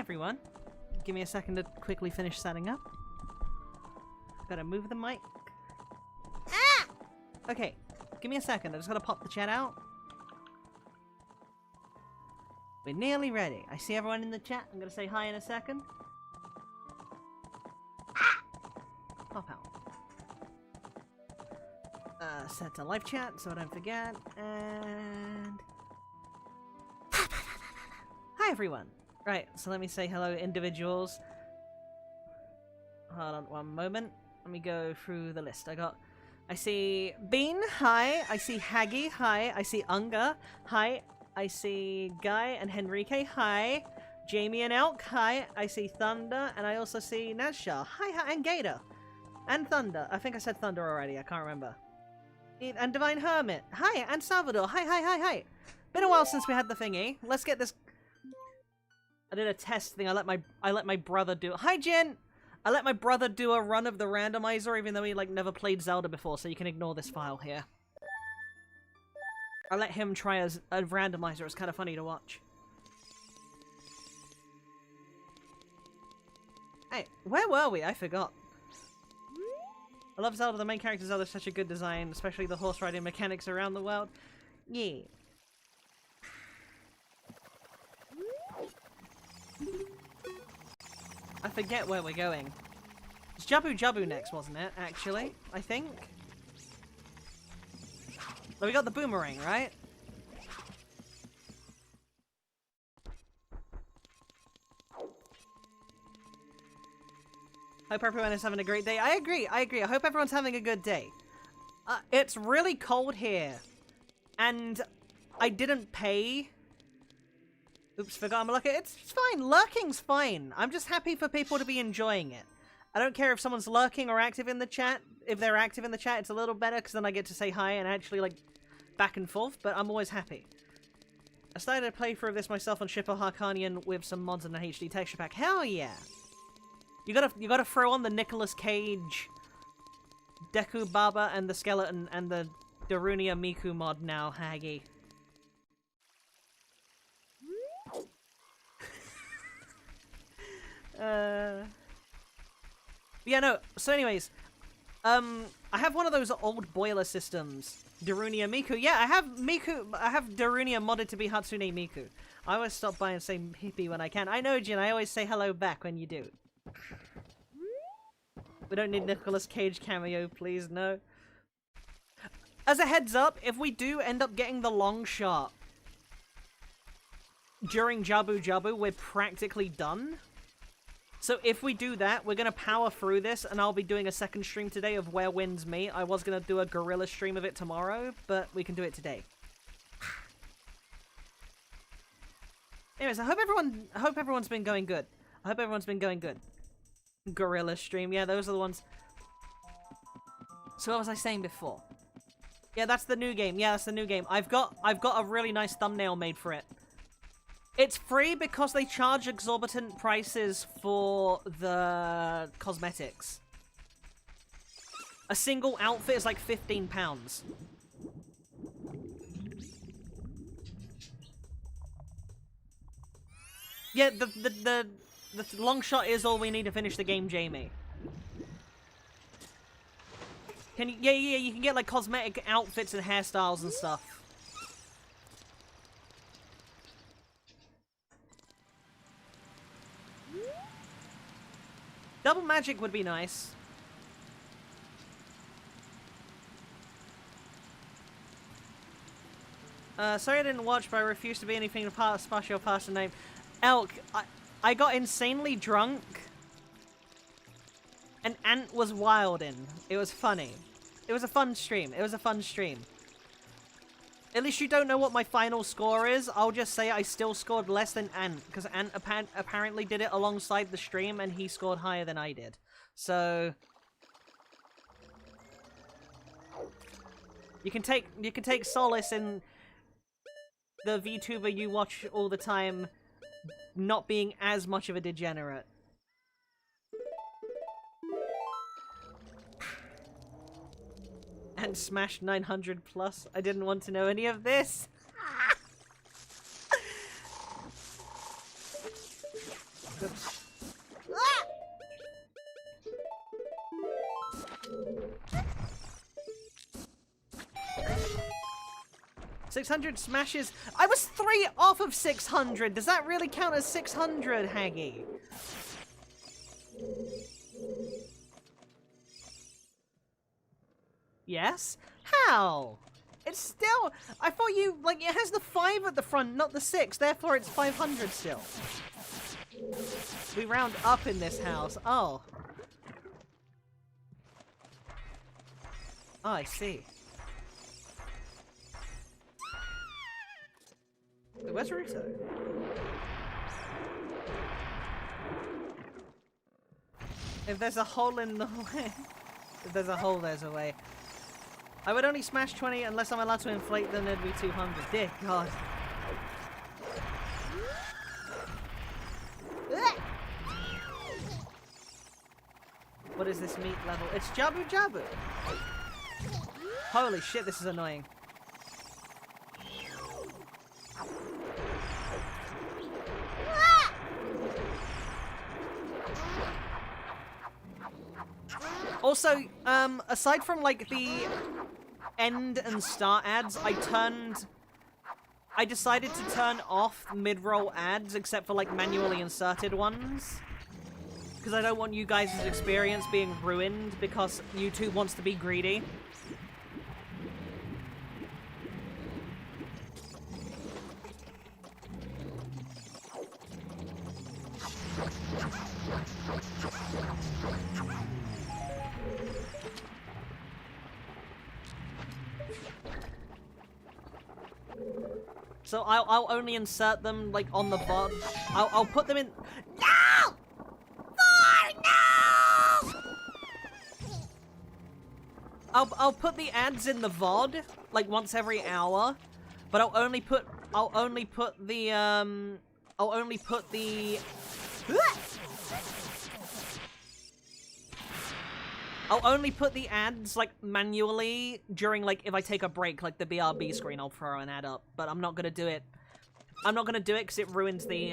everyone. Give me a second to quickly finish setting up. Gotta move the mic. Ah! Okay, give me a second. I just gotta pop the chat out. We're nearly ready. I see everyone in the chat. I'm gonna say hi in a second. Ah! Pop out. Set to live chat so I don't forget. And... Hi everyone! Right, so let me say hello individuals. Hold on one moment. Let me go through the list. I see Bean, hi. I see Haggy, hi. I see Unga, hi. I see Guy and Henrique, hi. Jamie and Elk, hi. I see Thunder, and I also see Nazshah, hi, and Gator. And Thunder. I think I said Thunder already, I can't remember. And Divine Hermit, hi. And Salvador, hi. Been a while since we had the thingy. Let's get this... I did a test thing. I let my brother do it. Hi, Jen! I let my brother do a run of the randomizer, even though he, like, never played Zelda before, so you can ignore this file here. I let him try as a randomizer. It's kind of funny to watch. Hey, where were we? I forgot. I love Zelda. The main character Zelda is such a good design, especially the horse riding mechanics around the world. Yeah. I forget where we're going. It's Jabu Jabu next, wasn't it? Actually, I think. Well, we got the boomerang, right? Hope everyone is having a great day. I agree. I hope everyone's having a good day. It's really cold here. And I didn't pay. Oops, forgot I'm lurking. It's fine. Lurking's fine. I'm just happy for people to be enjoying it. I don't care if someone's lurking or active in the chat. If they're active in the chat, it's a little better because then I get to say hi and actually, like, back and forth, but I'm always happy. I started a playthrough of this myself on Shipper Harkanian with some mods and an HD texture pack. Hell yeah! You gotta throw on the Nicolas Cage, Deku Baba, and the Skeleton, and the Darunia Miku mod now, Haggy. Yeah, no, so anyways, I have one of those old boiler systems. Darunia Miku. Yeah, I have Darunia modded to be Hatsune Miku. I always stop by and say Pippy when I can. I know, Jin, I always say hello back when you do. We don't need Nicolas Cage cameo, please, no. As a heads up, if we do end up getting the long shot during Jabu Jabu, we're practically done. So if we do that, we're going to power through this, and I'll be doing a second stream today of Where Winds Meet. I was going to do a gorilla stream of it tomorrow, but we can do it today. Anyways, I hope everyone's been going good. I hope everyone's been going good. Gorilla stream, yeah, those are the ones. So what was I saying before? Yeah, that's the new game. Yeah, that's the new game. I've got a really nice thumbnail made for it. It's free because they charge exorbitant prices for the cosmetics. A single outfit is like £15. Yeah, the long shot is all we need to finish the game, Jamie. Can you, yeah, you can get like cosmetic outfits and hairstyles and stuff. Double magic would be nice. Sorry I didn't watch, but I refuse to be anything to pass your past name. Elk, I got insanely drunk. And Ant was wildin'. It was funny. It was a fun stream. It was a fun stream. At least you don't know what my final score is. I'll just say I still scored less than Ant, because Ant apparently did it alongside the stream, and he scored higher than I did. So you can take solace in the VTuber you watch all the time not being as much of a degenerate. And smashed 900 plus. I didn't want to know any of this. Oops. 600 smashes. I was 3 off of 600. Does that really count as 600, Haggy? Yes? How? It's still... I thought you... Like, it has the 5 at the front, not the 6. Therefore, it's 500 still. We round up in this house. Oh. Oh, I see. Wait, where's Ruto? If there's a hole in the way... If there's a hole, there's a way. I would only smash 20 unless I'm allowed to inflate them, it'd be 200. Dear God. What is this meat level? It's Jabu Jabu! Holy shit, this is annoying. Also, aside from like the end and start ads, I decided to turn off mid-roll ads except for like manually inserted ones. Because I don't want you guys' experience being ruined because YouTube wants to be greedy. So I'll only insert them like on the VOD. I'll put them in. No! No! I'll put the ads in the VOD like once every hour, but I'll only put the ads like manually during like if I take a break, like the BRB screen, I'll throw an ad up, but I'm not gonna do it. I'm not gonna do it because it ruins the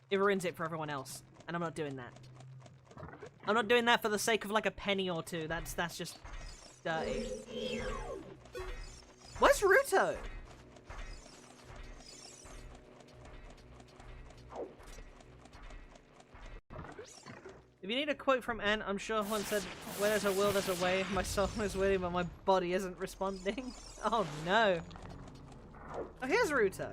it ruins it for everyone else, and I'm not doing that. I'm not doing that for the sake of like a penny or two. That's just dirty. Where's Ruto? If you need a quote from Ant, I'm sure one said, "Where there's a will, there's a way. My soul is with him, but my body isn't responding." Oh no. Oh, here's Ruto.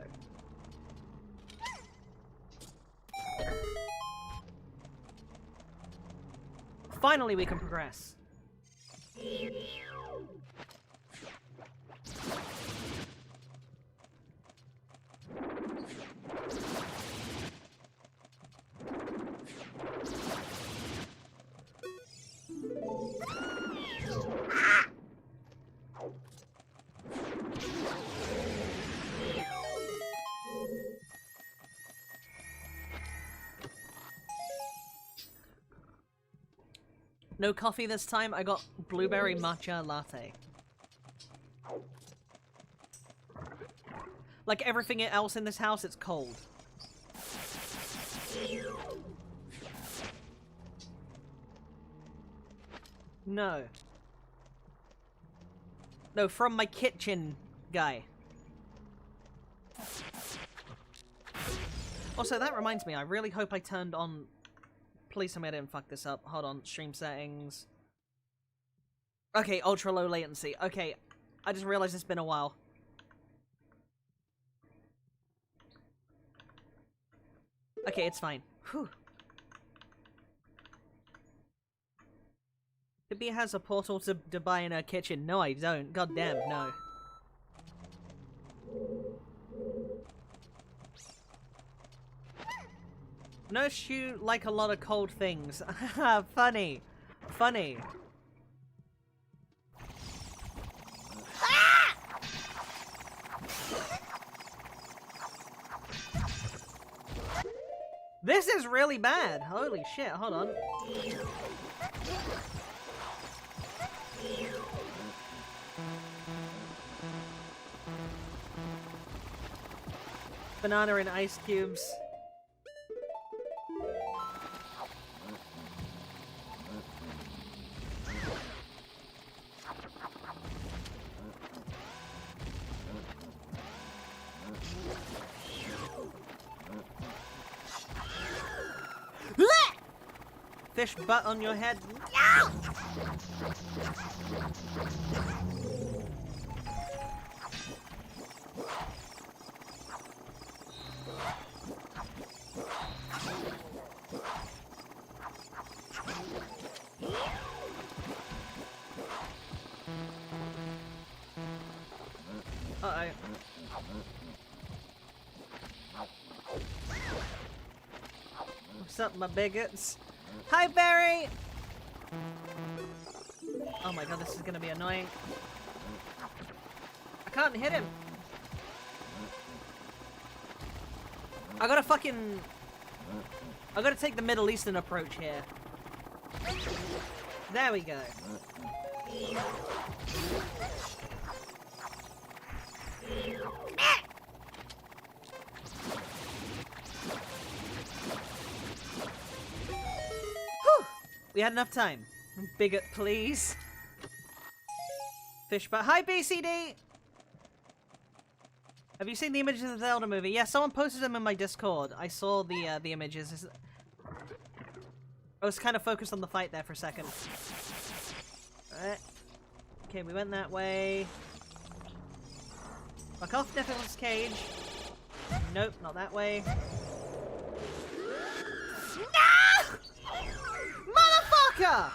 Finally, we can progress. No coffee this time, I got blueberry matcha latte. Like everything else in this house, it's cold. No. No, from my kitchen guy. Also, that reminds me, I really hope I turned on... Please tell me I didn't fuck this up. Hold on, stream settings. Okay, ultra low latency. Okay, I just realized it's been a while. Okay, it's fine. Whew. Pippy has a portal to buy in her kitchen. No, I don't. God damn, no. Notice you like a lot of cold things. Funny. Funny. Ah! This is really bad. Holy shit, hold on. Banana and ice cubes. fish butt on your head. Uh-oh. What's up, my bigots? Hi, Barry! Oh my god, this is gonna be annoying. I can't hit him. I gotta take the Middle Eastern approach here. There we go. Whew. We had enough time. Bigot, please. Fish butt. Hi, BCD! Have you seen the images of the Zelda movie? Yeah, someone posted them in my Discord. I saw the images. I was kind of focused on the fight there for a second. Alright. Okay, we went that way. Fuck off, Nicholas Cage. Nope, not that way. No! Motherfucker!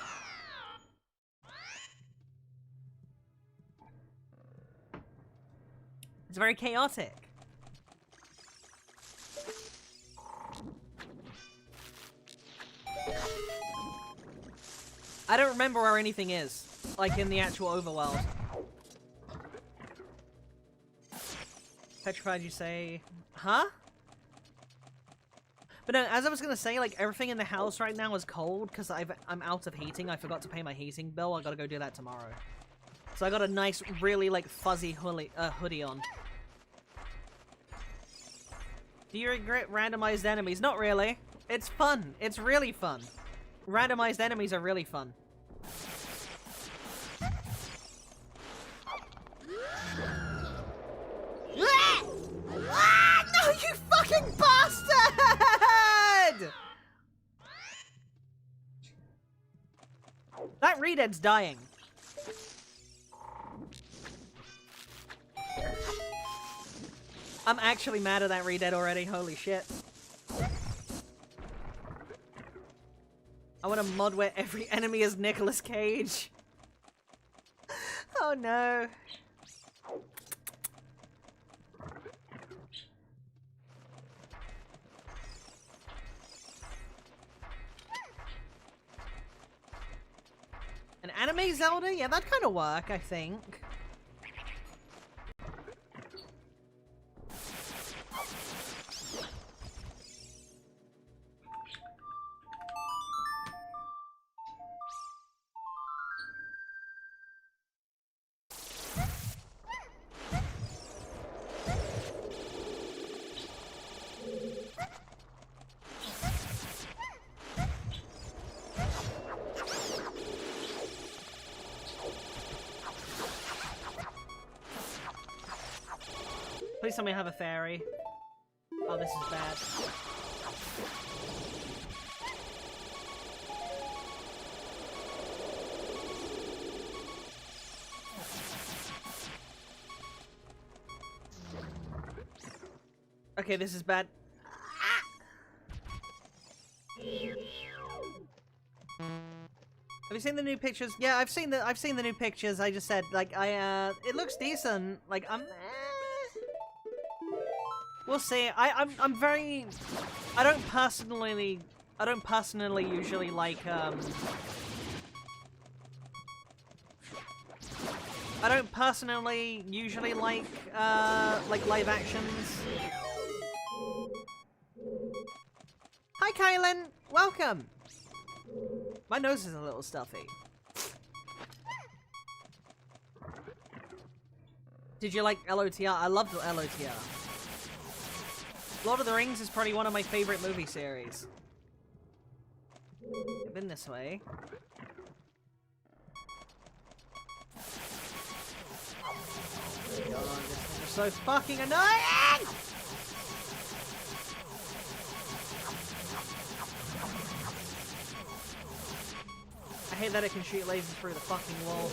It's very chaotic. I don't remember where anything is, like in the actual overworld. Petrified, you say? Huh? But no, as I was gonna say, like, everything in the house right now is cold because I'm out of heating. I forgot to pay my heating bill. I gotta go do that tomorrow. So I got a nice, really, like, fuzzy hoodie on. Do you regret randomized enemies? Not really. It's fun. It's really fun. Randomized enemies are really fun. Ah, no, you fucking bastard! That Redead's dying. I'm actually mad at that Redead already, holy shit. I want to mod where every enemy is Nicolas Cage. Oh no. An anime Zelda? Yeah, that'd kind of work, I think. Please tell me I have a fairy. Oh, this is bad. Okay, this is bad. Have you seen the new pictures? Yeah, I've seen the new pictures. I just said, like, it looks decent. Like, we'll see. I'm very... I don't personally usually like, I don't personally usually like live actions. Hi, Kylan! Welcome! My nose is a little stuffy. Did you like LOTR? I loved LOTR. Lord of the Rings is probably one of my favorite movie series. I've been this way. God, this is so fucking annoying! I hate that it can shoot lasers through the fucking wall.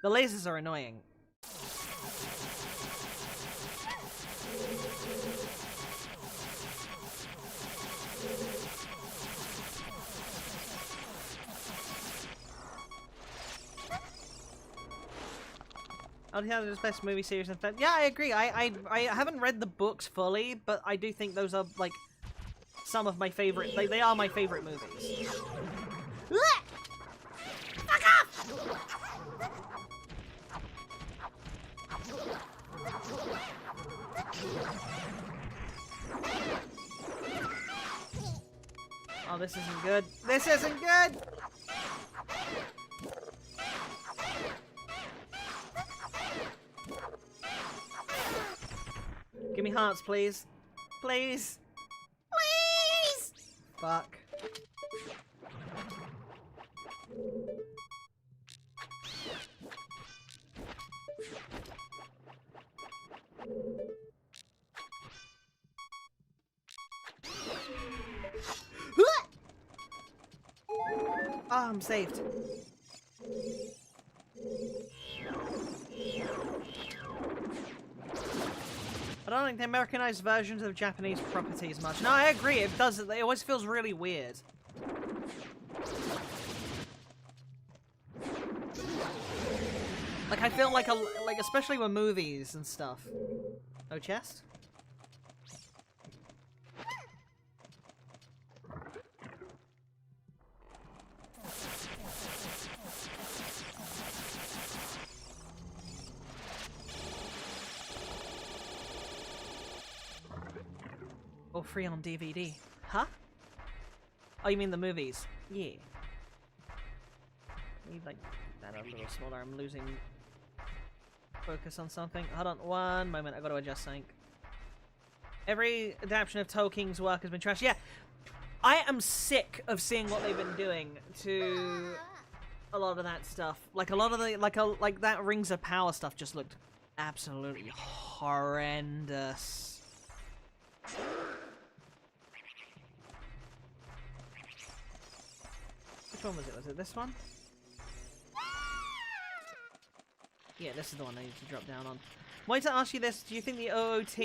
The lasers are annoying. Ocarina is the best movie series in fact. Yeah, I agree. I haven't read the books fully, but I do think those are like some of my favorite. They are my favorite movies. Fuck off! Oh, this isn't good. This isn't good. Give me hearts, please. Please. Please! Fuck. Oh, I'm saved. I don't think the Americanized versions of Japanese properties much. No, I agree. It does. It always feels really weird. Like I feel like especially with movies and stuff. No chest? Or free on DVD. Huh? Oh, you mean the movies? Yeah. Need like that a little smaller. I'm losing focus on something. Hold on one moment. I gotta adjust something. Every adaptation of Tolkien's work has been trashed. Yeah. I am sick of seeing what they've been doing to a lot of that stuff. Like a lot of the like that Rings of Power stuff just looked absolutely horrendous. Which one was it? Was it this one? Yeah, this is the one I need to drop down on. Wait to ask you this, do you think the OOT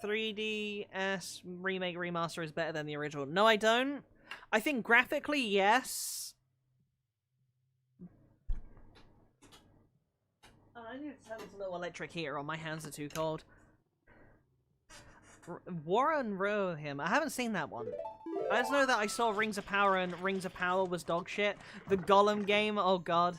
3DS remake remaster is better than the original? No, I don't. I think graphically, yes. Oh, I need to turn this little electric heater on. My hands are too cold. Warren Rohim. I haven't seen that one. I just know that I saw Rings of Power and Rings of Power was dog shit. The Gollum game, oh god.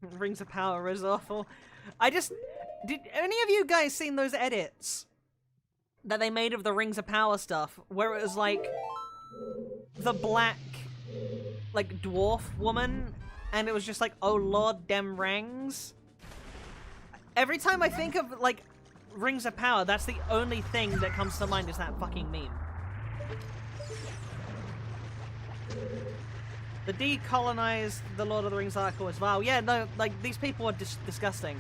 Rings of Power is awful. Did any of you guys seen those edits that they made of the Rings of Power stuff? Where it was like the black like dwarf woman and it was just like, oh lord, dem rings. Every time I think of like Rings of Power, that's the only thing that comes to mind is that fucking meme. The decolonized the Lord of the Rings article as well. Yeah, no, like, these people are disgusting.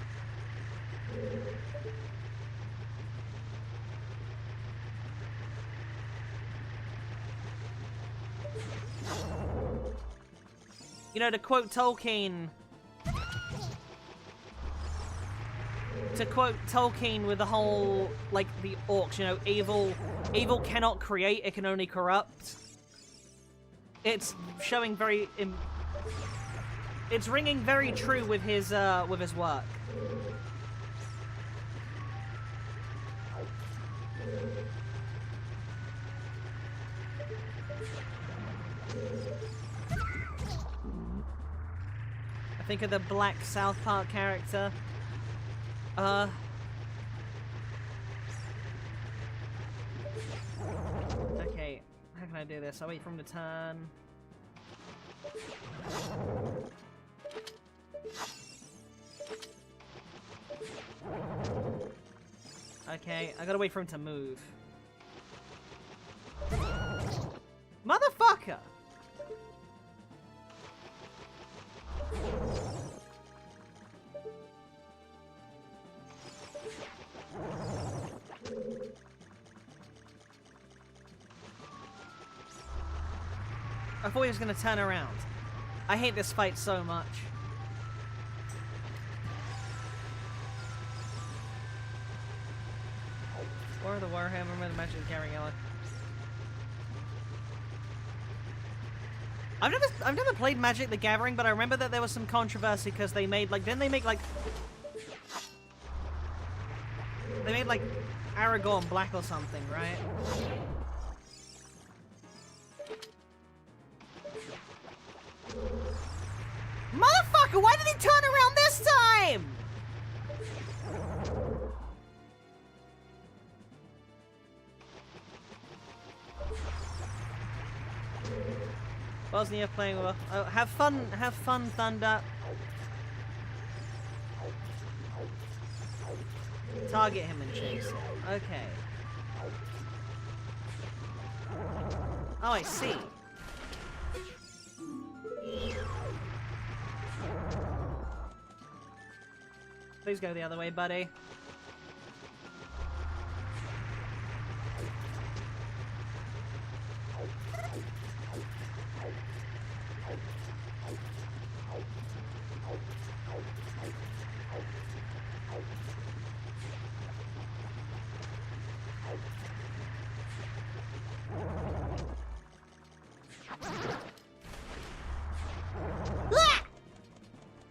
You know, to quote Tolkien... To quote Tolkien with the whole, like, the orcs, you know, evil cannot create, it can only corrupt. It's showing very... It's ringing very true with his work. I think of the black South Park character. Okay, how can I do this? I'll wait for him to turn. Okay, I gotta wait for him to move. Motherfucker! I thought he was gonna turn around. I hate this fight so much. War of the Warhammer, remember the Magic the Gathering Yellow. I've never played Magic the Gathering, but I remember that there was some controversy because they made like didn't they make like Aragorn black or something, right? Motherfucker, why did he turn around this time? Bosnia playing well. Oh, have fun, Thunder. Target him and chase him. Okay. Oh, I see. Please go the other way, buddy.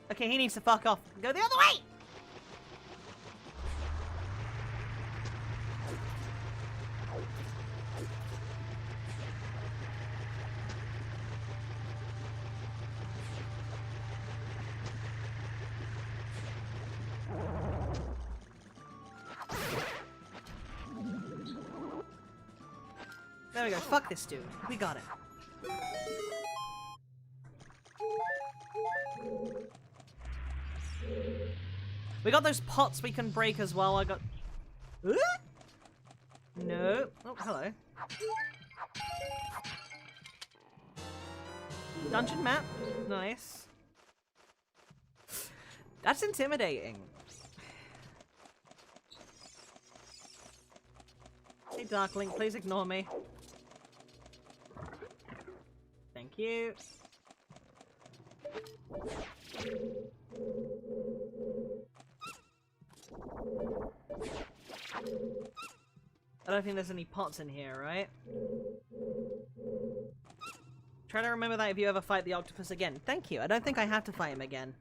Okay, he needs to fuck off. Go the other way! There we go. Fuck this dude. We got it. We got those pots we can break as well. I got... No. Oh, hello. Dungeon map. Nice. That's intimidating. Hey, Darkling, please ignore me. Thank you. I don't think there's any pots in here, right? Try to remember that if you ever fight the octopus again. Thank you. I don't think I have to fight him again.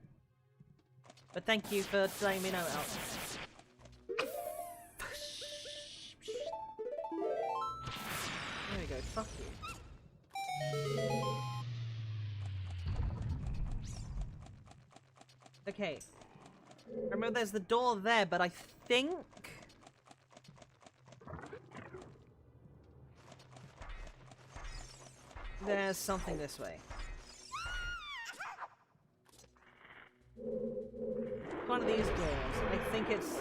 But thank you for letting me know, Alex. There we go. Fuck you. Okay. Remember there's the door there, but I think... there's something this way. One of these doors. I think it's...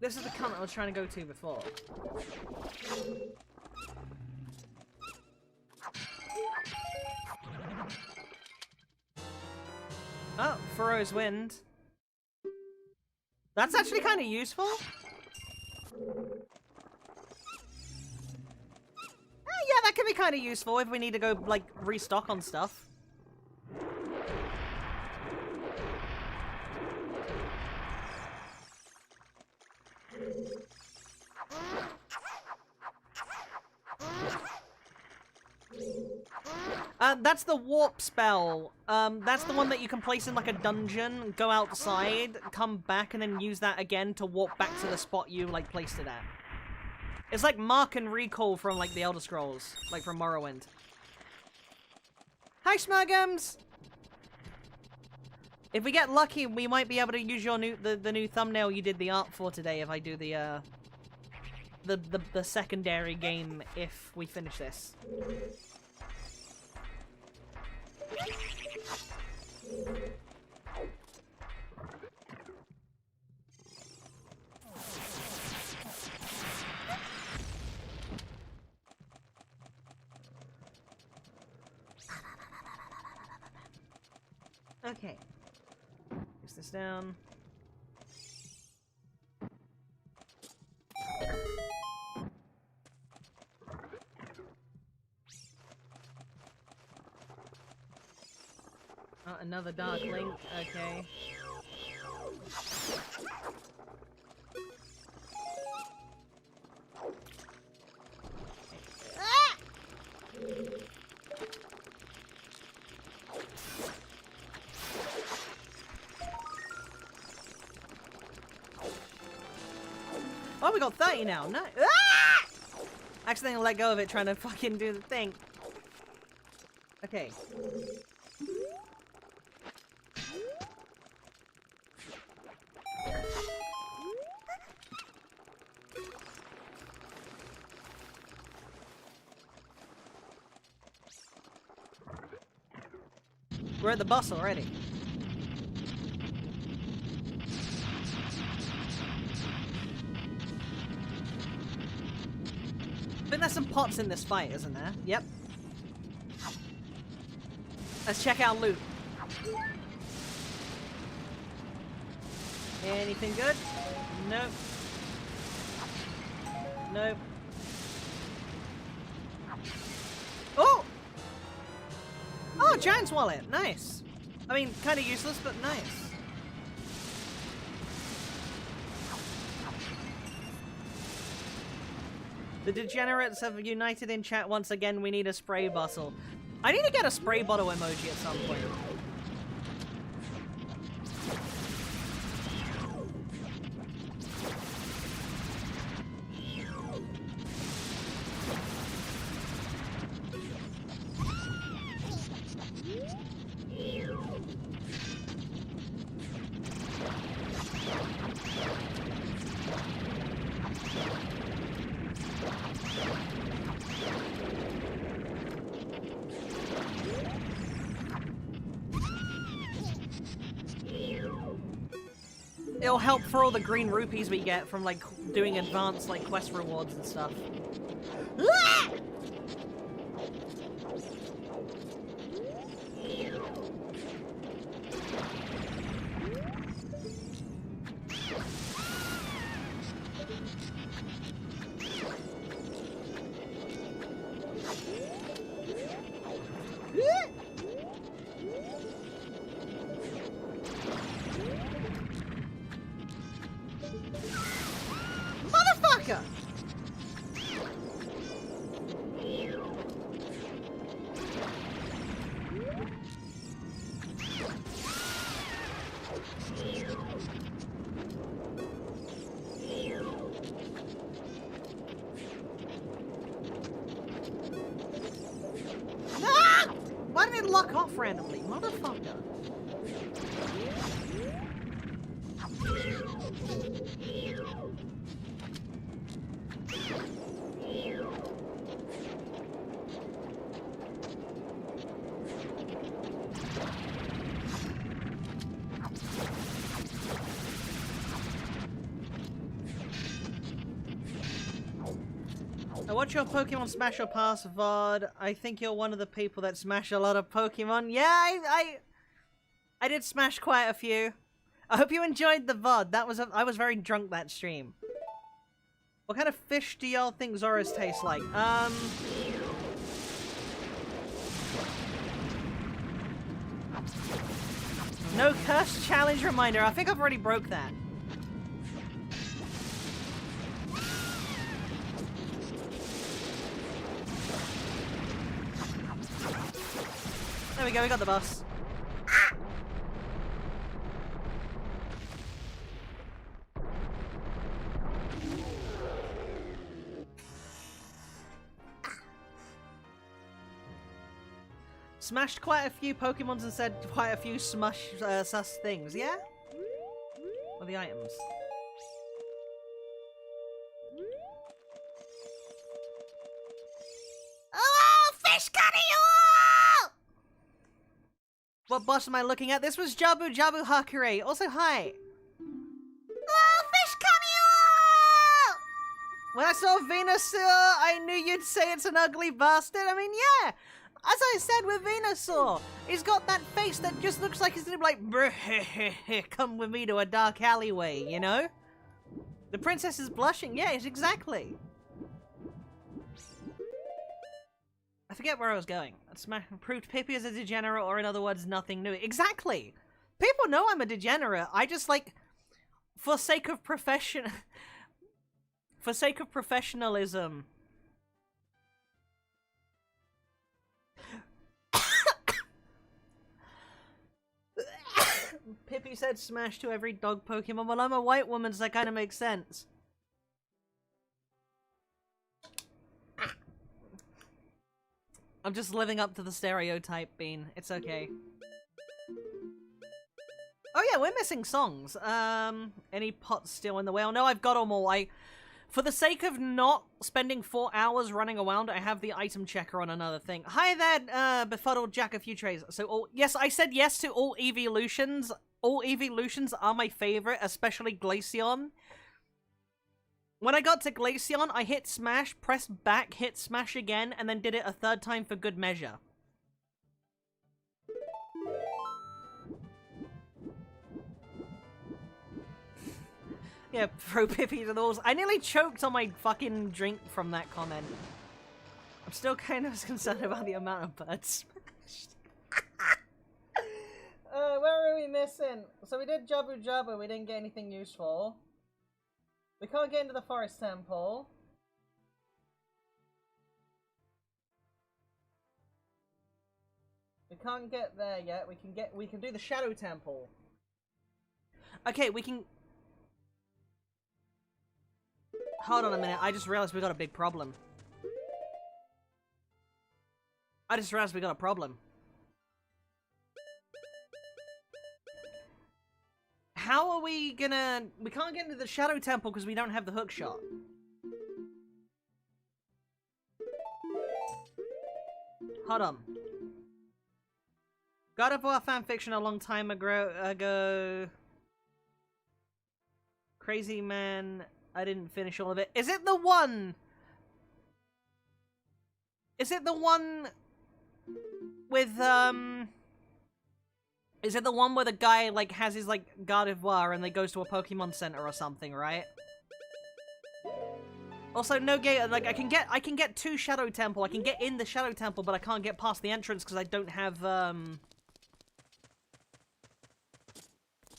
This is the cunt I was trying to go to before. Oh, Furrow's Wind. That's actually kind of useful. Oh, yeah, that can be kind of useful if we need to go, like, restock on stuff. That's the warp spell. That's the one that you can place in like a dungeon, go outside, come back, and then use that again to warp back to the spot you like placed it at. It's like Mark and Recall from like the Elder Scrolls, like from Morrowind. Hi, Smurgums! If we get lucky, we might be able to use your the new thumbnail you did the art for today if I do the secondary game if we finish this. Okay. Use this down. Oh, another dark link. Okay. Oh, we got 30 now. No. Ah! Accidentally let go of it trying to fucking do the thing. Okay. We're at the bus already. I think there's some pots in this fight, isn't there? Yep. Let's check our loot. Anything good? Nope. Nope. Oh! Oh, Giant's wallet. Nice. I mean, kind of useless, but nice. The degenerates have united in chat once again. We need a spray bottle. I need to get a spray bottle emoji at some point. It'll help for all the green rupees we get from, like, doing advanced, like, quest rewards and stuff. Ah! Motherfucker! Ah! Why did it lock off randomly? Motherfucker. I watch your Pokemon Smash or Pass VOD. I think you're one of the people that smash a lot of Pokemon. Yeah, I did smash quite a few. I hope you enjoyed the VOD. I was very drunk that stream. What kind of fish do y'all think Zoras taste like? No curse challenge reminder. I think I've already broke that. There we go, we got the boss. Smashed quite a few Pokemons and said quite a few sus things, yeah? What are the items? Oh, fish curry! What boss am I looking at? This was Jabu Jabu Hakure. Also, hi. Oh, fish cameo! When I saw Venusaur, I knew you'd say it's an ugly bastard. I mean, yeah. As I said with Venusaur, he's got that face that just looks like he's gonna be like, come with me to a dark alleyway, you know? The princess is blushing. Yes, exactly. I forget where I was going. Proved Pippy is a degenerate, or in other words, nothing new. Exactly. People know I'm a degenerate. I just like, for sake of professionalism. Pippy said smash to every dog Pokemon. Well, I'm a white woman, so that kind of makes sense. I'm just living up to the stereotype, Bean. It's okay. Oh yeah, we're missing songs. Any pots still in the way? Oh no, I've got them all. For the sake of not spending 4 hours running around, I have the item checker on another thing. Hi there, befuddled Jack of few trays. So, yes, I said yes to all evolutions. All evolutions are my favorite, especially Glaceon. When I got to Glaceon, I hit smash, pressed back, hit smash again, and then did it a third time for good measure. Yeah, throw Pippy to the walls. I nearly choked on my fucking drink from that comment. I'm still kind of concerned about the amount of birds smashed. Where are we missing? So we did Jabu Jabu, we didn't get anything useful. We can't get into the forest temple. We can't get there yet. We can do the shadow temple. Okay, we can... Hold on a minute, I just realized we got a big problem. I just realized we got a problem. How are we gonna... We can't get into the Shadow Temple because we don't have the hook shot. Hold on. God of War fanfiction a long time ago. Crazy Man... I didn't finish all of it. Is it the one? Is it the one with, is it the one where the guy, like, has his, like, Garde of War and they goes to a Pokemon Center or something, right? Also, no gate, like, I can get to Shadow Temple. I can get in the Shadow Temple, but I can't get past the entrance because I don't have, Can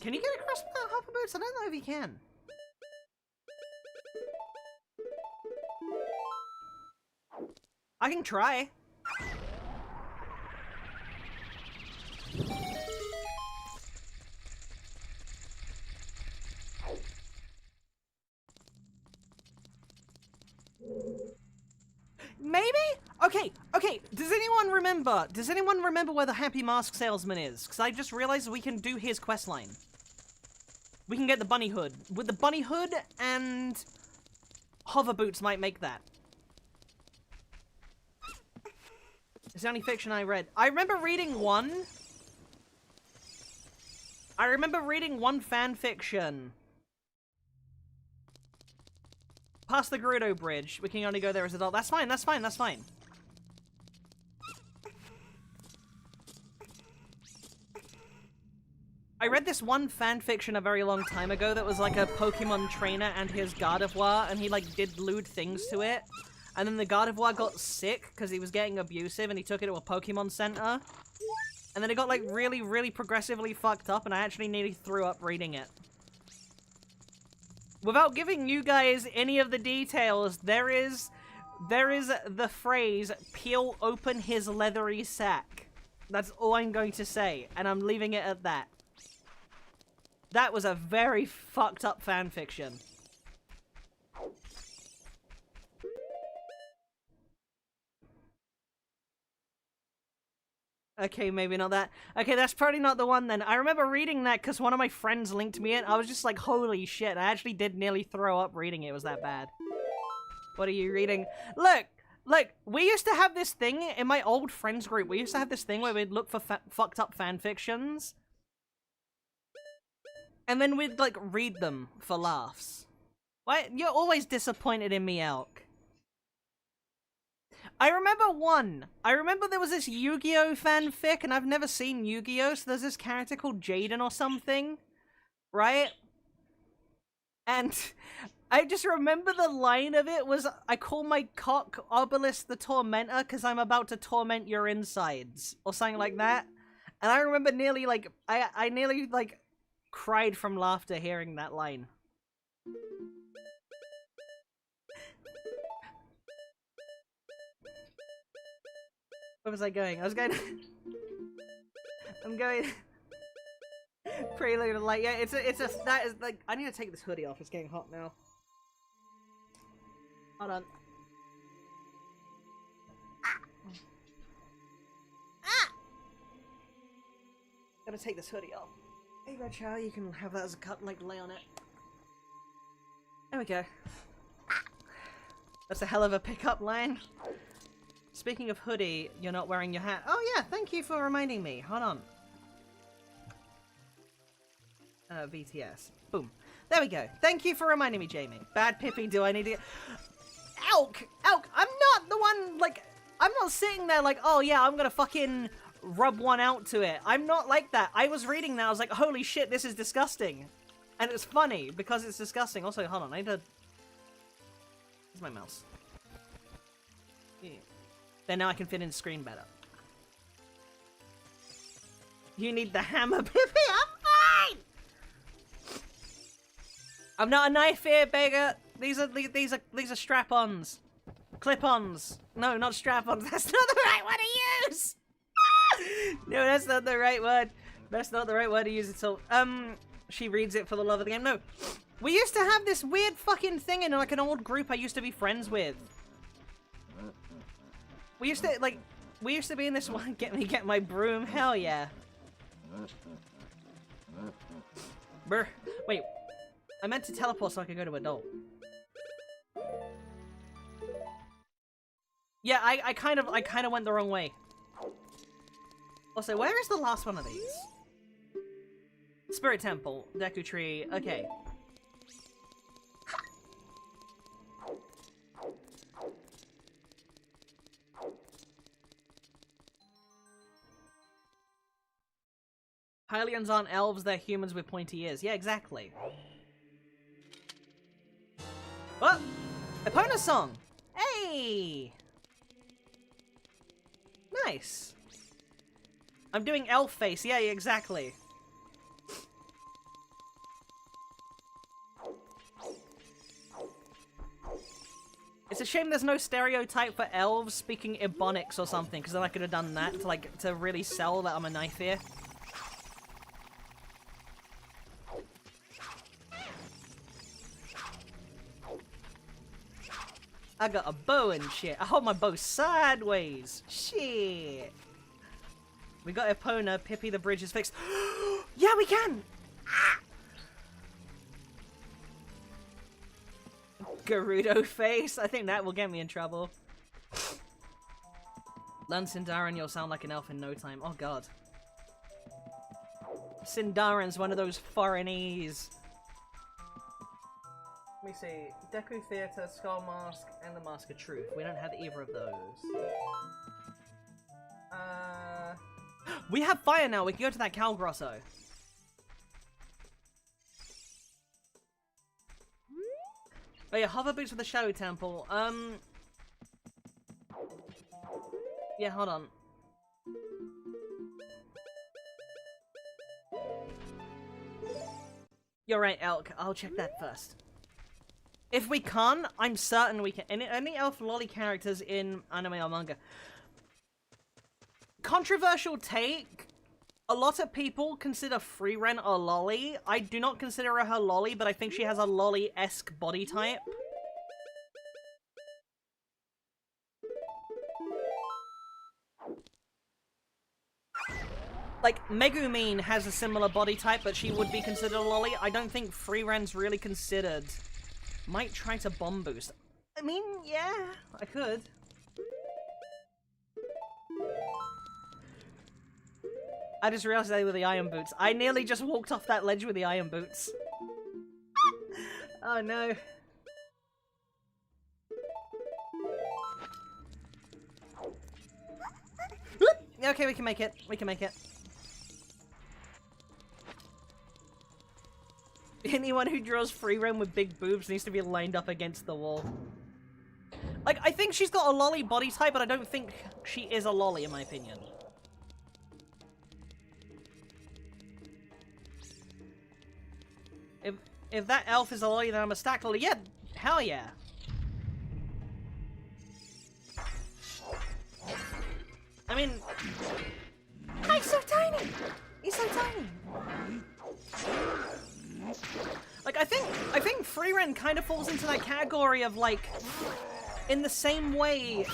you get across without Hopper Boots? I don't know if you can. I can try. Maybe? Okay, does anyone remember where the Happy Mask Salesman is? Because I just realized we can do his questline. We can get the bunny hood. With the bunny hood and hover boots might make that. It's the only fiction I read. I remember reading one fan fiction. Past the Gerudo Bridge. We can only go there as adult. That's fine, that's fine, that's fine. I read this one fan fiction a very long time ago that was like a Pokemon trainer and his Gardevoir, and he like did lewd things to it. And then the Gardevoir got sick because he was getting abusive and he took it to a Pokemon Center. And then it got like really, really progressively fucked up and I actually nearly threw up reading it. Without giving you guys any of the details, there is the phrase, peel open his leathery sack. That's all I'm going to say, and I'm leaving it at that. That was a very fucked up fanfiction. Okay, maybe not that. Okay, that's probably not the one then. I remember reading that because one of my friends linked me it. I was just like, holy shit, I actually did nearly throw up reading it. It was that bad. What are you reading? Look, Like, we used to have this thing in my old friends group. We used to have this thing where we'd look for fucked up fan fictions. And then we'd, like, read them for laughs. Why? You're always disappointed in me, Elk. I remember one. I remember there was this Yu-Gi-Oh! Fanfic, and I've never seen Yu-Gi-Oh! So there's this character called Jaden or something. Right? And I just remember the line of it was, I call my cock Obelisk the Tormentor because I'm about to torment your insides. Or something like that. And I remember nearly, like, I nearly, like, cried from laughter hearing that line. Where was I going? I was going... I'm going... Prelude of Light. Yeah, that is, like, I need to take this hoodie off. It's getting hot now. Hold on. Gotta take this hoodie off. There you go, Charlie. You can have that as a cut, like, lay on it. There we go. That's a hell of a pickup line. Speaking of hoodie, you're not wearing your hat. Oh yeah, thank you for reminding me. Hold on. VTS. Boom. There we go. Thank you for reminding me, Jamie. Bad Pippy, do I need to get... Elk! Elk! I'm not the one, like... I'm not sitting there like, oh yeah, I'm gonna fucking rub one out to it. I'm not like that. I was reading that, I was like, holy shit, this is disgusting. And it's funny, because it's disgusting. Also, hold on, I need to... Where's my mouse? Yeah. Then now I can fit in screen better. You need the hammer, Pippy. I'm fine. I'm not a knife here, beggar. These are strap-ons, clip-ons. No, not strap-ons. That's not the right one to use. No, that's not the right word. That's not the right word to use at all. She reads it for the love of the game. No, we used to have this weird fucking thing in like an old group I used to be friends with. We used to be in this one, get my broom, hell yeah. Brr. Wait, I meant to teleport so I could go to adult. Yeah, I kind of went the wrong way. Also, where is the last one of these? Spirit Temple, Deku Tree, okay. Hylians aren't elves, they're humans with pointy ears. Yeah, exactly. What? Epona song! Hey! Nice. I'm doing elf face. Yeah, exactly. It's a shame there's no stereotype for elves speaking Ebonics or something, because then I could have done that to, like, to really sell that I'm a knife here. I got a bow and shit. I hold my bow sideways. Shit. We got Epona. Pippy, the bridge is fixed. Yeah, we can! Gerudo face. I think that will get me in trouble. Learn Sindarin, you'll sound like an elf in no time. Oh god. Sindarin's one of those foreignese. Let me see. Deku Theatre, Skull Mask, and the Mask of Truth. We don't have either of those. We have fire now. We can go to that Cal Grosso. Oh yeah, hover boots for the Shadow Temple. Yeah, hold on. You're right, Elk. I'll check that first. If we can't, I'm certain we can. Any elf lolly characters in anime or manga. Controversial take. A lot of people consider Freeren a lolly. I do not consider her a lolly, but I think she has a lolly-esque body type. Like, Megumin has a similar body type, but she would be considered a lolly. I don't think Freeren's really considered. Might try to bomb boost. I mean, yeah, I could. I just realized they were the iron boots. I nearly just walked off that ledge with the iron boots. Oh no. Okay, we can make it. We can make it. Anyone who draws free roam with big boobs needs to be lined up against the wall. Like, I think she's got a lolly body type, but I don't think she is a lolly, in my opinion. If that elf is a lolly, then I'm a stack lolly. Yeah, hell yeah. I mean... Oh, he's so tiny! He's so tiny! Like, I think Freeren kind of falls into that category of, like... In the same way,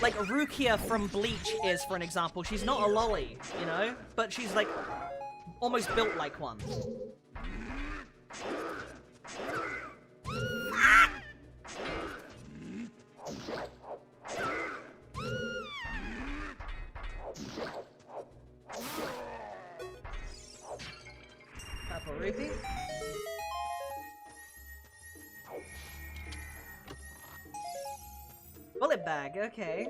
like, Rukia from Bleach is, for an example. She's not a lolly, you know? But she's, like, almost built like one. Purple rupee. Bullet bag, okay.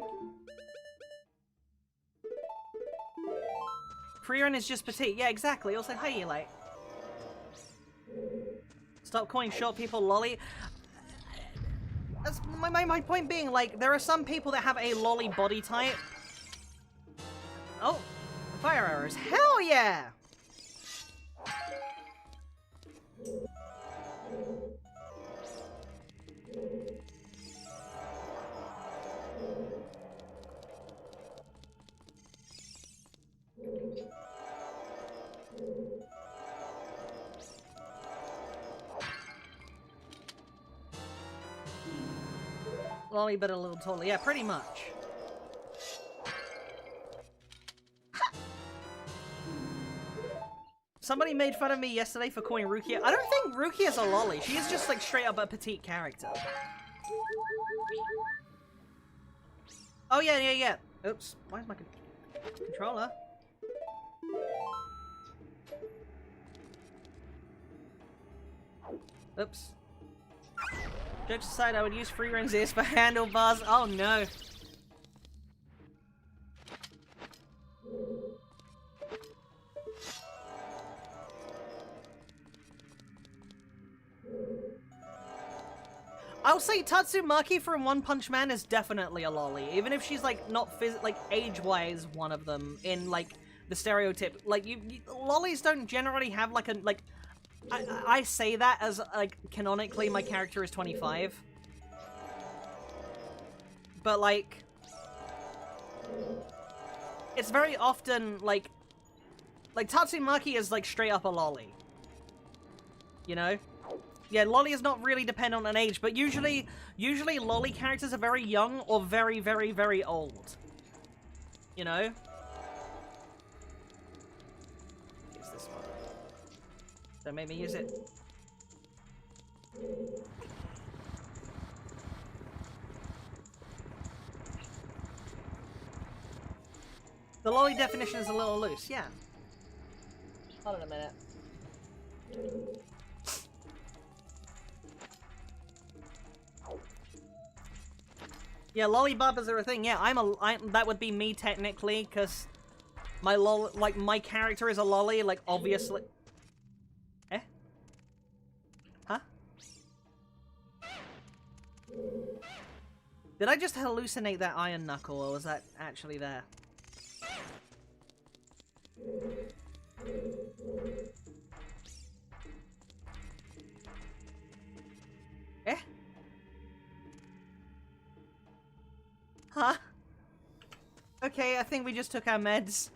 Freeren is just petite. Yeah, exactly. Also, hi, Eli. Stop calling short people lolly. That's my point being, like, there are some people that have a lolly body type. Oh, fire arrows. Hell yeah! Lolly, but a little taller. Yeah, pretty much. Somebody made fun of me yesterday for calling Rukia. I don't think Rukia's a lolly. She is just, like, straight up a petite character. Oh, yeah, yeah, yeah. Oops. Why is my controller? Oops. Jokes aside, I would use Freeren's ears for handlebars. Oh no. I'll say Tatsumaki from One Punch Man is definitely a lolly, even if she's like not like age-wise one of them in like the stereotype. Like lollies don't generally have like a I say that as like canonically my character is 25, but like it's very often like Tatsumaki is like straight up a lolly, you know. Yeah, lolly is not really dependent on age, but usually lolly characters are very young or very, very, very old. You know? Use this one. Don't make me use it. The lolly definition is a little loose, yeah. Hold on a minute. Yeah, lollibobbers are a thing. Yeah, that would be me technically, because my character is a lolly, like, obviously. Eh? Huh? Did I just hallucinate that iron knuckle, or was that actually there? Eh? Huh? Okay, I think we just took our meds.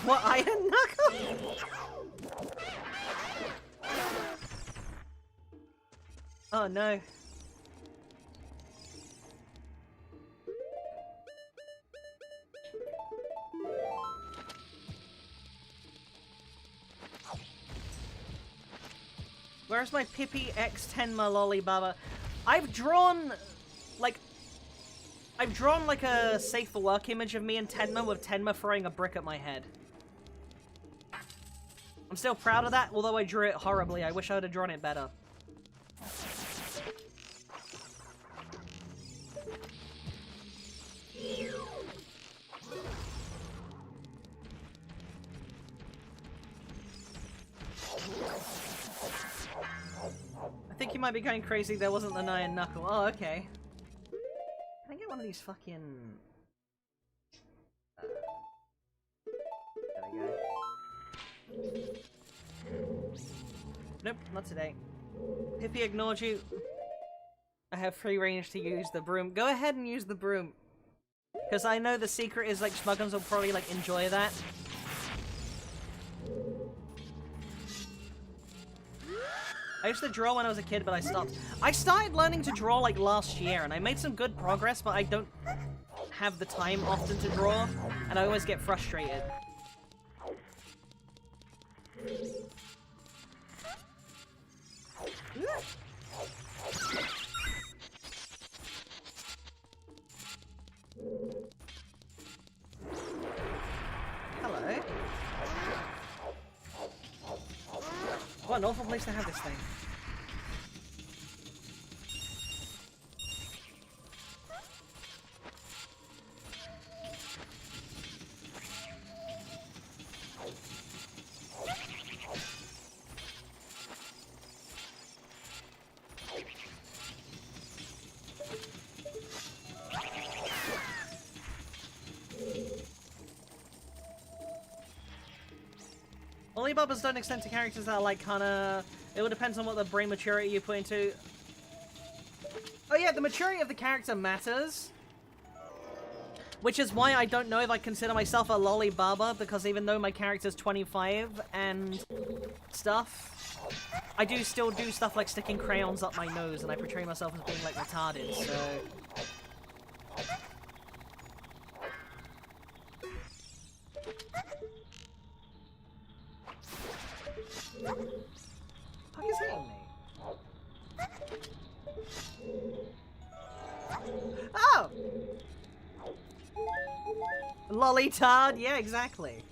What, iron knuckle? Oh no. Where's my Pippy X10 Maloli Baba? I've drawn, like, I've drawn like a safe for work image of me and Tenma with Tenma throwing a brick at my head. I'm still proud of that, although I drew it horribly. I wish I would have drawn it better. I think you might be going crazy. There wasn't the Nyan Knuckle. Oh, okay. Can I get one of these fucking... there we go. Nope, not today. Pippy ignored you. I have free range to use the broom. Go ahead and use the broom. Because I know the secret is, like, Smuggums will probably, like, enjoy that. I used to draw when I was a kid, but I stopped. I started learning to draw, like, last year, and I made some good progress, but I don't have the time often to draw, and I always get frustrated. Hello. What an awful place to have this thing. Bubbas don't extend to characters that are like kinda... It all depends on what the brain maturity you put into... Oh yeah, the maturity of the character matters. Which is why I don't know if I consider myself a lolly baba, because even though my character's 25 and stuff, I do still do stuff like sticking crayons up my nose, and I portray myself as being like retarded, so... Fuck is hitting me? Oh! Lollytard? Yeah, exactly.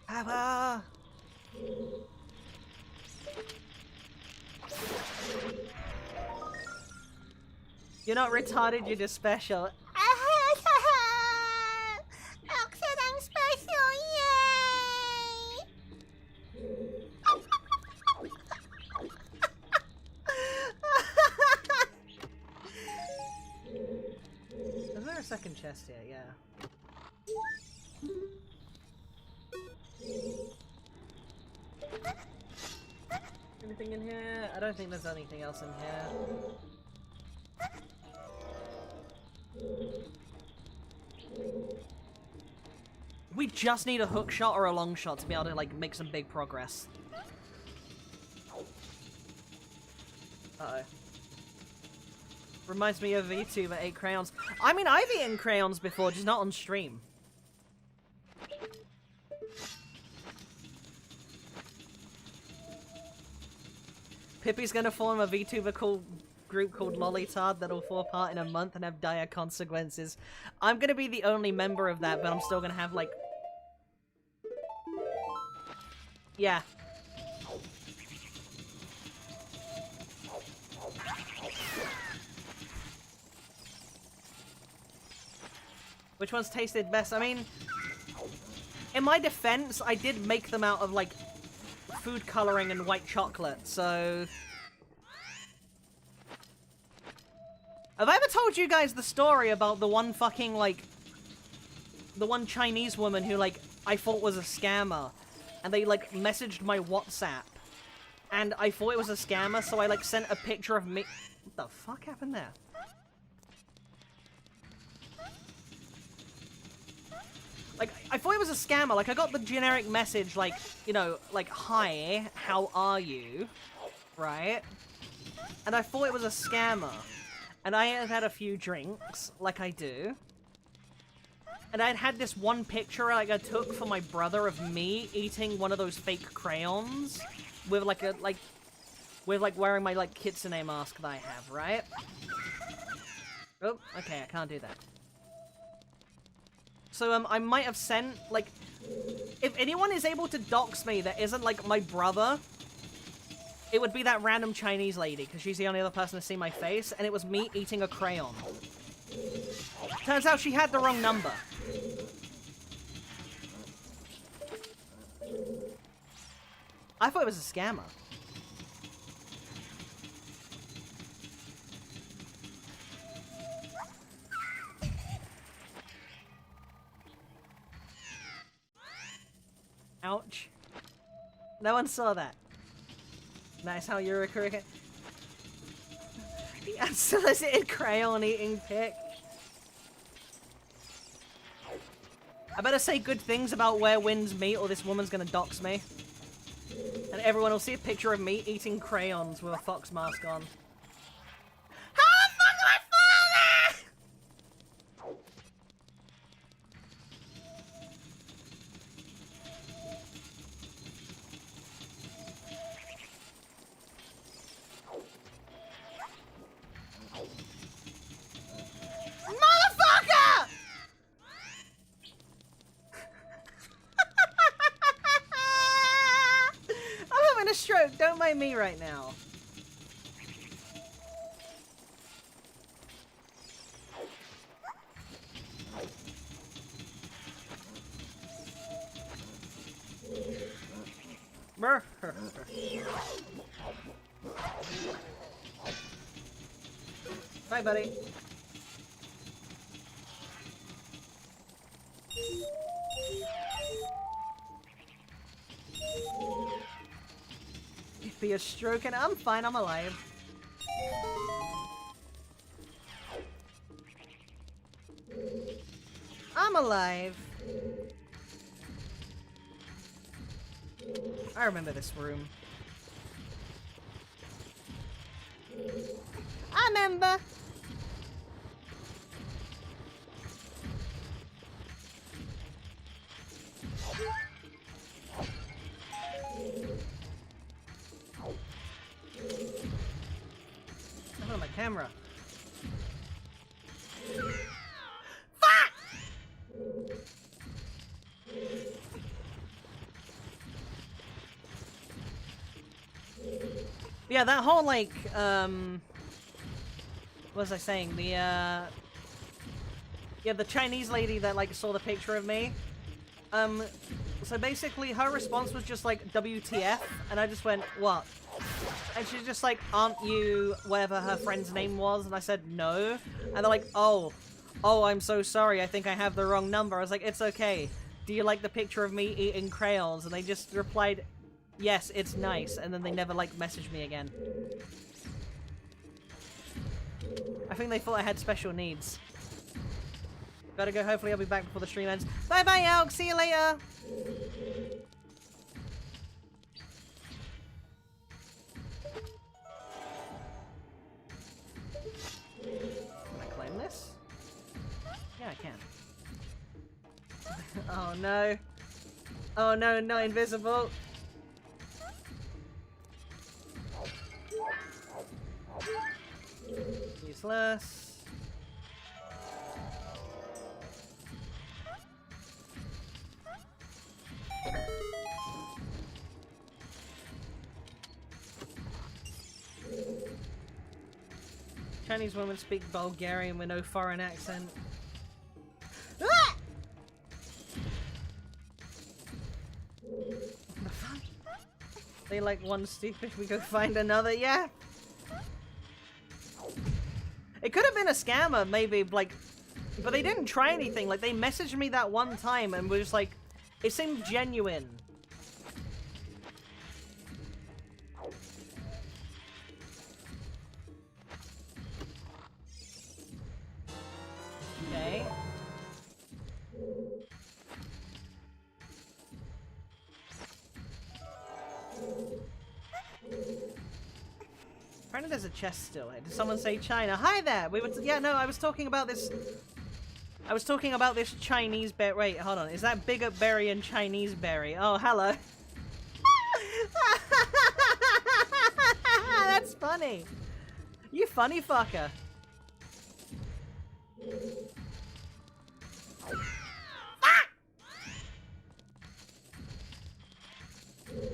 Power! You're not retarded, you're just special. Second chest here, yeah. Anything in here? I don't think there's anything else in here. We just need a hook shot or a long shot to be able to, like, make some big progress. Uh-oh. Reminds me of VTuber that ate crayons. I mean, I've eaten crayons before, just not on stream. Pippy's gonna form a VTuber group called Lollytard that'll fall apart in a month and have dire consequences. I'm gonna be the only member of that, but I'm still gonna have, like... Yeah. Which ones tasted best? I mean, in my defense, I did make them out of, like, food coloring and white chocolate, so... Have I ever told you guys the story about the one fucking, like... The one Chinese woman who, like, I thought was a scammer, and they, like, messaged my WhatsApp, and I thought it was a scammer, so I, like, sent a picture of me... What the fuck happened there? Like, I thought it was a scammer. Like, I got the generic message, like, you know, like, hi, how are you? Right? And I thought it was a scammer. And I had had a few drinks, like I do. And I'd had this one picture, like, I took for my brother of me eating one of those fake crayons. with like a wearing my like kitsune mask that I have, right? Oh, okay, I can't do that. So I might have sent like, if anyone is able to dox me that isn't like my brother, it would be that random Chinese lady because she's the only other person to see my face, and it was me eating a crayon. Turns out she had the wrong number. I thought it was a scammer. Ouch. No one saw that. Nice how you're a cricket. The unsolicited crayon eating pic. I better say good things about where winds meet or this woman's gonna dox me. And everyone will see a picture of me eating crayons with a fox mask on. How the fuck do I fall there? Motherfucker! I'm having a stroke. Don't mind me right now. Bye, buddy. Be a stroke and I'm fine, I'm alive. I'm alive. I remember this room. I remember. Oh, my camera. Fuck! Yeah, that whole, like, what was I saying? The, yeah, the Chinese lady that, like, saw the picture of me. So basically her response was just like, WTF? And I just went, what? And she's just like, aren't you whatever her friend's name was? And I said, no. And they're like, oh, I'm so sorry. I think I have the wrong number. I was like, it's okay. Do you like the picture of me eating crayons? And they just replied, yes, it's nice. And then they never, like, messaged me again. I think they thought I had special needs. Gotta go. Hopefully I'll be back before the stream ends. Bye-bye, Elk. See you later. Can I claim this? Yeah, I can. Oh, no. Oh, no, not invisible. Useless. Chinese women speak Bulgarian with no foreign accent. Ah! What the fuck? They like one stupid, we go find another, yeah? It could have been a scammer, maybe, like, but they didn't try anything. Like, they messaged me that one time and were just like, it seemed genuine. Okay. Apparently there's a chest still here. Did someone say China? Hi there! We were yeah, no, I was talking about this... I was talking about this Chinese berry. Wait, hold on. Is that bigger berry and Chinese berry? Oh, hello. funny. You funny fucker.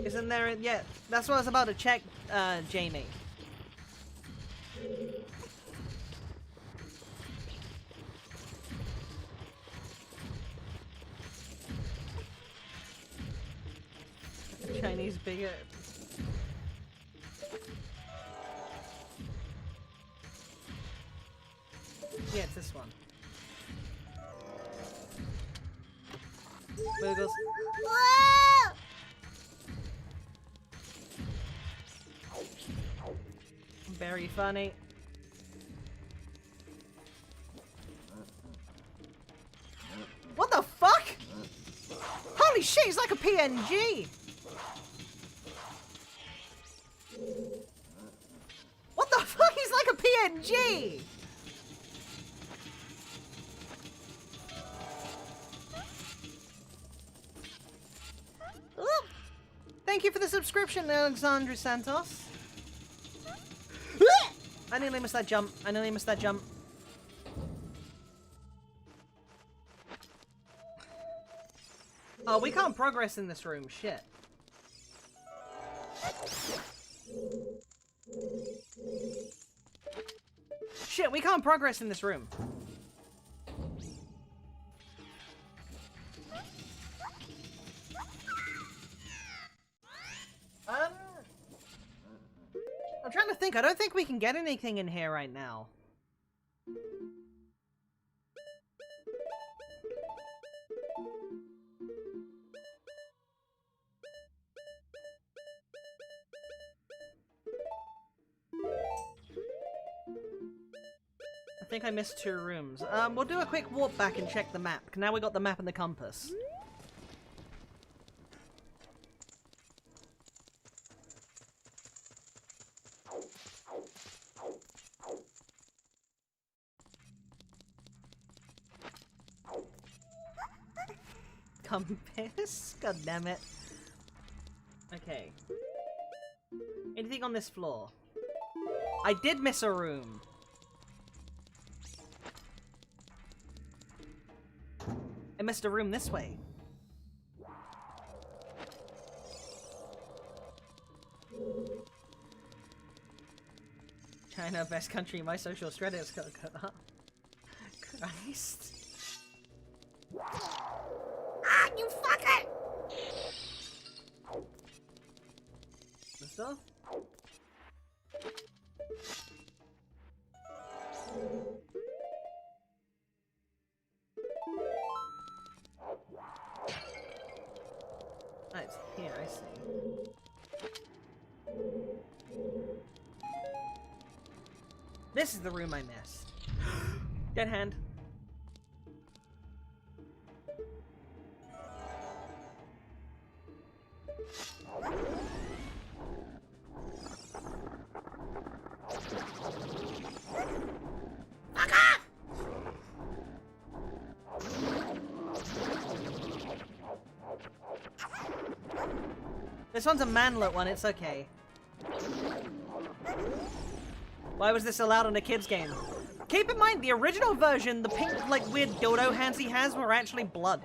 Isn't there yet? That's what I was about to check, Jamie. Chinese bigot. Yeah, it's this one. Boogles. Whoa! Very funny. What the fuck? Holy shit, he's like a PNG! What the fuck? He's like a PNG! Ooh. Thank you for the subscription, Alexandra Santos. I nearly missed that jump. I nearly missed that jump. Oh, we can't progress in this room. Shit. Shit, we can't progress in this room. I'm trying to think. I don't think we can get anything in here right now. I think I missed 2 rooms. We'll do a quick walk back and check the map. Now we got the map and the compass. Compass? God damn it. Okay. Anything on this floor? I did miss a room. I missed a room this way. China, best country, my social Reddit's got up. Christ. Ah, you fucker! This door? Oh, it's here, I see. This is the room I missed. Dead hand. Fuck off! This one's a manlet one, it's okay. Why was this allowed in a kid's game? Keep in mind, the original version, the pink, like, weird dildo hands he has were actually blood.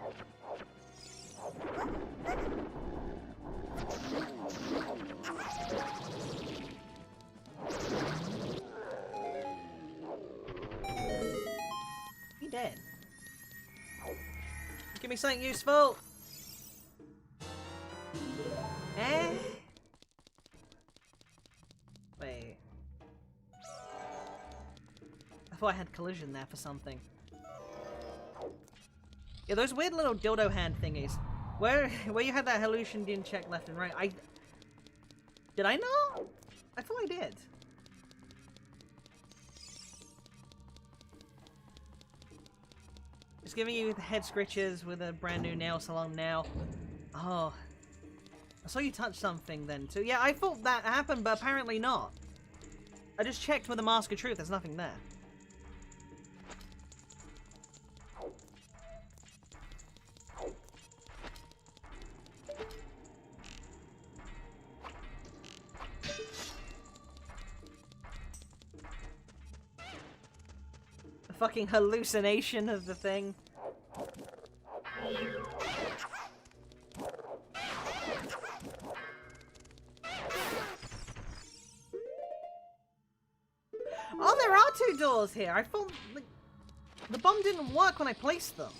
He dead. Give me something useful. Eh? Wait. I thought I had collision there for something. Yeah, those weird little dildo hand thingies. Where you had that hallucination check left and right. Did I know? I thought I did. Just giving you the head scratches with a brand new nail salon now. Oh. I saw you touch something then too. Yeah, I thought that happened, but apparently not. I just checked with the Mask of Truth, there's nothing there. fucking hallucination of the thing. Oh, there are two doors here. I thought the bomb didn't work when I placed them.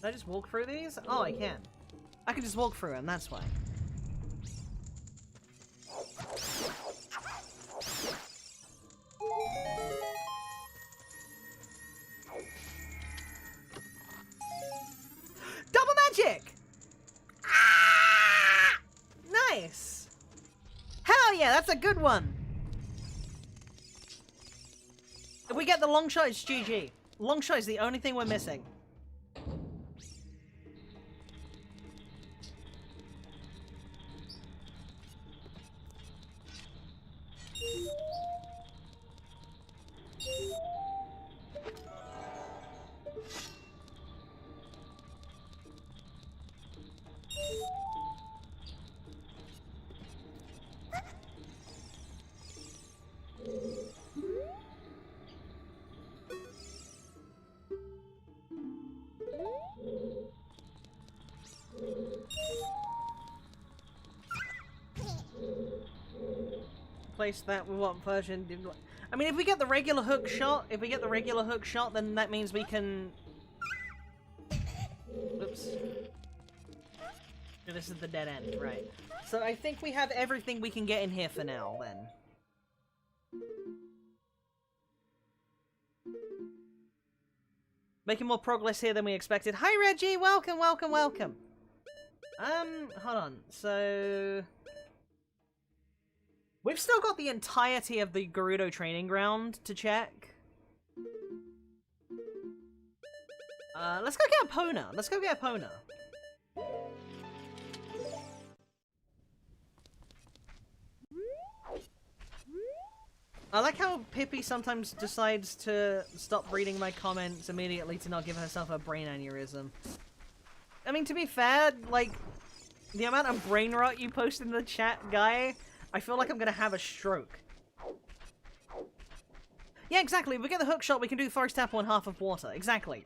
Can I just walk through these? Oh, I can. I can just walk through them, that's why. Double magic! Ah! Nice! Hell yeah, that's a good one! If we get the long shot, it's GG. Long shot is the only thing we're missing. Place that with what version? I mean, if we get the regular hook shot, then that means we can. Oops. This is the dead end, right? So I think we have everything we can get in here for now. Then. Making more progress here than we expected. Hi Reggie, welcome, welcome, welcome. Hold on. So. We've still got the entirety of the Gerudo training ground to check. Let's go get Epona. Let's go get Epona. I like how Pippy sometimes decides to stop reading my comments immediately to not give herself a brain aneurysm. I mean, to be fair, like, the amount of brain rot you post in the chat, guy, I feel like I'm gonna have a stroke. Yeah, exactly. If we get the hook shot, we can do Forest Apple and half of water. Exactly.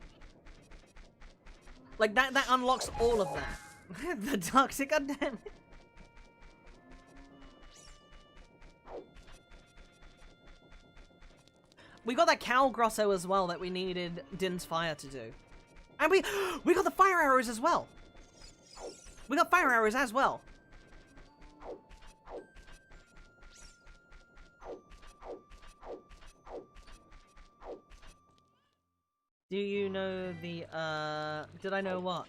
Like, that unlocks all of that. The toxic, goddammit. We got that cow grotto as well that we needed Din's Fire to do. And we got the fire arrows as well. We got fire arrows as well. Do you know the, did I know what?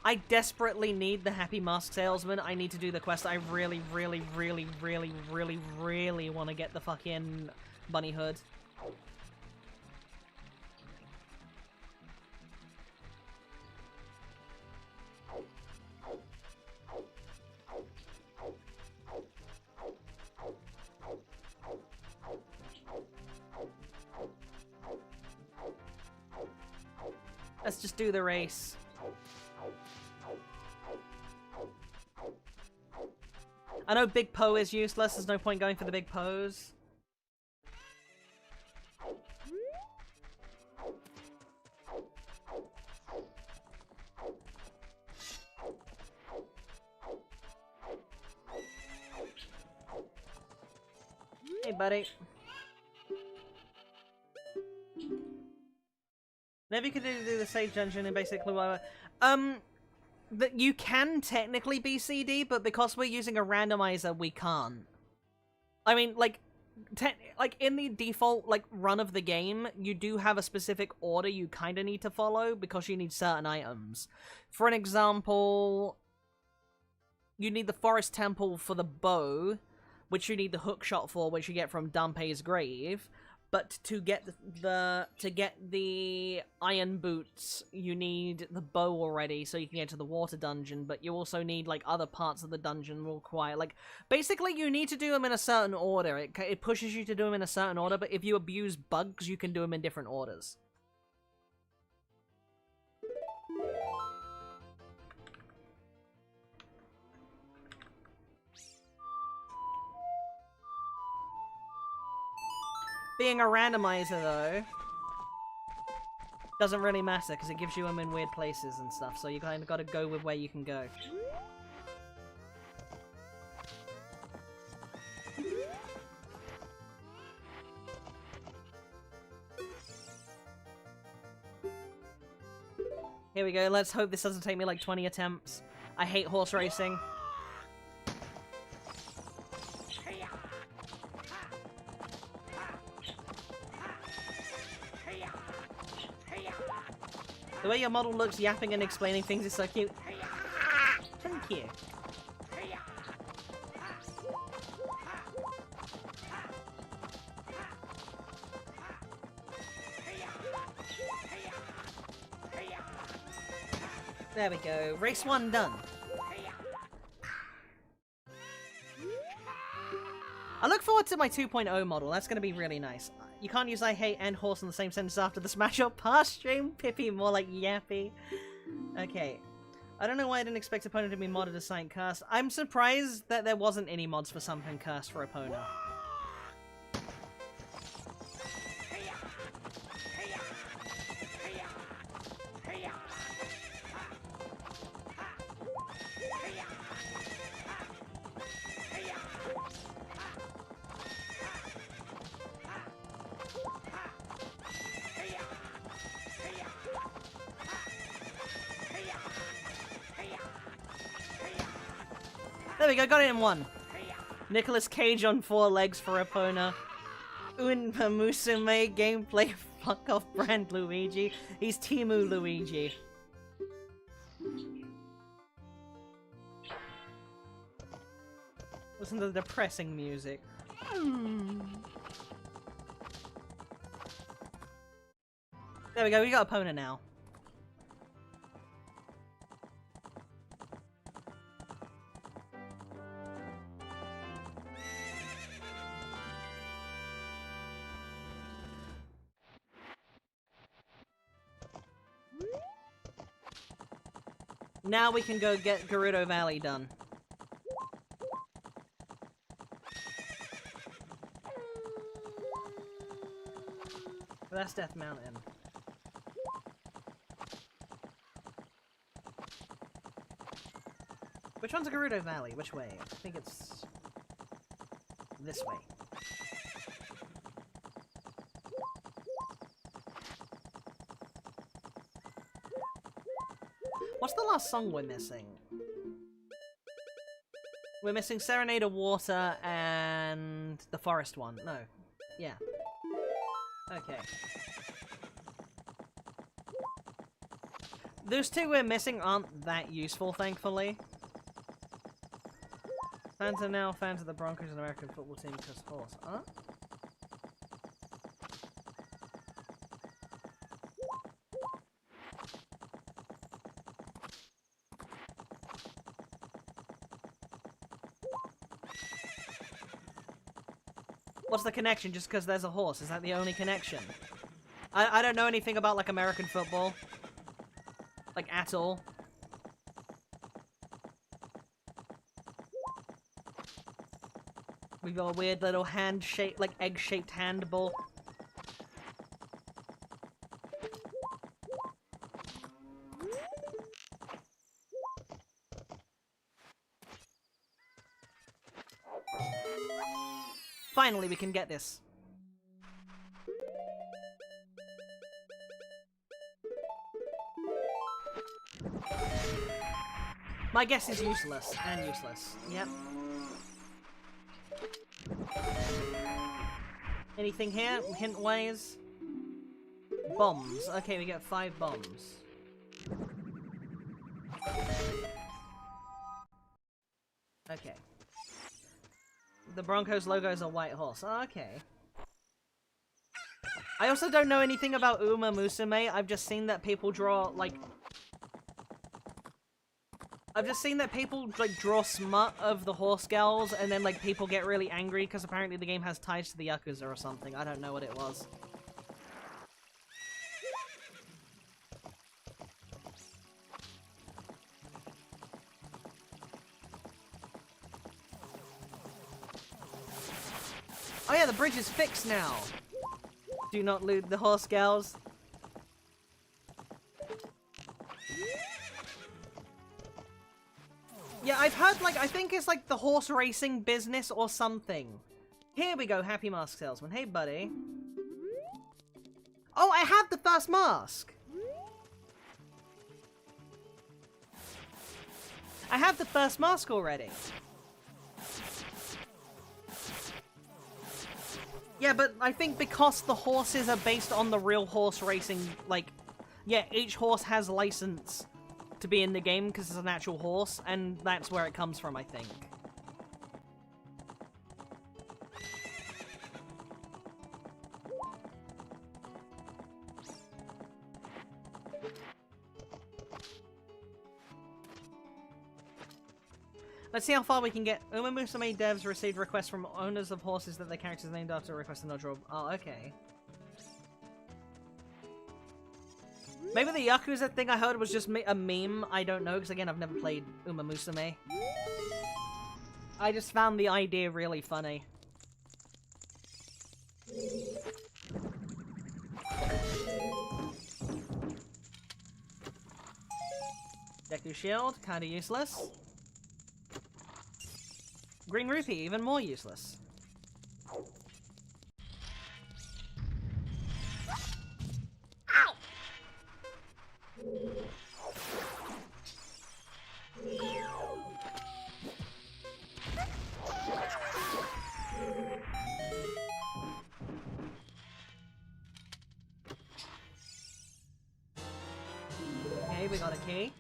I desperately need the Happy Mask Salesman. I need to do the quest. I really, really, really, really, really, really want to get the fucking bunny hood. Let's just do the race. I know Big Poe is useless, there's no point going for the big pose. Hey buddy. Maybe you could do the Sage Dungeon and basically whatever. That you can technically be CD, but because we're using a randomizer, we can't. I mean, like in the default run of the game, you do have a specific order you kind of need to follow because you need certain items. For an example, you need the Forest Temple for the bow, which you need the hook shot for, which you get from Dampé's grave. But to get the iron boots, you need the bow already, so you can get to the water dungeon. But you also need other parts of the dungeon will require basically you need to do them in a certain order. It pushes you to do them in a certain order. But if you abuse bugs, you can do them in different orders. Being a randomizer, though, doesn't really matter, because it gives you them in weird places and stuff, so you kind of got to go with where you can go. Here we go, let's hope this doesn't take me like 20 attempts. I hate horse racing. The way your model looks yapping and explaining things is so cute. Thank you. There we go. Race 1 done. I look forward to my 2.0 model. That's going to be really nice. You can't use I hate and horse in the same sentence after the smash up past stream. Pippy, more like yappy. Okay. I don't know why I didn't expect Epona to be modded as Saint Cursed. I'm surprised that there wasn't any mods for something cursed for Epona. There we go, got it in one. Nicolas Cage on 4 legs for Epona. Unpa Musume gameplay fuck off brand Luigi. He's Timu Luigi. Listen to the depressing music. There we go, we got Epona now. Now we can go get Gerudo Valley done. But that's Death Mountain. Which one's Gerudo Valley? Which way? I think it's this way. What's the last song we're missing? We're missing Serenade of Water and the forest one. No. Yeah. Okay. Those two we're missing aren't that useful, thankfully. Fans are now fans of the Broncos and American football team because horse. Huh? What's the connection? Just because there's a horse? Is that the only connection? I don't know anything about, like, American football. Like, at all. We've got a weird little hand-shaped, like, egg-shaped handball. Finally, we can get this. My guess is useless, and useless. Yep. Anything here? Hint-wise? Bombs. Okay, we get 5 bombs. Okay. The Broncos logo is a white horse. Oh, okay. I also don't know anything about Uma Musume. I've just seen that people draw, like... I've just seen that people, like, draw smut of the horse girls, and then, like, people get really angry because apparently the game has ties to the Yakuza or something. I don't know what it was. Oh yeah, the bridge is fixed now! Do not loot the horse girls. Yeah, I've heard, like, I think it's like the horse racing business or something. Here we go, Happy Mask Salesman. Hey, buddy. Oh, I have the first mask! I have the first mask already. Yeah, but I think because the horses are based on the real horse racing, like, yeah, each horse has license to be in the game because it's an actual horse, and that's where it comes from, I think. Let's see how far we can get. Uma Musume devs received requests from owners of horses that their characters named after request a nod draw. Oh, okay. Maybe the Yakuza thing I heard was just a meme. I don't know, because again, I've never played Uma Musume. I just found the idea really funny. Deku Shield, kinda useless. Green Rupee, even more useless. Ow! Okay, we got a key.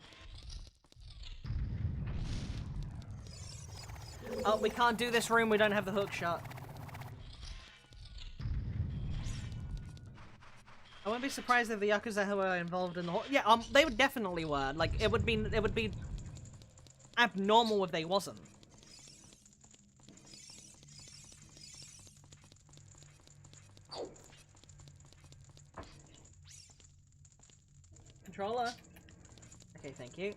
Oh, we can't do this room, we don't have the hook shot. I wouldn't be surprised if the Yakuza who were involved in the yeah, they would definitely were. Like, it would be abnormal if they wasn't. Controller? Okay, thank you.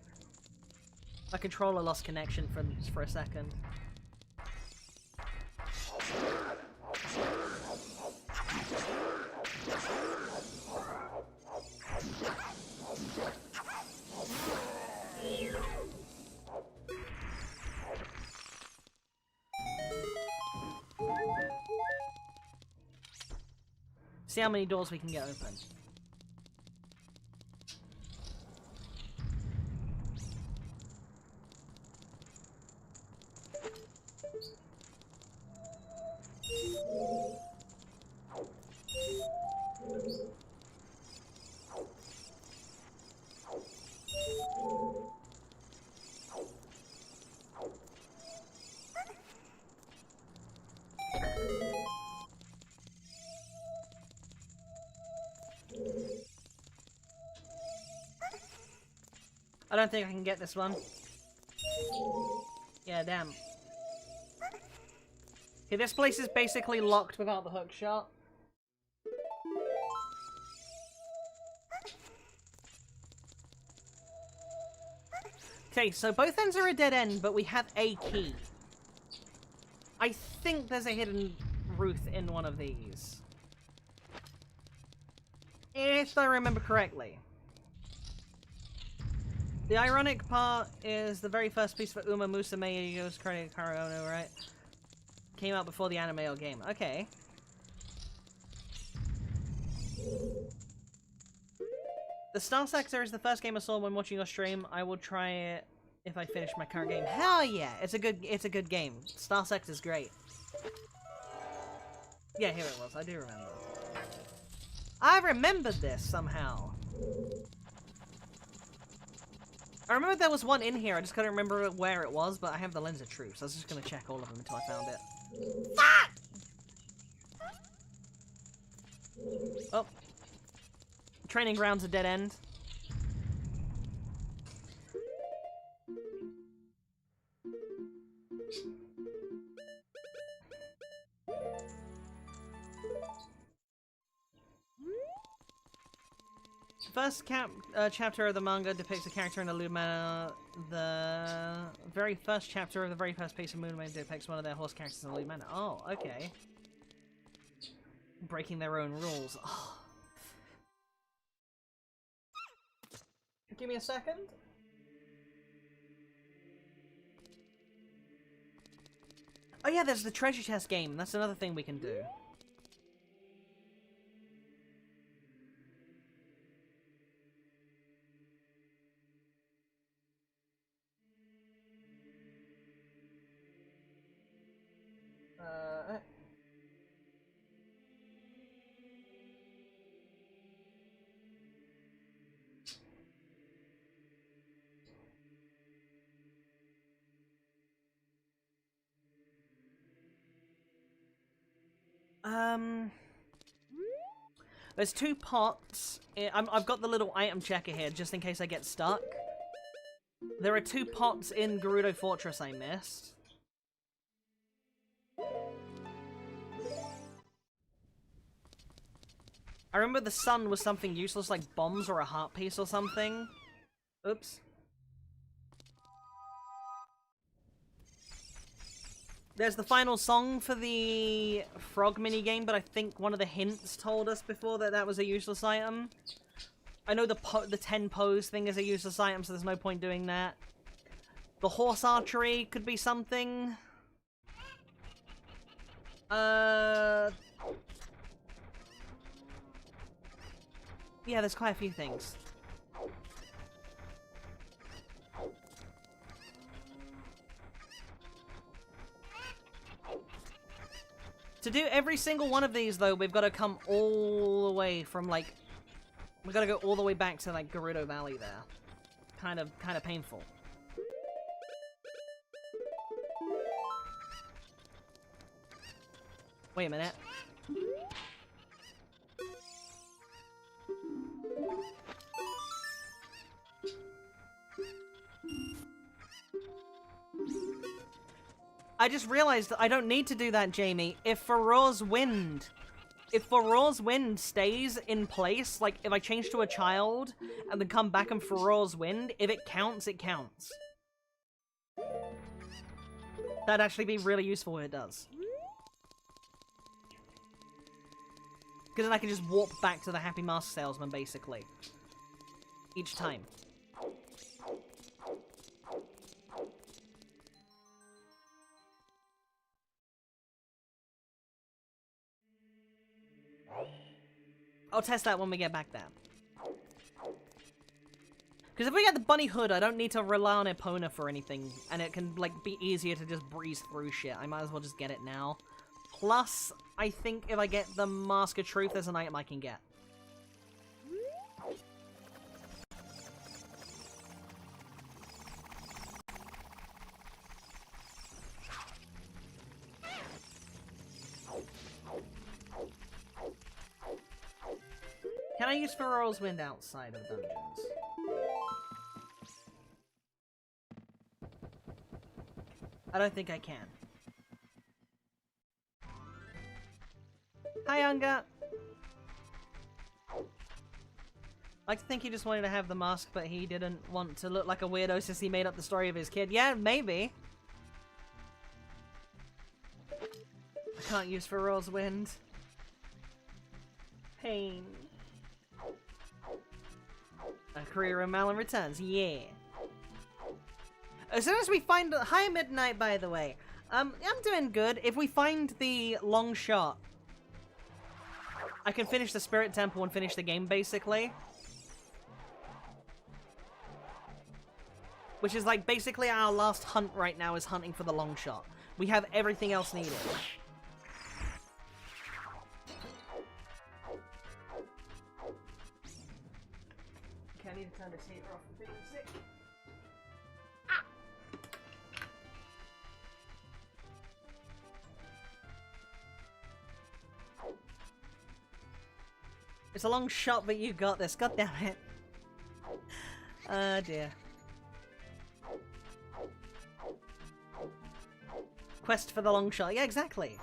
My controller lost connection for a second. See how many doors we can get open. I don't think I can get this one. Yeah, damn. Okay, this place is basically locked without the hook shot. Okay, so both ends are a dead end, but we have a key. I think there's a hidden Ruth in one of these. If I remember correctly. The ironic part is the very first piece for Uma Musume Yo's Karaono, right? Came out before the anime or game. Okay. The Star Sector is the first game I saw when watching your stream. I will try it if I finish my current game. Hell yeah! It's a good game. Star Sector's great. Yeah, here it was. I do remember. I remembered this somehow. I remember there was one in here, I just couldn't remember where it was, but I have the Lens of Truth, so I was just gonna check all of them until I found it. Fuck! Oh. Training ground's a dead end. First chapter of the manga depicts a character in a Lumina. The very first chapter of the very first piece of Moonlight depicts one of their horse characters in a Lumina. Oh, okay. breaking their own rules. Oh. Give me a second. Oh yeah, there's the treasure chest game. That's another thing we can do. There's 2 pots. I've got the little item checker here, just in case I get stuck. There are 2 pots in Gerudo Fortress I missed. I remember the sun was something useless, like bombs or a heart piece or something. Oops. There's the final song for the frog minigame, but I think one of the hints told us before that that was a useless item. I know the 10 pose thing is a useless item, so there's no point doing that. The horse archery could be something. Yeah, there's quite a few things. To do every single one of these, though, we've got to come all the way from, like... We've got to go all the way back to, like, Gerudo Valley there. Kind of painful. Wait a minute. I just realized that I don't need to do that, Jamie. If Farore's Wind stays in place, like if I change to a child and then come back in Farore's Wind, if it counts, it counts. That'd actually be really useful if it does. Because then I can just warp back to the Happy Mask Salesman, basically. Each time. I'll test that when we get back there. Because if we get the bunny hood, I don't need to rely on Epona for anything, and it can, like, be easier to just breeze through shit. I might as well just get it now. Plus, I think if I get the Mask of Truth, there's an item I can get. Can I use Farore's Wind outside of dungeons? I don't think I can. Hi, Unga! I like to think he just wanted to have the mask, but he didn't want to look like a weirdo since he made up the story of his kid. Yeah, maybe. I can't use Farore's Wind. Pain. A career in Malin returns, yeah. As soon as we find... Hi, Midnight, by the way. I'm doing good. If we find the long shot, I can finish the Spirit Temple and finish the game, basically. Which is, like, basically our last hunt right now is hunting for the long shot. We have everything else needed. Okay, I need to turn this heater off. I'm feeling sick. It's a long shot, but you got this. God damn it. Oh dear. Quest for the long shot. Yeah, exactly.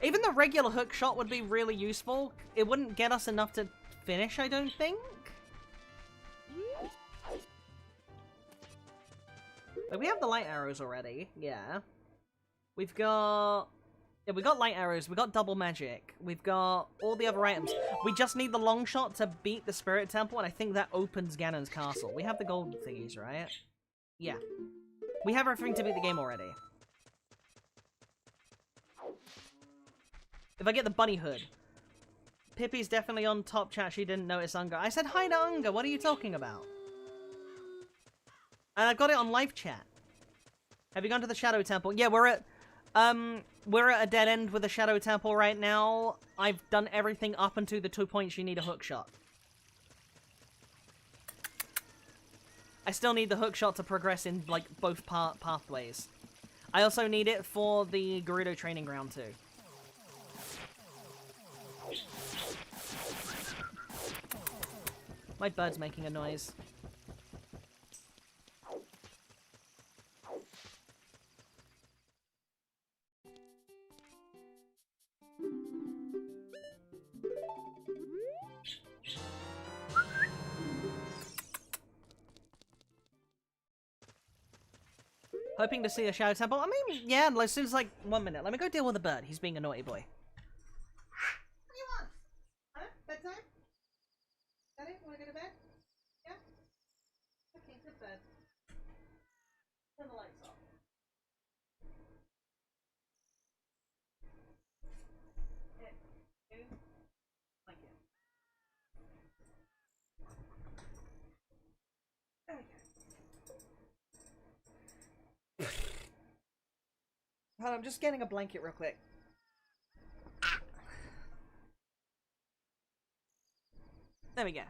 Even the regular hook shot would be really useful. It wouldn't get us enough to finish, I don't think. Like, we have the light arrows already. Yeah. We've got Yeah, we got light arrows, we got double magic, we've got all the other items. We just need the long shot to beat the spirit temple, and I think that opens Ganon's castle. We have the gold thingies, right? Yeah. We have everything to beat the game already. If I get the bunny hood. Pippy's definitely on top chat, she didn't notice Unga. I said hi to Unga, what are you talking about? And I got it on live chat. Have you gone to the Shadow Temple? Yeah, we're at a dead end with the Shadow Temple right now. I've done everything up until the 2 points you need a hook shot. I still need the hook shot to progress in, like, both pathways. I also need it for the Gerudo training ground, too. My bird's making a noise. Hoping to see a Shadow Temple. I mean, yeah, as soon as, like, 1 minute. Let me go deal with the bird. He's being a naughty boy. What do you want? Huh? Bedtime? Daddy, wanna go to bed? Yeah? Okay, good bed. Turn the lights off. Yeah. You? Thank you. Hold on, I'm just getting a blanket real quick. There we go.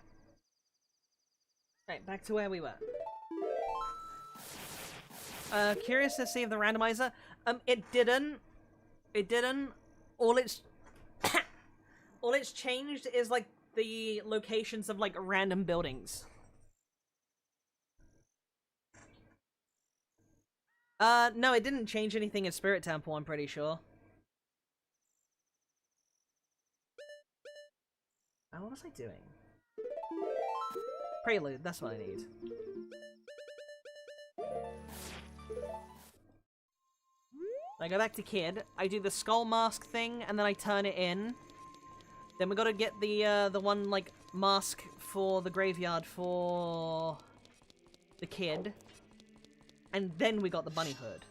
Right, back to where we were. Curious to see if the randomizer. It didn't. It didn't. All it's all it's changed is like the locations of like random buildings. No, it didn't change anything in Spirit Temple, I'm pretty sure. Oh, what was I doing? Prelude, that's what I need. I go back to Kid, I do the skull mask thing, and then I turn it in. Then we gotta get the one, like, mask for the graveyard for the Kid. And then we got the bunny hood.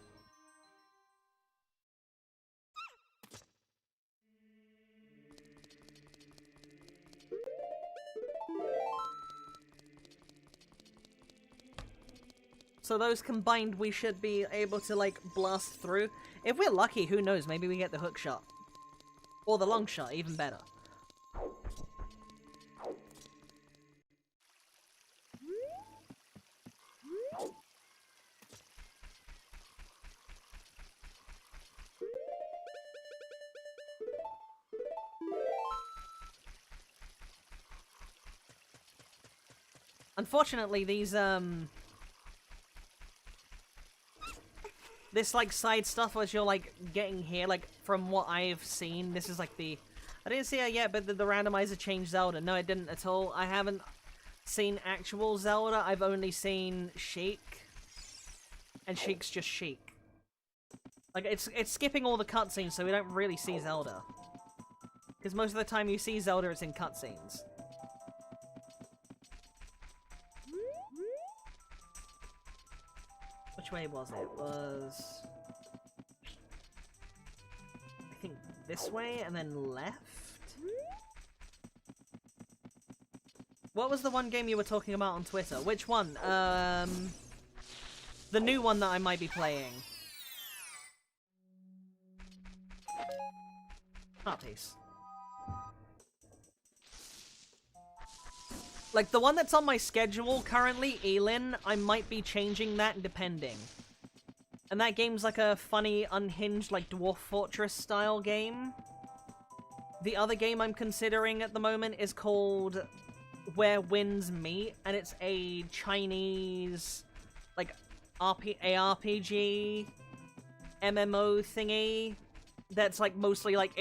So those combined, we should be able to, like, blast through. If we're lucky, who knows, maybe we get the hook shot. Or the long shot, even better. Unfortunately, these, this, like, side stuff as you're, like, getting here, like, from what I've seen, this is, like, the... I didn't see it yet, but the randomizer changed Zelda. No, it didn't at all. I haven't seen actual Zelda. I've only seen Sheik. And Sheik's just Sheik. Like, it's skipping all the cutscenes, so we don't really see Zelda. Because most of the time you see Zelda, it's in cutscenes. Which way was it? It was... I think this way, and then left? What was the one game you were talking about on Twitter? Which one? The new one that I might be playing. Heart piece. Like, the one that's on my schedule currently, Elin, I might be changing that depending. And that game's like a funny, unhinged, like, Dwarf Fortress style game. The other game I'm considering at the moment is called Where Winds Meet, and it's a Chinese, like, ARPG, MMO thingy, that's, like, mostly, like,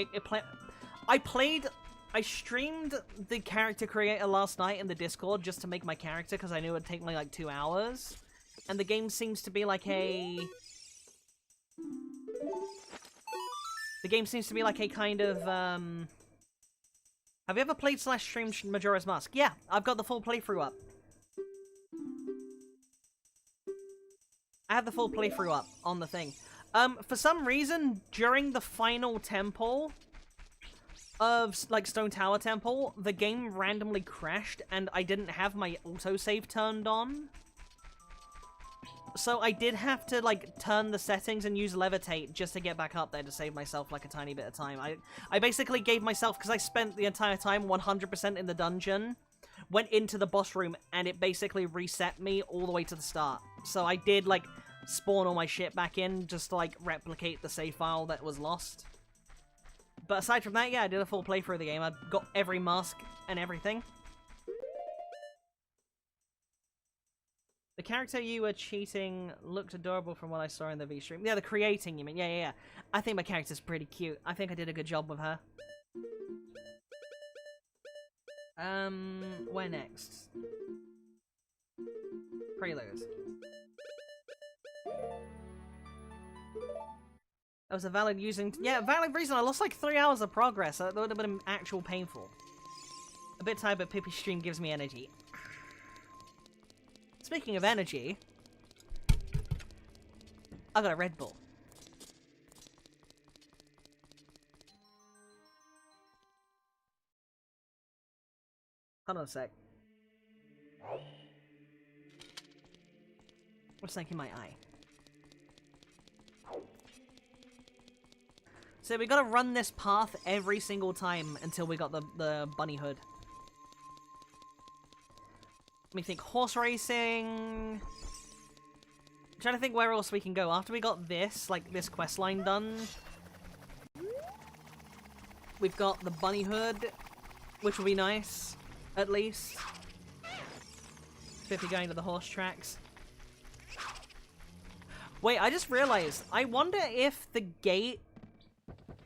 I streamed the character creator last night in the Discord just to make my character, because I knew it would take me, like, 2 hours. And the game seems to be like a... The game seems to be like a kind of, Have you ever played / streamed Majora's Mask? Yeah, I've got the full playthrough up. I have the full playthrough up on the thing. For some reason, during the final temple of, like, Stone Tower Temple, the game randomly crashed and I didn't have my autosave turned on. So I did have to, like, turn the settings and use Levitate just to get back up there to save myself, like, a tiny bit of time. I basically gave myself, because I spent the entire time 100% in the dungeon, went into the boss room, and it basically reset me all the way to the start. So I did, like, spawn all my shit back in just to, like, replicate the save file that was lost. But aside from that, yeah, I did a full playthrough of the game. I got every mask and everything. The character you were cheating looked adorable from what I saw in the V-stream. Yeah, the creating, you mean? Yeah. I think my character's pretty cute. I think I did a good job with her. Where next? Prelude. That was a valid using... Yeah, valid reason. I lost like 3 hours of progress. That would have been actual painful. A bit tired, but Pippy stream gives me energy. Speaking of energy, I got a Red Bull. Hold on a sec. What's like in my eye? So we gotta run this path every single time until we got the bunny hood. Let me think. Horse racing. I'm trying to think where else we can go. After we got this, like, this quest line done, we've got the bunny hood, which will be nice, at least. Pippy going to the horse tracks. Wait, I just realized. I wonder if the gate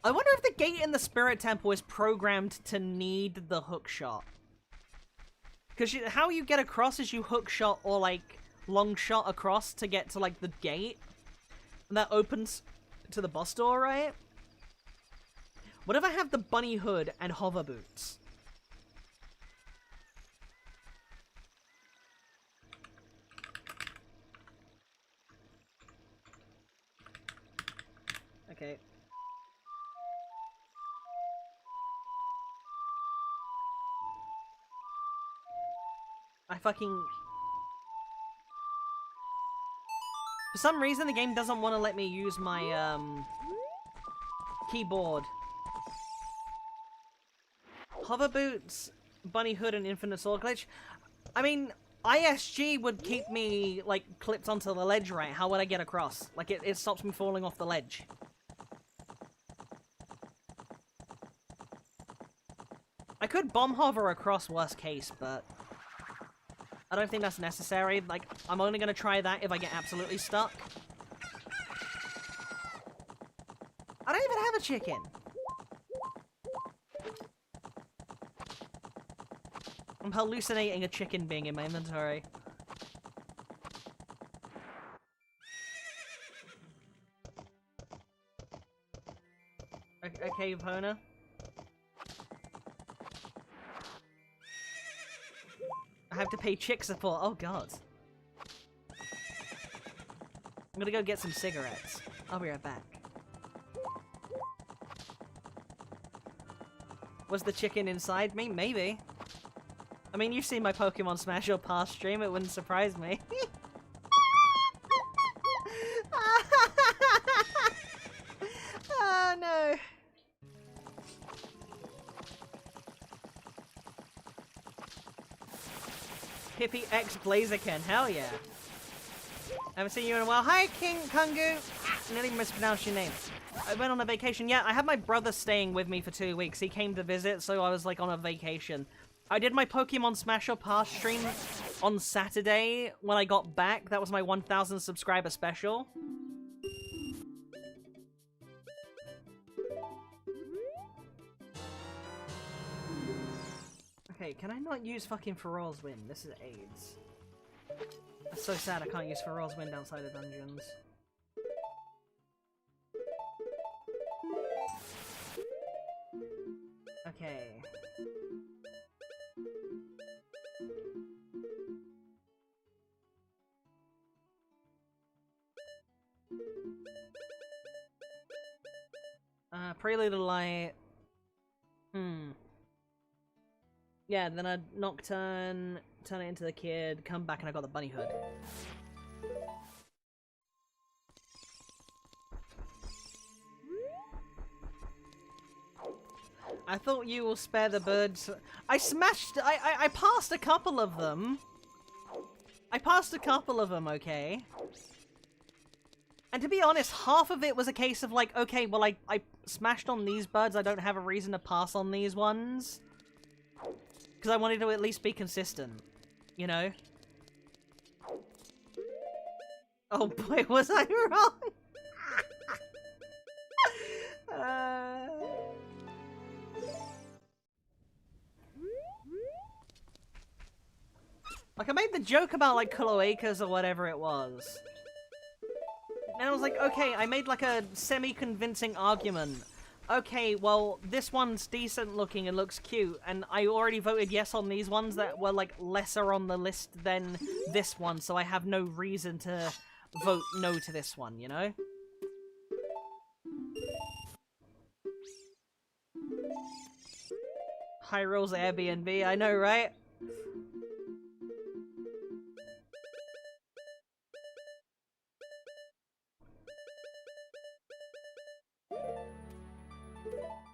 in the Spirit Temple is programmed to need the hook shot. Because how you get across is you hook shot or, like, long shot across to get to, like, the gate. And that opens to the boss door, right? What if I have the bunny hood and hover boots? Okay. I fucking... For some reason, the game doesn't want to let me use my, keyboard. Hover boots, bunny hood, and infinite sword glitch. I mean, ISG would keep me, like, clipped onto the ledge, right? How would I get across? Like, it stops me falling off the ledge. I could bomb hover across, worst case, but... I don't think that's necessary. Like, I'm only gonna try that if I get absolutely stuck. I don't even have a chicken! I'm hallucinating a chicken being in my inventory. Okay, Pona. I have to pay chick support. Oh god. I'm gonna go get some cigarettes. I'll be right back. Was the chicken inside me? Maybe. I mean, you've seen my Pokemon Smash or Pass stream, it wouldn't surprise me. Oh no. Pippy X Blaziken, hell yeah. Haven't seen you in a while. Hi, King Kungu! Nearly mispronounced your name. I went on a vacation. Yeah, I had my brother staying with me for 2 weeks. He came to visit, so I was, like, on a vacation. I did my Pokemon Smash or Pass stream on Saturday when I got back. That was my 1,000 subscriber special. Okay, can I not use fucking Feral's Wind? This is AIDS. That's so sad I can't use Feral's Wind outside of dungeons. Okay. Prelude of Light. Yeah, then a Nocturne, turn it into the kid, come back and I got the bunny hood. I thought you will spare the birds. I passed a couple of them. Okay? And to be honest, half of it was a case of like, okay, well I smashed on these birds, I don't have a reason to pass on these ones. Because I wanted to at least be consistent, you know? Oh boy, was I wrong? Like, I made the joke about, like, cloacas or whatever it was. And I was like, okay, I made, like, a semi-convincing argument. Okay, well, this one's decent looking and looks cute, and I already voted yes on these ones that were, like, lesser on the list than this one, so I have no reason to vote no to this one, you know? Hyrule's Airbnb, I know, right?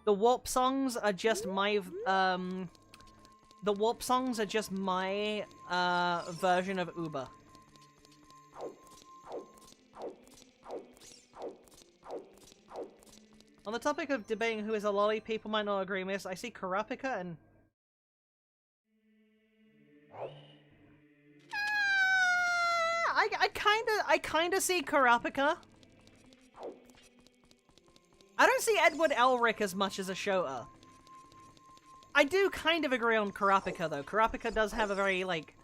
The warp songs are just my, the warp songs are just my, version of Uber. On the topic of debating who is a lolly, people might not agree with this. I see Kurapika and... I kinda see Kurapika. I don't see Edward Elric as much as a Shota. I do kind of agree on Kurapika, though. Kurapika does have a very, like...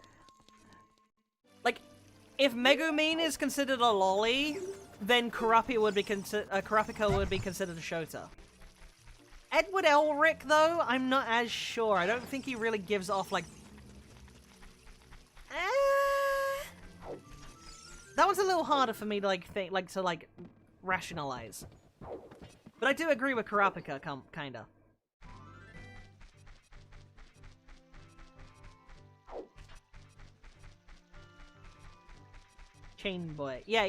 Like, if Megumin is considered a lolly, then Kurapika would be considered a Shota. Edward Elric, though, I'm not as sure. I don't think he really gives off, like... That one's a little harder for me to, like, rationalize. But I do agree with Kurapika, kinda. Chain Boy. Yeah.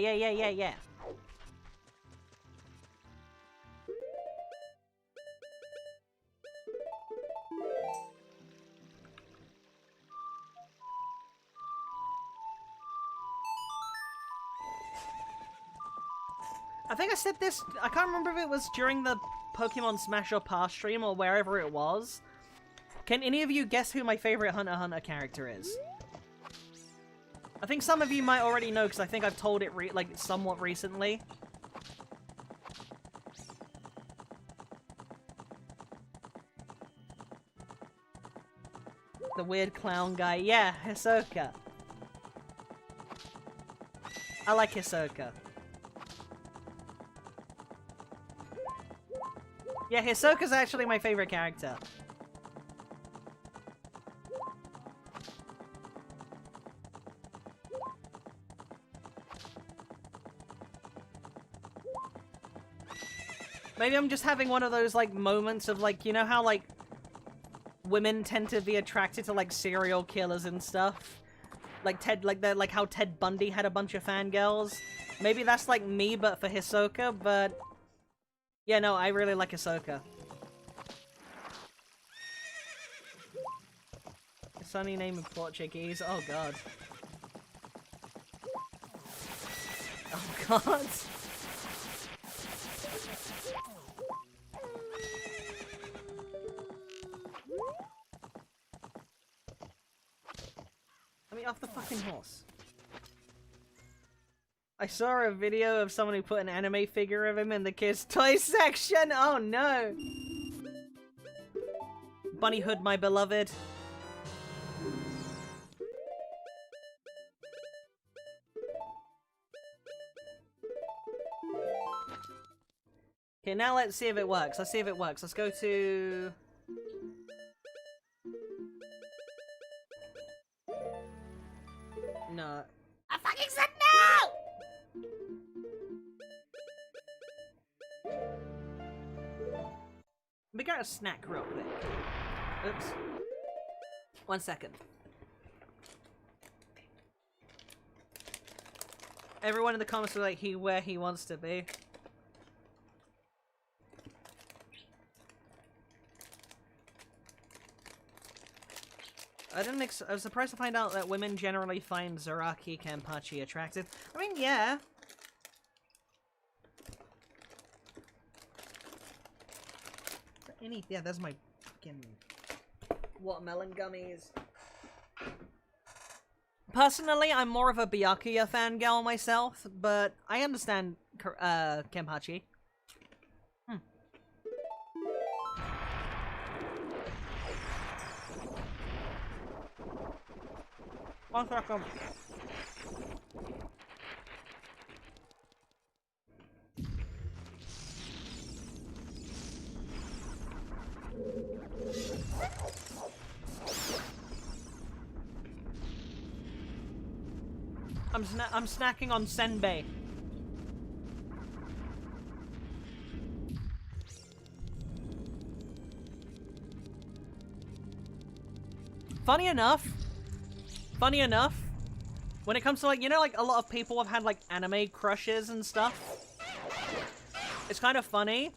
I think I said this, I can't remember if it was during the Pokemon Smash or Pass stream or wherever it was. Can any of you guess who my favorite Hunter x Hunter character is? I think some of you might already know because I think I've told it somewhat recently. The weird clown guy. Yeah, Hisoka. I like Hisoka. Yeah, Hisoka's actually my favorite character. Maybe I'm just having one of those, like, moments of, like, you know how, like, women tend to be attracted to, like, serial killers and stuff? Like like how Ted Bundy had a bunch of fangirls? Maybe that's, like, me, but for Hisoka, but... Yeah, no, I really like Hisoka. Sunny name of Portuguese. Oh god. Oh god. Let me off the fucking horse. I saw a video of someone who put an anime figure of him in the kids' toy section. Oh no! Bunny Hood, my beloved. Okay, now let's see if it works. Let's see if it works. Let's go to... No. I fucking said no! Let me get a snack real quick. Oops. 1 second. Everyone in the comments was like, where he wants to be. I was surprised to find out that women generally find Zaraki Kenpachi attractive. I mean, yeah. Yeah, there's my fucking watermelon gummies. Personally, I'm more of a Byakuya fangirl myself, but I understand Kenpachi. One second. I'm snacking on senbei. Funny enough, when it comes to, like, you know, like, a lot of people have had, like, anime crushes and stuff. It's kind of funny.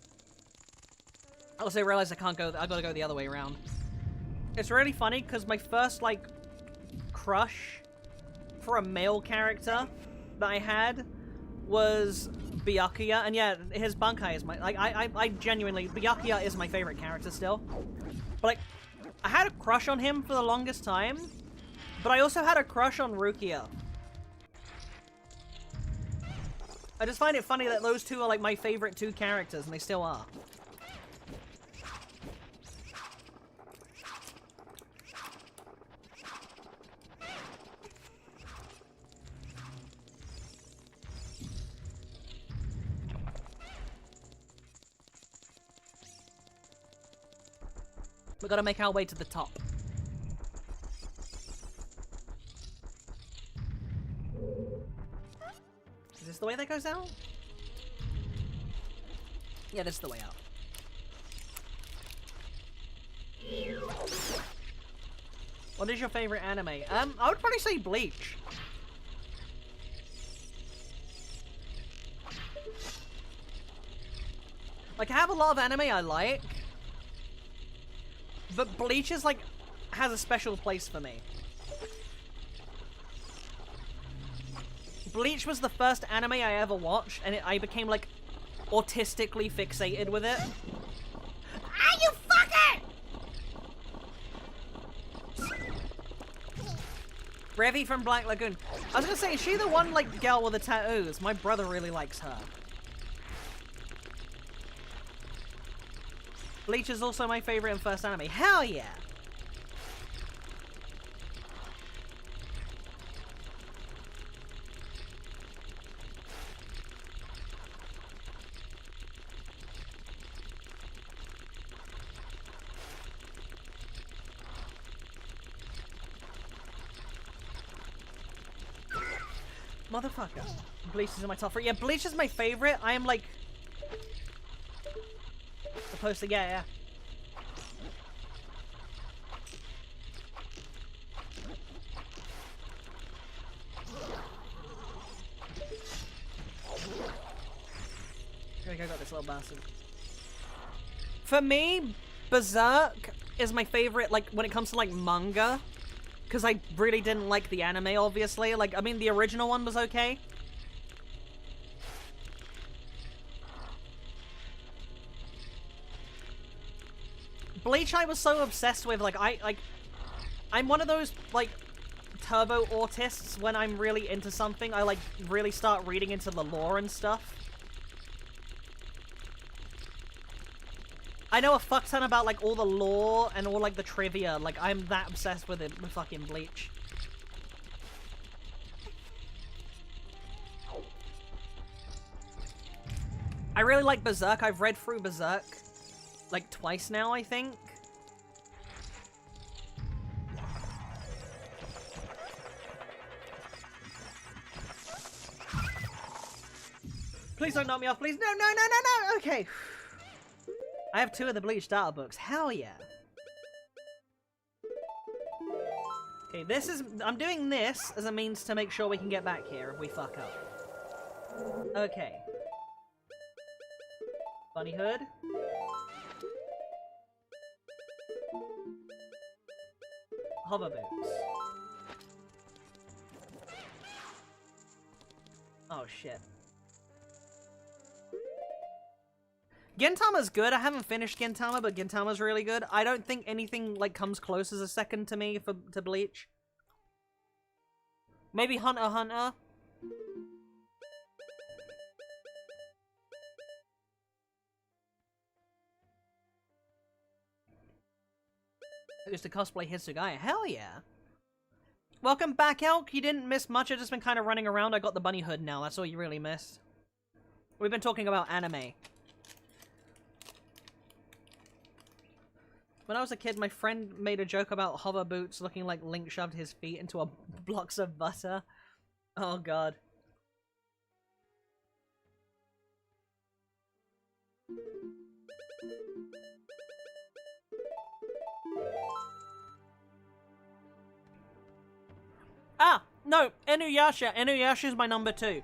I also realized I gotta go the other way around. It's really funny, because my first, like, crush for a male character that I had was Byakuya, and yeah, his Bunkai is my, like, I genuinely, Byakuya is my favorite character still. But, like, I had a crush on him for the longest time, but I also had a crush on Rukia. I just find it funny that those two are, like, my favorite two characters, and they still are. We gotta make our way to the top. Is this the way that goes out? Yeah, this is the way out. What is your favorite anime? I would probably say Bleach. Like, I have a lot of anime I like, but Bleach is, like, has a special place for me. Bleach was the first anime I ever watched, and I became, like, autistically fixated with it. Ah, you fucker! Revi from Black Lagoon. I was gonna say, is she the one, like, girl with the tattoos? My brother really likes her. Bleach is also my favorite and first anime. Hell yeah! Motherfucker. Bleach is in my top 3. Yeah, Bleach is my favorite. I am, like, supposed to, yeah. Here we go, got this little bastard. For me, Berserk is my favorite, like, when it comes to, like, manga. Because I really didn't like the anime, obviously. Like, I mean, the original one was okay. Bleach I was so obsessed with, like, I'm one of those, like, turbo autists. When I'm really into something, I, like, really start reading into the lore and stuff. I know a fuck ton about, like, all the lore and all, like, the trivia. Like, I'm that obsessed with it, with fucking Bleach. I really like Berserk. I've read through Berserk, like, twice now, I think. Please don't knock me off, please. No, no, no, no, no! Okay. I have 2 of the Bleach data books. Hell yeah. Okay, this is... I'm doing this as a means to make sure we can get back here if we fuck up. Okay. Bunny hood. Hover boots. Oh shit. Gintama's good. I haven't finished Gintama, but Gintama's really good. I don't think anything like comes close as a second to me to Bleach. Maybe Hunter x Hunter. I used to cosplay Hitsugaya. Hell yeah. Welcome back, Elk. You didn't miss much. I've just been kind of running around. I got the bunny hood now. That's all you really missed. We've been talking about anime. When I was a kid, my friend made a joke about hover boots looking like Link shoved his feet into blocks of butter. Oh god. Ah! No! Inuyasha! Inuyasha's my number 2.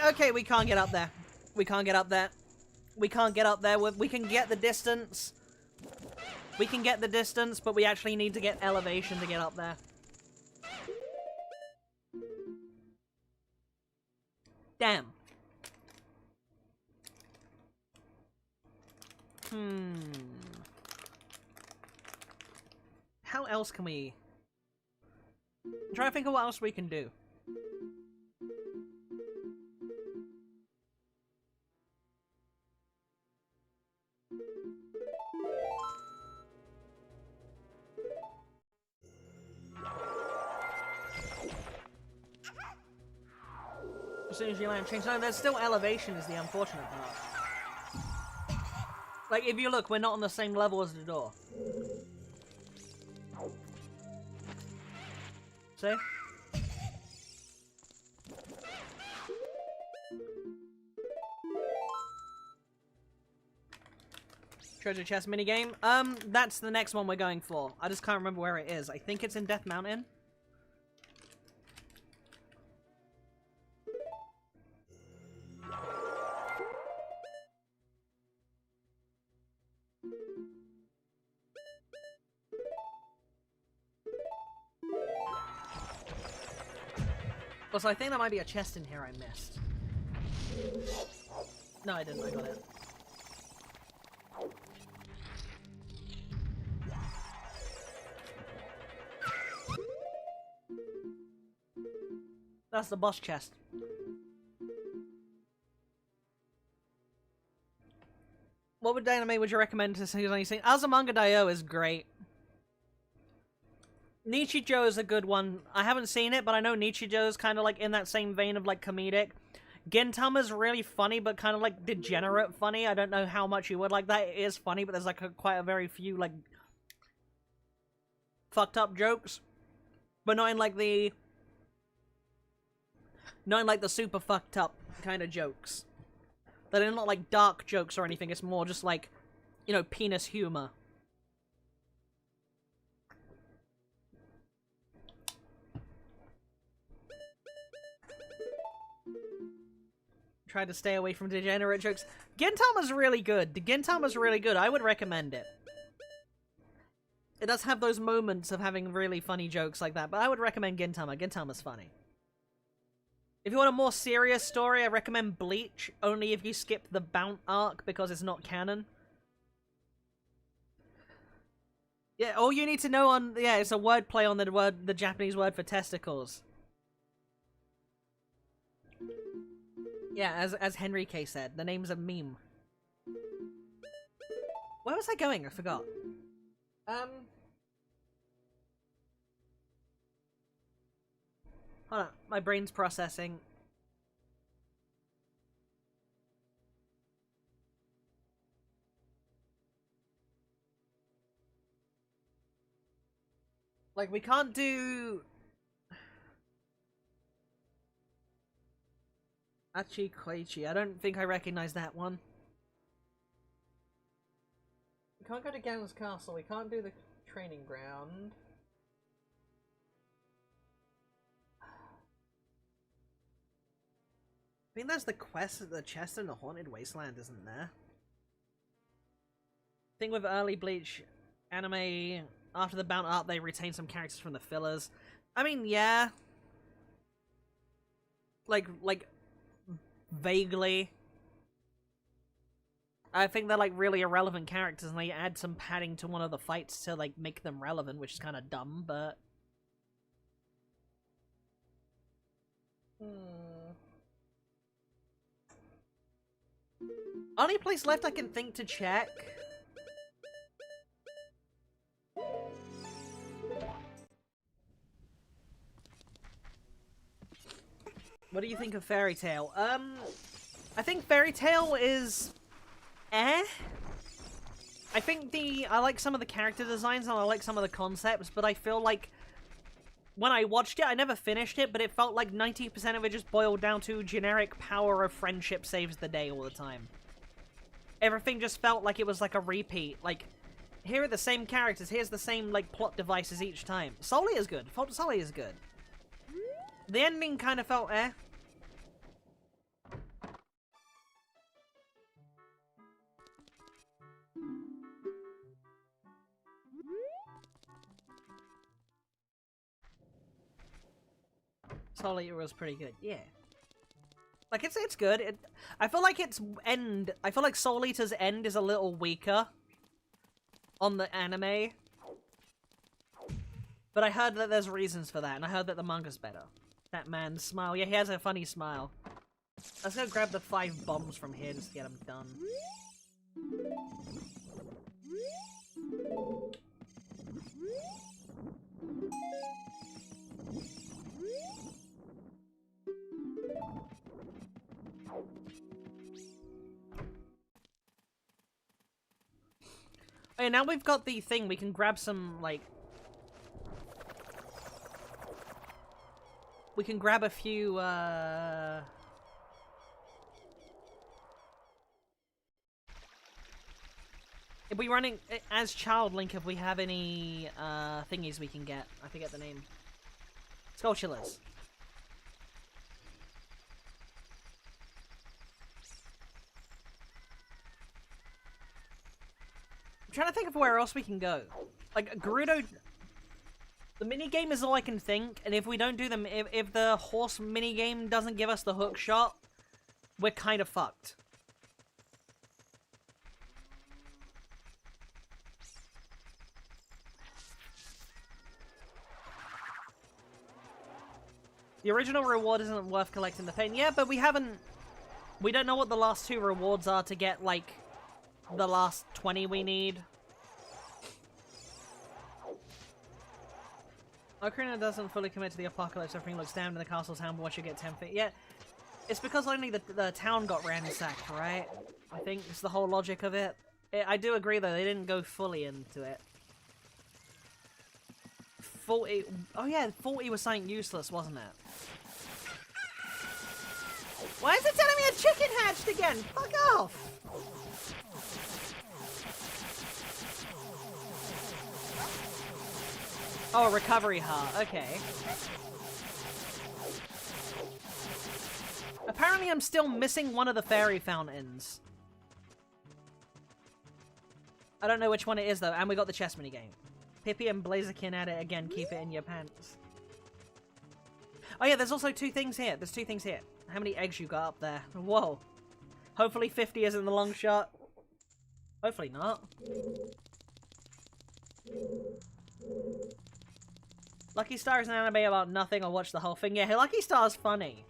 Okay, we can't get up there. We can't get up there. We can't get up there. We can get the distance. We can get the distance, but we actually need to get elevation to get up there. Damn. How else can we... I'm trying to think of what else we can do. As soon as you land, change. No, there's still elevation is the unfortunate part. Like, if you look, we're not on the same level as the door. See? Treasure chest minigame? That's the next one we're going for. I just can't remember where it is. I think it's in Death Mountain. Also, I think there might be a chest in here I missed. No, I didn't. I got it. That's the boss chest. What anime would you recommend to see? Azumanga Daioh is great. Nichijou is a good one. I haven't seen it, but I know Nichijou is kind of like in that same vein of like comedic. Gintama's really funny, but kind of like degenerate funny. I don't know how much you would like that. It is funny, but there's like quite a very few like fucked up jokes, but not in like the super fucked up kind of jokes. They're not like dark jokes or anything. It's more just like, you know, penis humor. Try to stay away from degenerate jokes. Gintama's really good. Gintama's really good. I would recommend it. It does have those moments of having really funny jokes like that, but I would recommend Gintama. Gintama's funny. If you want a more serious story, I recommend Bleach, only if you skip the Bount arc because it's not canon. Yeah, all you need to know on... Yeah, it's a wordplay on the Japanese word for testicles. Yeah, as Henrique said, the name's a meme. Where was I going? I forgot. Hold on, my brain's processing. Like, we can't do... Achi Koichi. I don't think I recognize that one. We can't go to Ganon's Castle. We can't do the training ground. I think there's the quest at the chest in the Haunted Wasteland, isn't there? Thing with early Bleach anime, after the Bound Art, they retain some characters from the fillers. I mean, yeah. Like, vaguely. I think they're, like, really irrelevant characters, and they add some padding to one of the fights to, like, make them relevant, which is kind of dumb, but... Only place left I can think to check. What do you think of Fairy Tail? I think Fairy Tail is... I think I like some of the character designs and I like some of the concepts, but I feel like when I watched it, I never finished it, but it felt like 90% of it just boiled down to generic power of friendship saves the day all the time. Everything just felt like it was like a repeat. Like, here are the same characters, here's the same, like, plot devices each time. Sully is good. Sully is good. The ending kind of felt Sully was pretty good, yeah. Like, it's good. I feel like I feel like Soul Eater's end is a little weaker on the anime. But I heard that there's reasons for that, and I heard that the manga's better. That man's smile. Yeah, he has a funny smile. Let's go grab the 5 bombs from here just to get them done. Okay, now we've got the thing, we can grab some, like... We can grab a few, If we running as Child Link, if we have any, thingies we can get. I forget the name. Skulltulas. I'm trying to think of where else we can go. Like, Gerudo... The minigame is all I can think, and if we don't do them, if the horse minigame doesn't give us the hook shot, we're kind of fucked. The original reward isn't worth collecting the pain. Yeah, but we don't know what the last 2 rewards are to get, like, the last 20 we need. Ocarina doesn't fully commit to the apocalypse. Everything looks down in the castle's hand, but once you get 10 feet... Yeah, it's because only the town got ransacked, right? I think it's the whole logic of it. I do agree, though, they didn't go fully into it. 40... Oh yeah, 40 was something useless, wasn't it? Why is it telling me a chicken hatched again? Fuck off! Oh, a recovery heart. Okay. Apparently I'm still missing one of the fairy fountains. I don't know which one it is, though, and we got the chess minigame. Pippy and Blaziken at it again. Keep it in your pants. Oh yeah, there's also 2 things here. There's 2 things here. How many eggs you got up there? Whoa. Hopefully 50 isn't the long shot. Hopefully not. Lucky Star is an anime about nothing. I'll watch the whole thing. Yeah, Lucky Star's funny.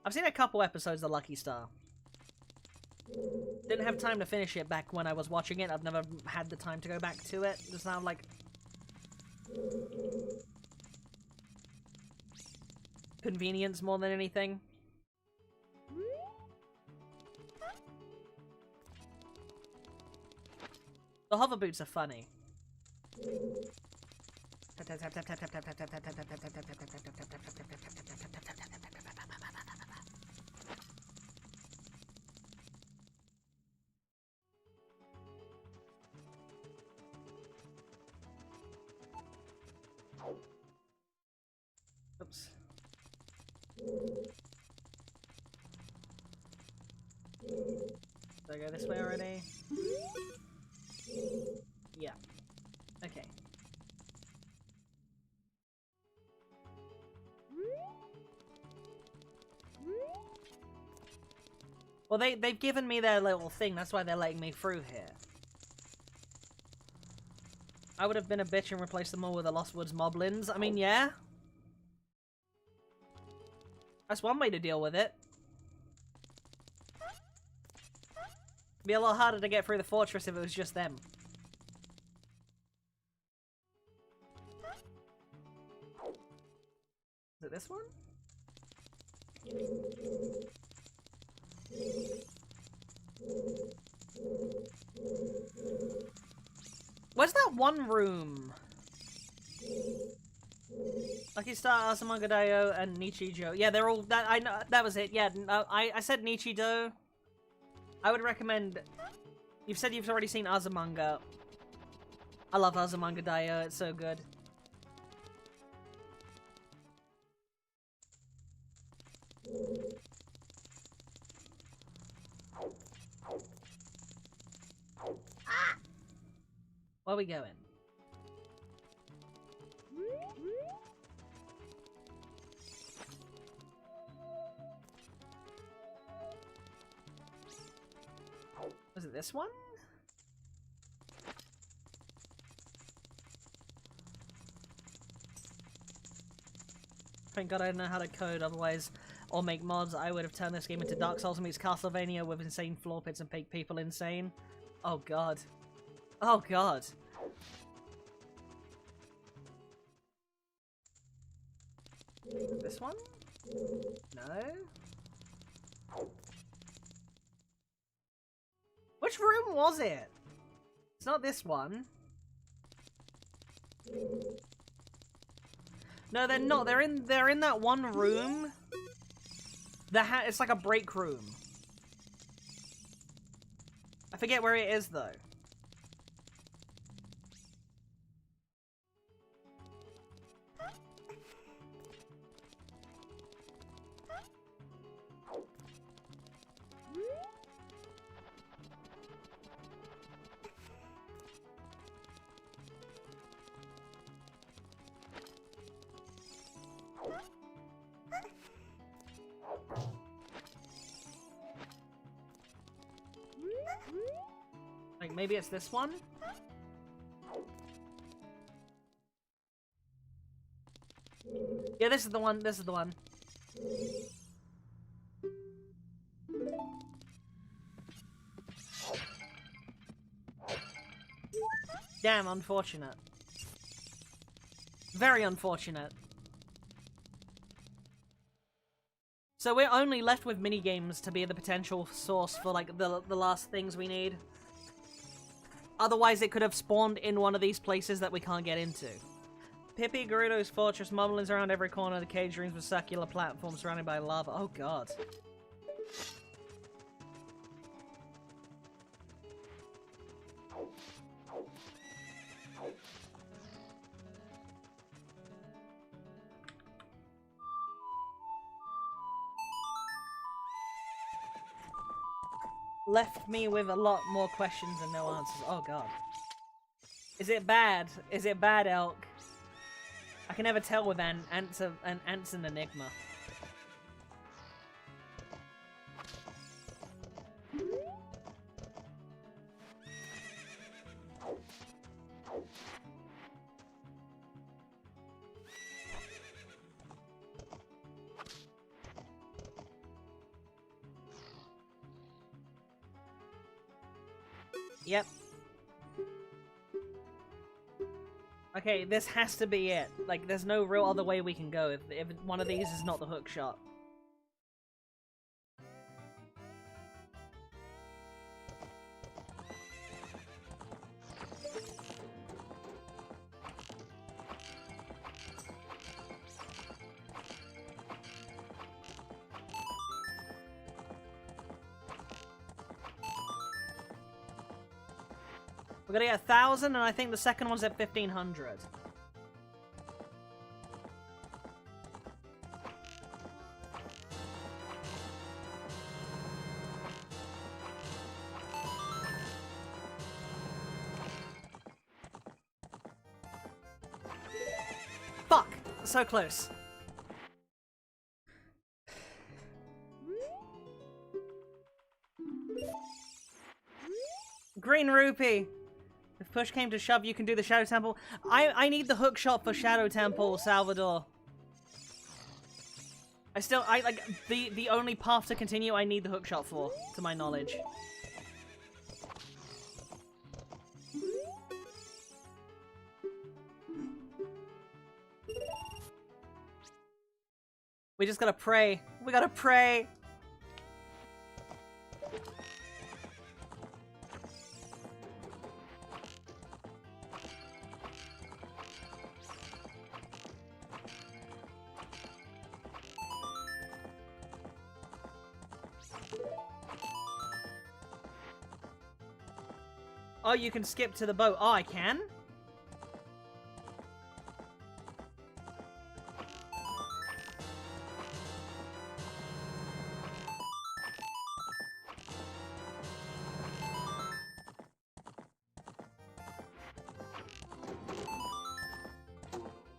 I've seen a couple episodes of Lucky Star. Didn't have time to finish it back when I was watching it. I've never had the time to go back to it. Just now, like... convenience more than anything. The hover boots are funny. Oops. Did I go this way already? Yeah. Okay. Well, they've given me their little thing, that's why they're letting me through here. I would have been a bitch and replaced them all with the Lost Woods moblins. I mean, yeah. That's one way to deal with it. Be a lot harder to get through the fortress if it was just them. Is it this one? Where's that one room? Lucky Star, Asamangadayo, and Nichijo. Yeah, they're all that. I know that was it. Yeah, I said Nichido. I would recommend. You've said you've already seen Azumanga. I love Azumangadayo. It's so good. Where are we going? Was it this one? Thank God I don't know how to code, otherwise, or make mods, I would have turned this game into Dark Souls meets Castlevania with insane floor pits and make people insane. Oh God. Oh God. This one? No? Which room was it? It's not this one. No, they're not. They're in that one room. It's like a break room. I forget where it is though. Like, maybe it's this one? Yeah, this is the one, this is the one. Damn, unfortunate. Very unfortunate. So we're only left with minigames to be the potential source for, like, the last things we need. Otherwise, it could have spawned in one of these places that we can't get into. Pippy, Gerudo's fortress, mumblings around every corner, the cage rooms with circular platforms surrounded by lava. Oh God. Left me with a lot more questions and no answers. Oh God. Is it bad? Is it bad, Elk? I can never tell with Ant's an enigma. Yep. Okay, this has to be it. Like, there's no real other way we can go if one of these is not the hook shot. We're gonna get 1,000, and I think the second one's at 1,500. Fuck! So close. Green rupee! If push came to shove, you can do the Shadow Temple. I need the hook shot for Shadow Temple, Salvador. I like, the only path to continue I need the hook shot for, to my knowledge. We just gotta pray. We gotta pray! Oh, you can skip to the boat. Oh, I can?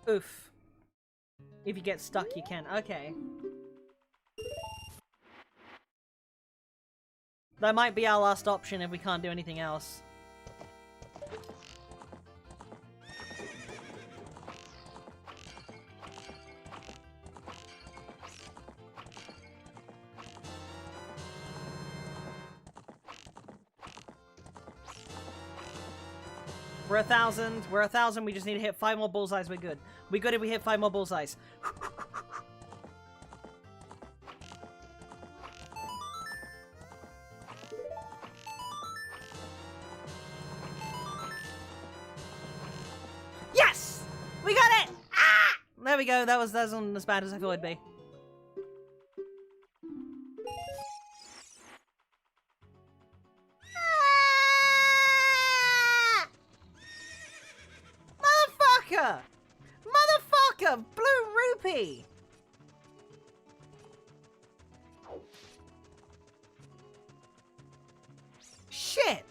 Oof. If you get stuck, you can. Okay. That might be our last option if we can't do anything else. We're 1,000. We're 1,000. We just need to hit 5 more bullseyes. We're good. We're good if we hit 5 more bullseyes. Yes! We got it! Ah! There we go. That wasn't as bad as I thought it'd be. Motherfucker! Blue rupee! Shit!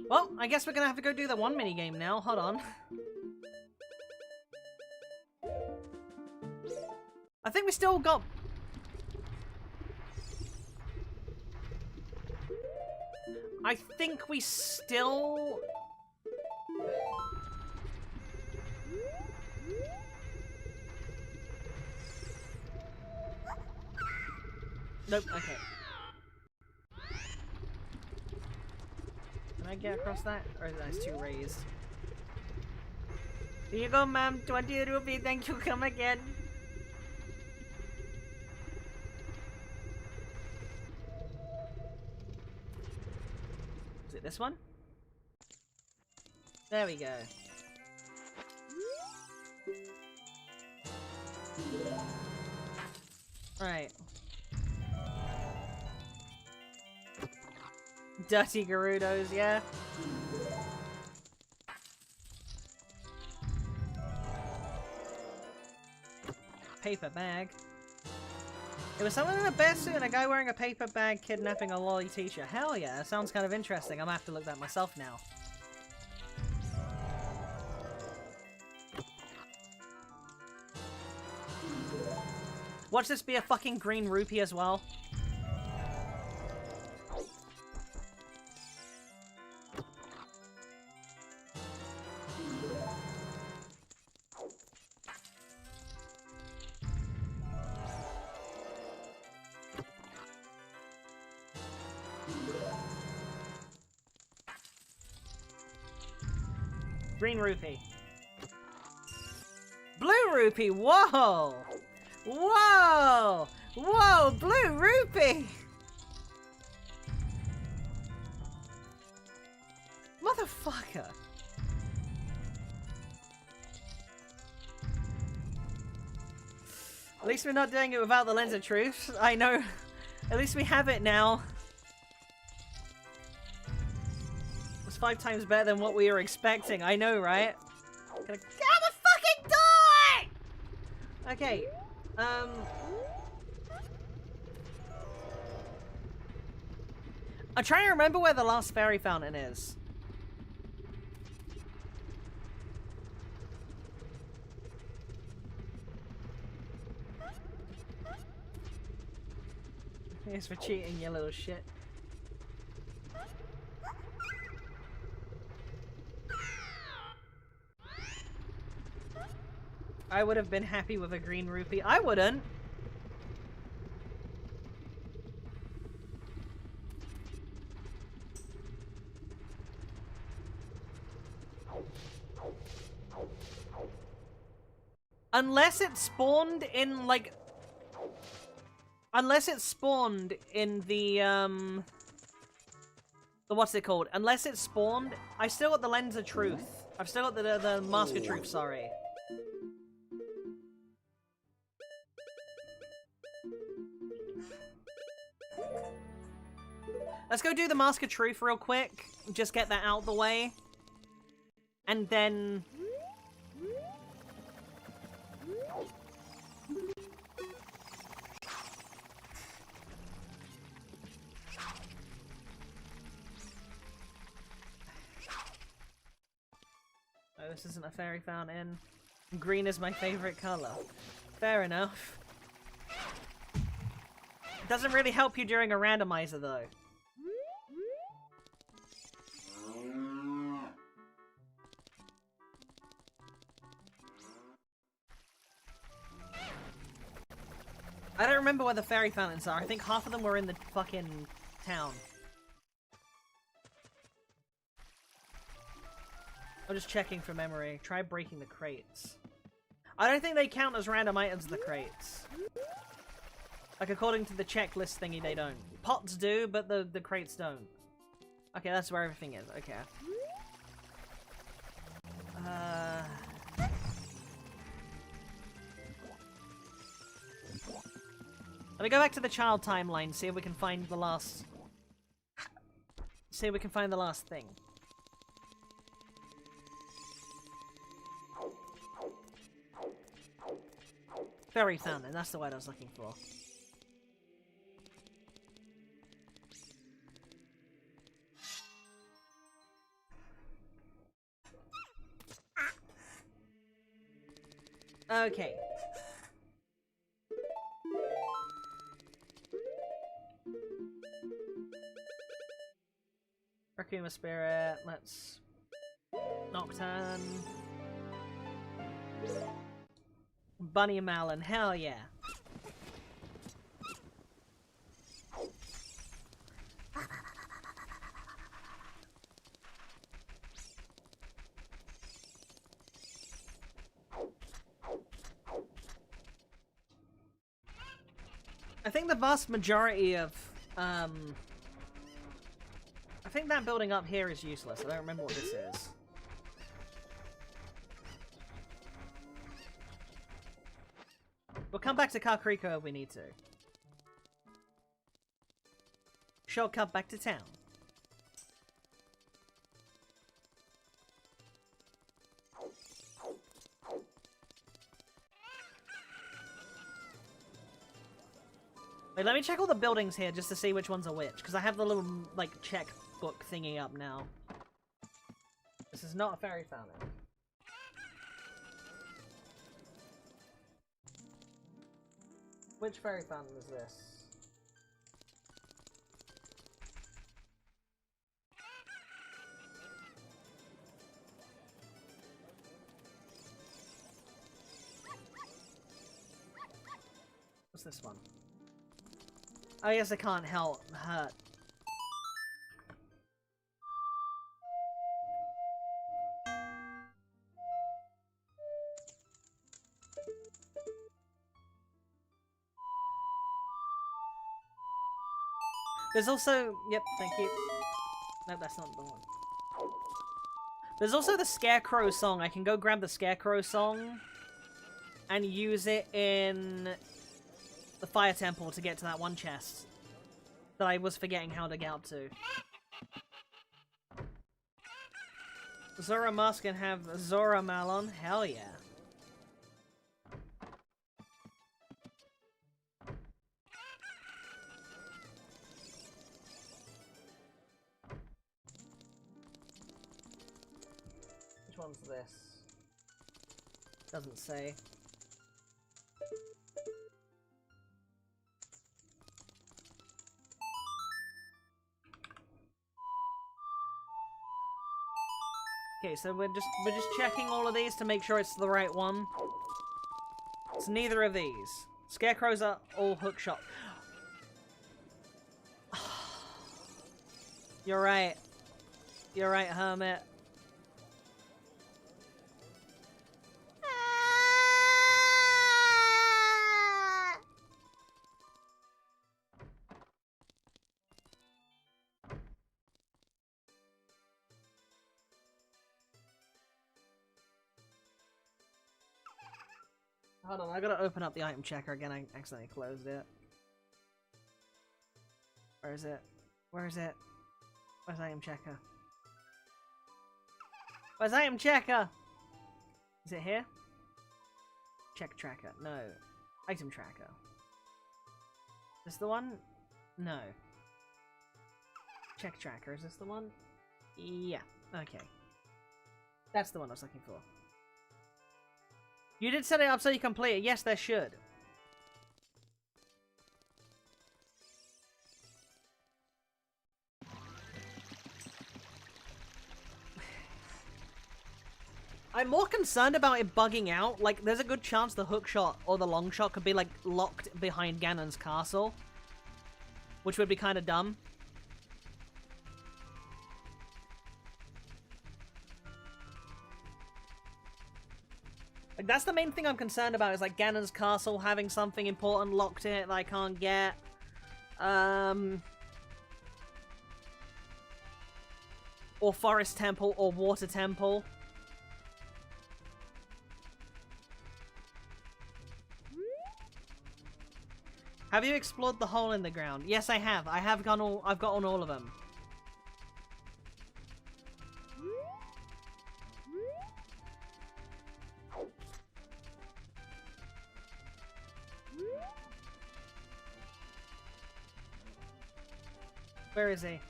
Well, I guess we're gonna have to go do that one minigame now. Hold on. I think we still got... I think we still... Nope, okay. Can I get across that? Or is that too raised? Here you go, ma'am. 20 rupees. Thank you. Come again. Is it this one? There we go. Right. Dirty Gerudos, yeah. Paper bag. It was someone in a bear suit and a guy wearing a paper bag kidnapping a lolly teacher. Hell yeah, that sounds kind of interesting. I'm gonna have to look that myself now. Watch this be a fucking green rupee as well. Green rupee. Blue rupee! Whoa! Whoa! Whoa! Blue rupee! Motherfucker! At least we're not doing it without the lens of truth. I know. At least we have it now. It's 5 times better than what we were expecting. I know, right? Get out the fucking door! Okay. I'm trying to remember where the last fairy fountain is. Thanks for cheating, you little shit. I would have been happy with a green rupee. I wouldn't. Unless it spawned in, like... Unless it spawned in the what's it called? Unless it spawned... I still got the lens of truth. I've still got the mask of truth, sorry. Let's go do the mask of truth real quick. Just get that out the way. And then... Oh, this isn't a fairy fountain. Green is my favorite color. Fair enough. Doesn't really help you during a randomizer, though. I don't remember where the fairy fountains are. I think half of them were in the fucking town. I'm just checking for memory. Try breaking the crates. I don't think they count as random items, the crates. Like, according to the checklist thingy, they don't. Pots do, but the crates don't. Okay, that's where everything is. Okay. Let me go back to the child timeline, see if we can find the last... See if we can find the last thing. Fairy fountain, that's the word I was looking for. Okay. Requiem of Spirit, let's... Nocturne... Bunny and Malin, hell yeah. I think the vast majority of, I think that building up here is useless. I don't remember what this is. We'll come back to Kakariko if we need to. Shortcut back to town. Wait, let me check all the buildings here just to see which ones are which, because I have the little, like, checkbook thingy up now. This is not a fairy fountain. Which fairy fountain is this? What's this one? Oh yes, I can't hurt. There's also... Yep, thank you. No, that's not the one. There's also the Scarecrow song. I can go grab the Scarecrow song and use it in the Fire Temple to get to that one chest that I was forgetting how to get up to. Zora Mask can have Zora Malon? Hell yeah. Which one's this? Doesn't say. Okay, so we're just checking all of these to make sure it's the right one. It's neither of these. Scarecrows are all hookshot. You're right. You're right, Hermit. Hold on, I gotta open up the item checker again. I accidentally closed it. Where is it? Where is it? Where's item checker? Where's item checker? Is it here? Check tracker. No. Item tracker. Is this the one? No. Check tracker. Is this the one? Yeah. Okay. That's the one I was looking for. You did set it up so you complete it. Yes, there should. I'm more concerned about it bugging out. Like, there's a good chance the hookshot or the long shot could be, like, locked behind Ganon's castle. Which would be kind of dumb. Like, that's the main thing I'm concerned about, is, like, Ganon's castle having something important locked in it that I can't get. Or Forest Temple, or Water Temple. Have you explored the hole in the ground? Yes, I have. I've got on all of them. Where is he?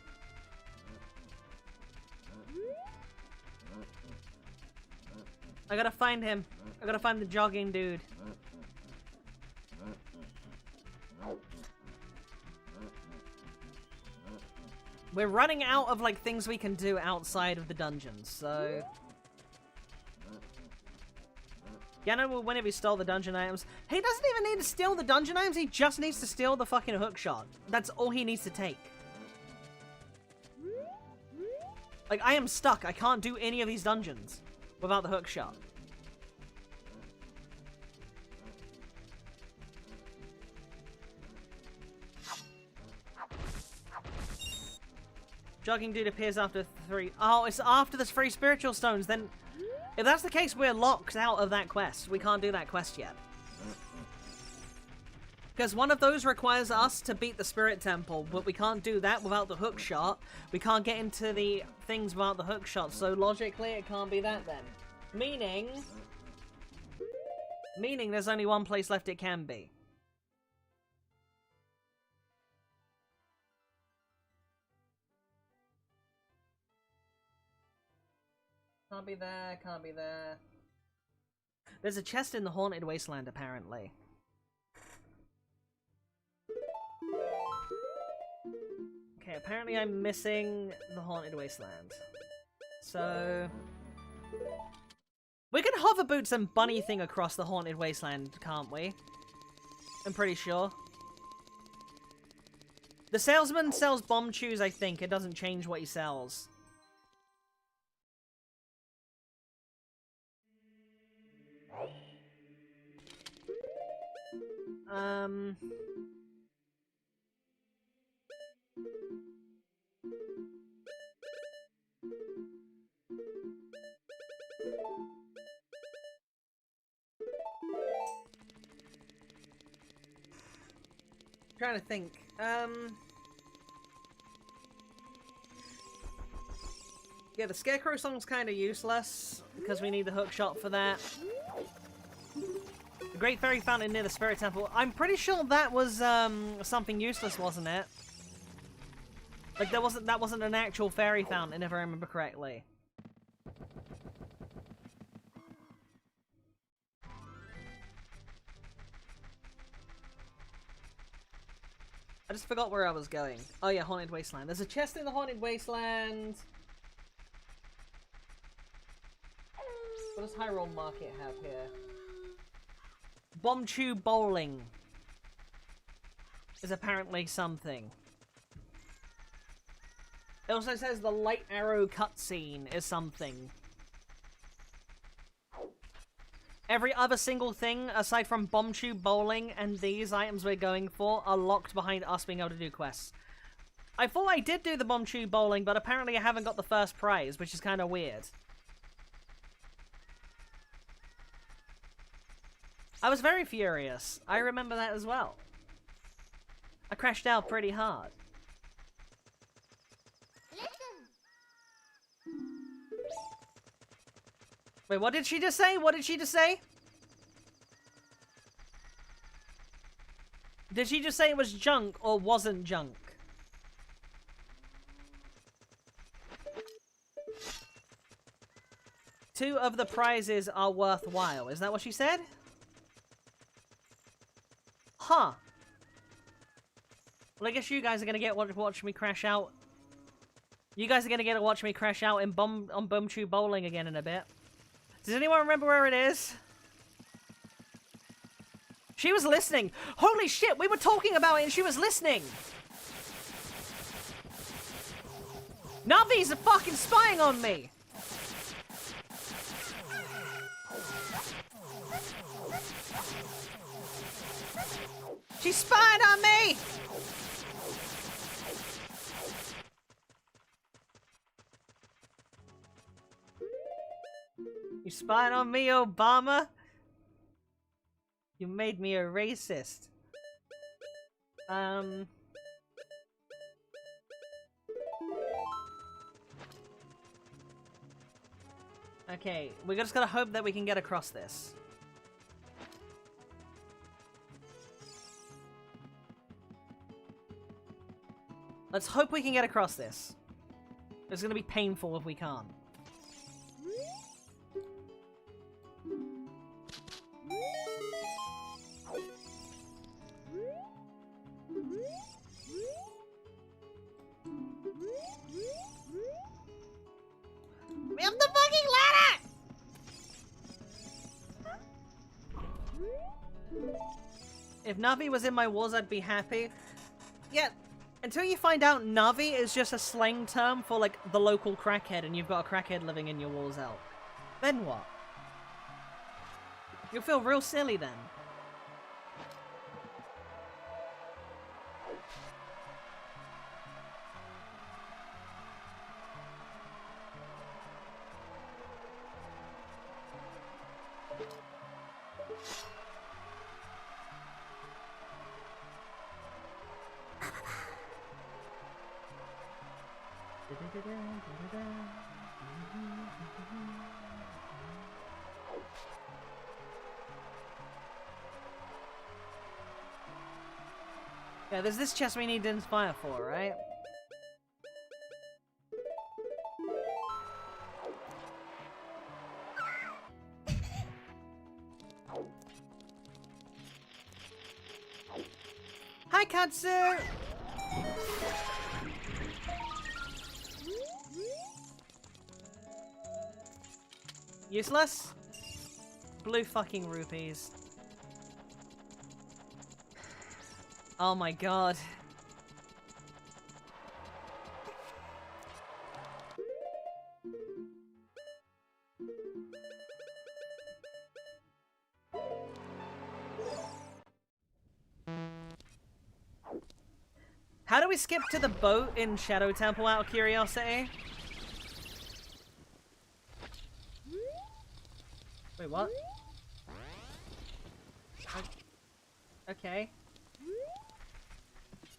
I gotta find him. I gotta find the jogging dude. We're running out of, like, things we can do outside of the dungeons, so... Ganon will win if he stole the dungeon items. He doesn't even need to steal the dungeon items, he just needs to steal the fucking hookshot. That's all he needs to take. Like, I am stuck. I can't do any of these dungeons without the hookshot. Jogging dude appears after 3. Oh, it's after there's 3 spiritual stones. Then, if that's the case, we're locked out of that quest. We can't do that quest yet. Because one of those requires us to beat the Spirit Temple, but we can't do that without the hookshot. We can't get into the things without the hookshot, so logically it can't be that then. Meaning there's only one place left it can be. Can't be there, can't be there. There's a chest in the Haunted Wasteland, apparently. Okay, apparently I'm missing the Haunted Wasteland. So... we can hover boots and bunny thing across the Haunted Wasteland, can't we? I'm pretty sure. The salesman sells bomb chews, I think. It doesn't change what he sells. Trying to think. Yeah, the Scarecrow song's kind of useless because we need the hook shot for that. The Great Fairy Fountain near the Spirit Temple. I'm pretty sure that was something useless, wasn't it? Like that wasn't an actual fairy fountain, if I remember correctly. I just forgot where I was going. Oh yeah, Haunted Wasteland. There's a chest in the Haunted Wasteland. What does Hyrule Market have here? Bombchu Bowling is apparently something. It also says the Light Arrow cutscene is something. Every other single thing, aside from Bombchu Bowling and these items we're going for, are locked behind us being able to do quests. I thought I did do the Bombchu Bowling, but apparently I haven't got the first prize, which is kind of weird. I was very furious. I remember that as well. I crashed out pretty hard. Wait, what did she just say? What did she just say? Did she just say it was junk or wasn't junk? Two of the prizes are worthwhile. Is that what she said? Huh. Well, I guess you guys are gonna get to watch me crash out. You guys are gonna get to watch me crash out in Bombchu Bowling again in a bit. Does anyone remember where it is? She was listening. Holy shit, we were talking about it and she was listening. Navi's fucking spying on me. She spied on me! You spied on me, Obama? You made me a racist. Okay, we just gotta hope that we can get across this. Let's hope we can get across this. It's gonna be painful if we can't. We have the fucking ladder! If Navi was in my walls, I'd be happy. Yeah, until you find out Navi is just a slang term for, like, the local crackhead and you've got a crackhead living in your walls out. Then what? You'll feel real silly then. Yeah, there's this chest we need to inspire for, right? Hi, Katsu! Useless? Blue fucking rupees. Oh my god. How do we skip to the boat in Shadow Temple out of curiosity? Wait, what? Okay.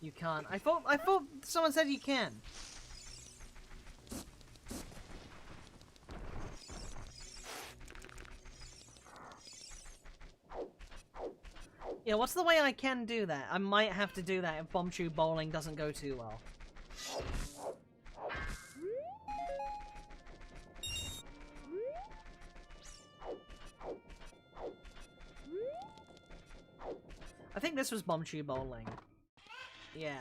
You can't. I thought someone said you can. Yeah, what's the way I can do that? I might have to do that if Bomb Tube Bowling doesn't go too well. I think this was Bomb Tube Bowling. Yeah.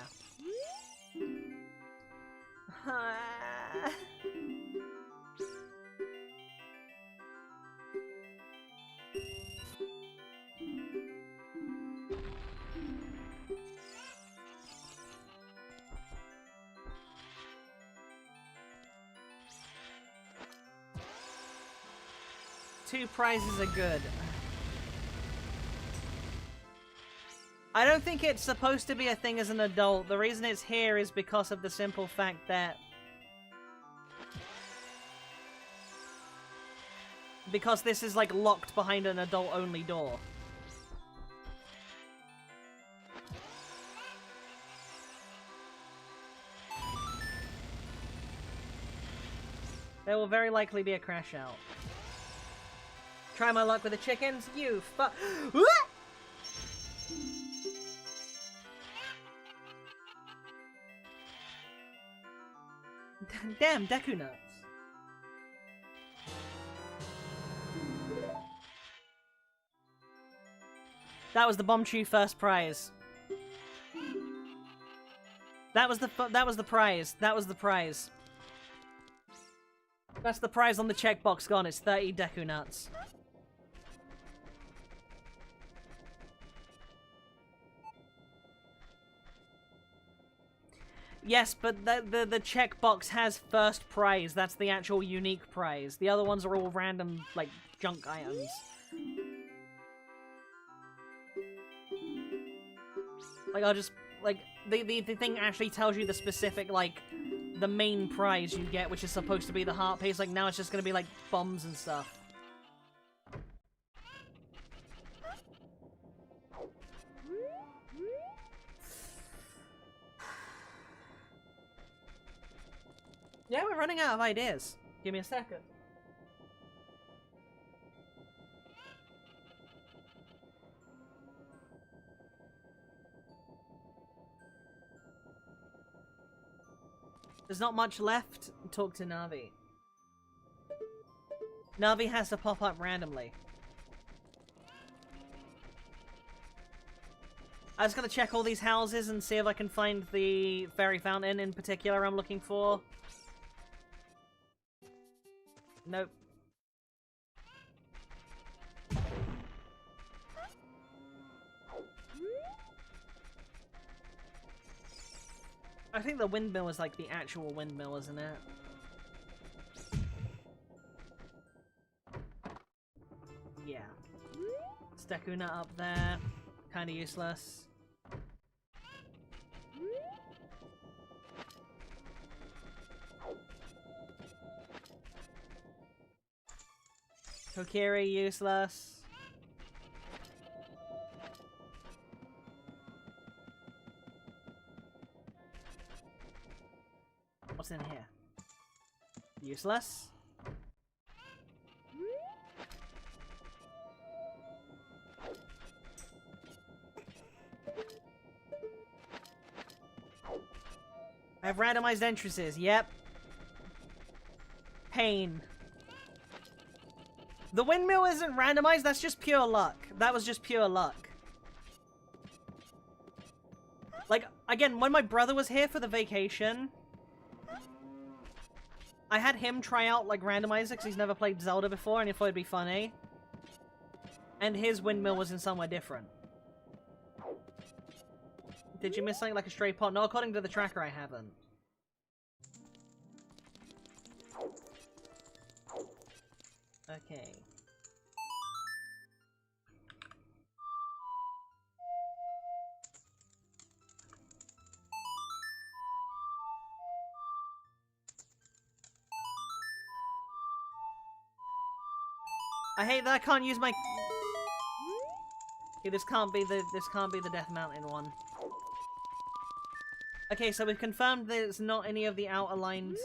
Two prizes are good. I don't think it's supposed to be a thing as an adult. The reason it's here is because of the simple fact that... Because this is, like, locked behind an adult-only door. There will very likely be a crash out. Try my luck with the chickens? You fuck. Damn, Deku nuts. That was the Bomb Tree first prize. That was the prize. That was the prize. That's the prize on the checkbox gone. It's 30 Deku nuts. Yes, but the checkbox has first prize. That's the actual unique prize. The other ones are all random, like, junk items. Like, I'll just... Like, the thing actually tells you the specific, like, the main prize you get, which is supposed to be the heart piece. Like, now it's just gonna be, like, bombs and stuff. Yeah, we're running out of ideas. Give me a second. There's not much left. Talk to Navi. Navi has to pop up randomly. I was gonna check all these houses and see if I can find the fairy fountain in particular I'm looking for. Nope. I think the windmill is like the actual windmill, isn't it? Yeah. Stakuna up there. Kinda useless. Kokiri, useless. What's in here? Useless. I have randomized entrances, yep. Pain. The windmill isn't randomized, that's just pure luck. That was just pure luck. Like, again, when my brother was here for the vacation, I had him try out, like, Randomiser, because he's never played Zelda before, and he thought it'd be funny. And his windmill was in somewhere different. Did you miss something like a stray pot? No, according to the tracker, I haven't. Okay. I hate that I can't use my... Okay, this can't be the Death Mountain one. Okay, so we've confirmed that it's not any of the outer lines.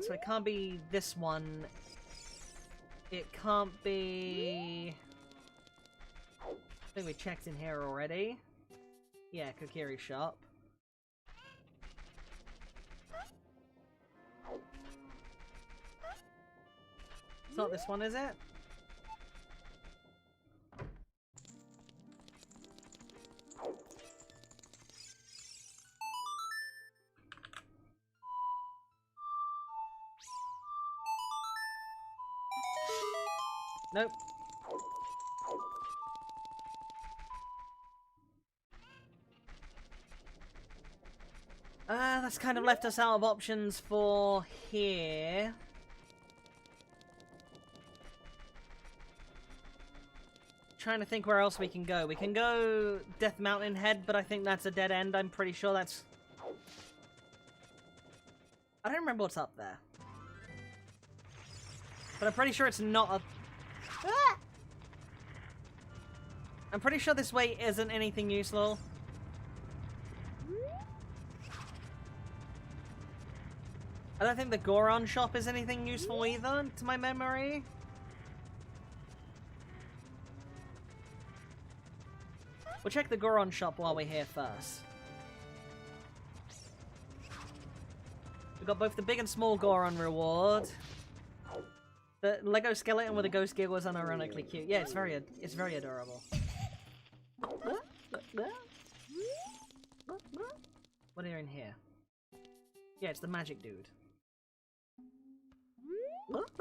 So it can't be this one. It can't be... I think we checked in here already. Yeah, Kokiri shop. It's not this one, is it? Nope. That's kind of left us out of options for here. Trying to think where else we can go. We can go Death Mountain Head, but I think that's a dead end. I'm pretty sure that's... I don't remember what's up there. But I'm pretty sure it's not a... Ah! I'm pretty sure this way isn't anything useful. I don't think the Goron shop is anything useful either, to my memory. We'll check the Goron shop while we're here first. We've got both the big and small Goron reward. The Lego skeleton with a ghost giggle is unironically cute. Yeah, it's very adorable. What are you in here? Yeah, it's the magic dude. Nope.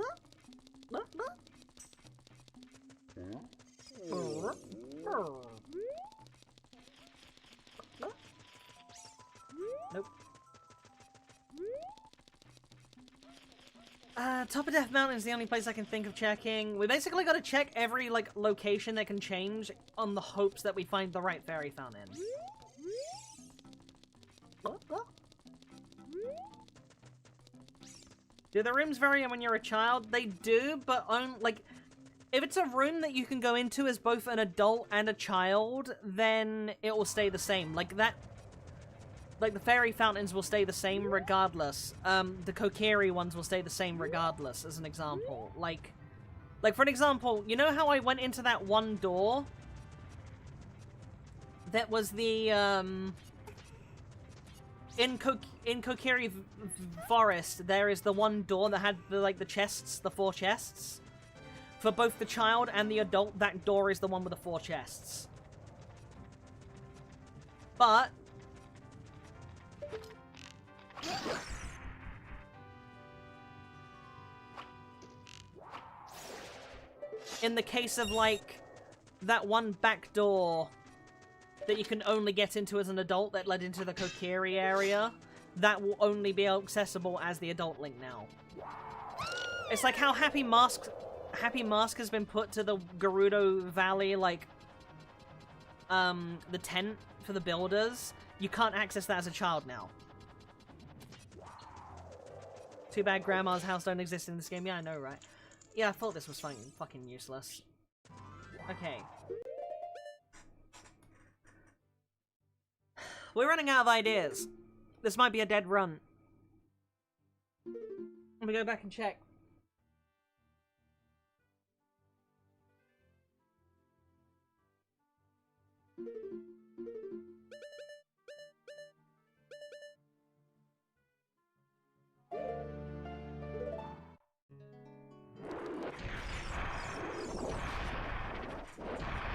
Top of Death Mountain is the only place I can think of checking. We basically got to check every, like, location that can change on the hopes that we find the right fairy fountain. Do the rooms vary when you're a child? They do, but like, if it's a room that you can go into as both an adult and a child, then it will stay the same. Like that, like the fairy fountains will stay the same regardless. The Kokiri ones will stay the same regardless, as an example. Like for an example, you know how I went into that one door? That was the, in Kokiri Forest, there is the one door that had the chests, the 4 chests. For both the child and the adult, that door is the one with the 4 chests. But in the case of, like, that one back door that you can only get into as an adult that led into the Kokiri area, that will only be accessible as the adult Link now. It's like how Happy Mask has been put to the Gerudo Valley, like, the tent for the builders. You can't access that as a child now. Too bad Grandma's house don't exist in this game. Yeah, I know, right? Yeah, I thought this was fucking useless. Okay. We're running out of ideas. This might be a dead run. Let me go back and check.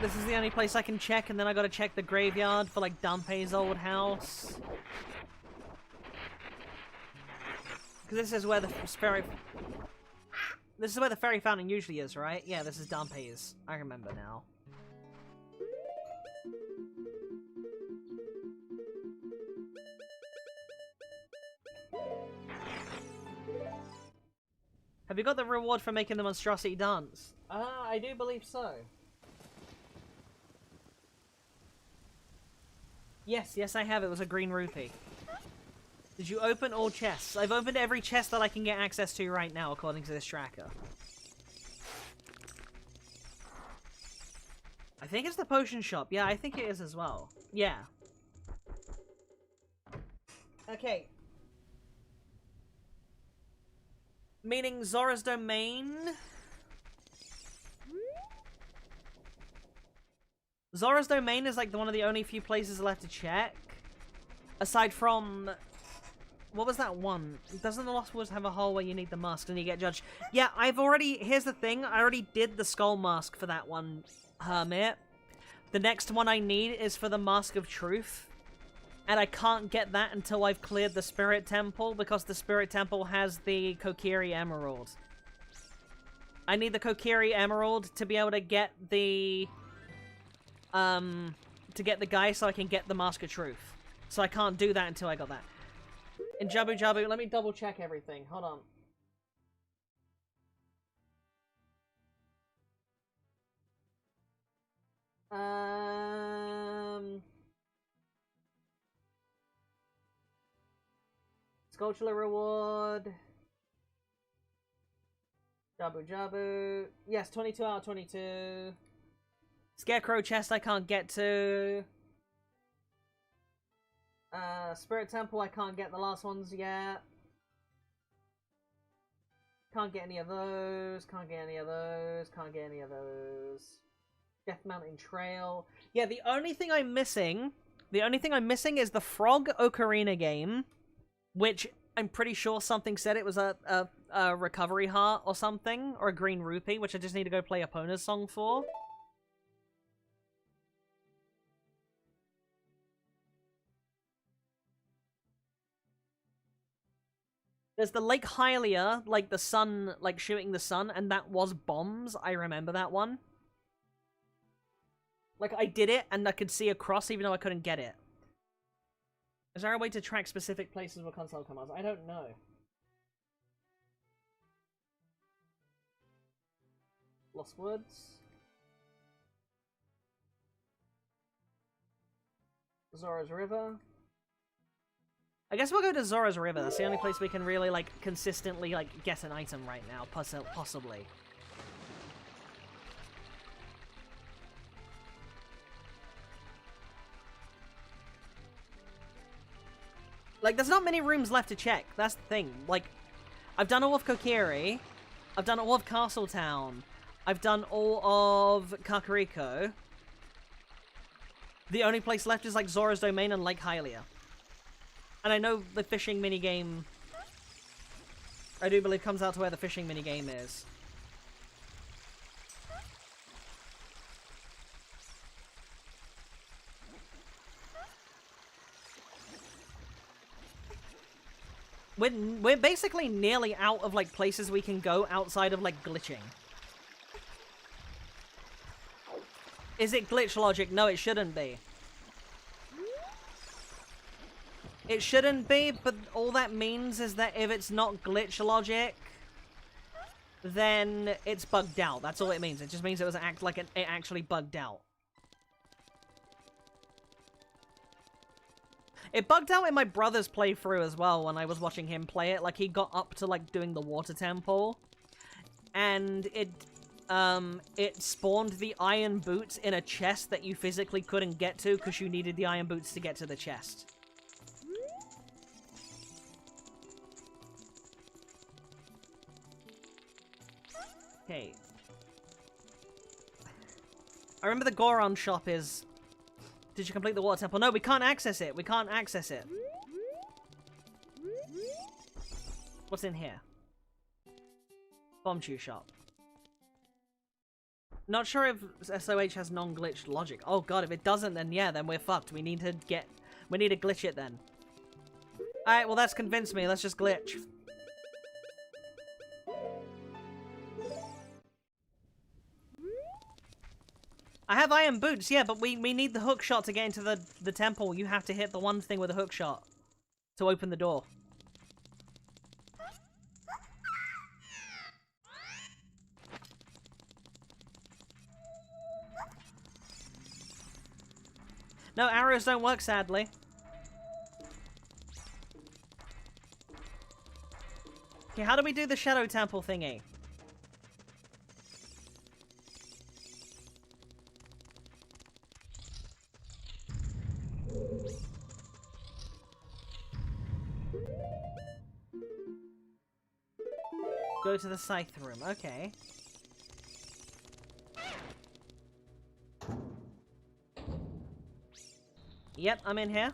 This is the only place I can check, and then I gotta check the graveyard for, like, Dampé's old house. Because this is where the fairy... This is where the fairy fountain usually is, right? Yeah, this is Dampé's. I remember now. Have you got the reward for making the monstrosity dance? I do believe so. Yes, I have. It was a green rupee. Did you open all chests? I've opened every chest that I can get access to right now, according to this tracker. I think it's the potion shop. Yeah, I think it is as well. Yeah. Okay. Meaning Zora's Domain. Zora's Domain is like one of the only few places left to check. Aside from... What was that one? Doesn't the Lost Woods have a hole where you need the mask and you get judged? Yeah, I've already... Here's the thing. I already did the skull mask for that one, Hermit. The next one I need is for the Mask of Truth. And I can't get that until I've cleared the Spirit Temple, because the Spirit Temple has the Kokiri Emerald. I need the Kokiri Emerald to be able to get the... to get the guy so I can get the Mask of Truth. So I can't do that until I got that. In Jabu Jabu, let me double check everything. Hold on. Sculptural reward. Jabu Jabu. Yes, 22 out of 22. Scarecrow chest I can't get to. Spirit Temple, I can't get the last ones yet. Can't get any of those. Can't get any of those. Can't get any of those. Death Mountain Trail. Yeah, the only thing I'm missing is the Frog Ocarina game, which I'm pretty sure something said it was a recovery heart or something, or a green rupee, which I just need to go play Epona's song for. There's the Lake Hylia, like the sun, like shooting the sun, and that was bombs. I remember that one. Like, I did it, and I could see across even though I couldn't get it. Is there a way to track specific places where console commands? I don't know. Lost Woods. Zora's River. I guess we'll go to Zora's River. That's the only place we can really, like, consistently, like, get an item right now, possibly. Like, there's not many rooms left to check. That's the thing. Like, I've done all of Kokiri. I've done all of Castletown. I've done all of Kakariko. The only place left is, like, Zora's Domain and Lake Hylia. And I know the fishing minigame... I do believe comes out to where the fishing minigame is. We're basically nearly out of, like, places we can go outside of, like, glitching. Is it glitch logic? No, it shouldn't be. It shouldn't be, but all that means is that if it's not glitch logic, then it's bugged out. That's all it means. It just means it was it actually bugged out. It bugged out in my brother's playthrough as well when I was watching him play it. Like, he got up to, like, doing the water temple, and it spawned the iron boots in a chest that you physically couldn't get to because you needed the iron boots to get to the chest. Okay. I remember the Goron shop is... Did you complete the water temple? No, we can't access it. We can't access it. What's in here? Bomb chew shop. Not sure if SOH has non-glitched logic. Oh god, if it doesn't, then yeah, then we're fucked. We need to glitch it then. Alright, well that's convinced me. Let's just glitch. I have iron boots, yeah, but we need the hook shot to get into the temple. You have to hit the one thing with a hook shot to open the door. No, arrows don't work, sadly. Okay, how do we do the shadow temple thingy? Go to the scythe room, okay. Yep, I'm in here.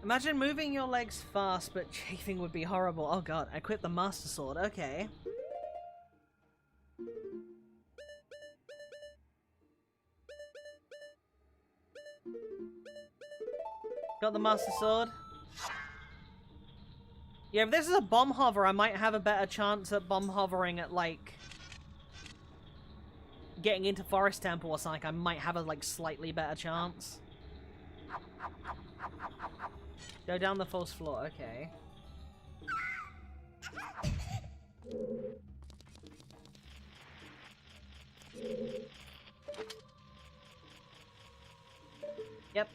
Imagine moving your legs fast, but chafing would be horrible. Oh god, I quit the Master Sword, okay. Got the Master Sword. Yeah, if this is a bomb hover, I might have a better chance at bomb hovering at, like, getting into Forest Temple or something. I might have a, like, slightly better chance. Go down the false floor, okay. Yep.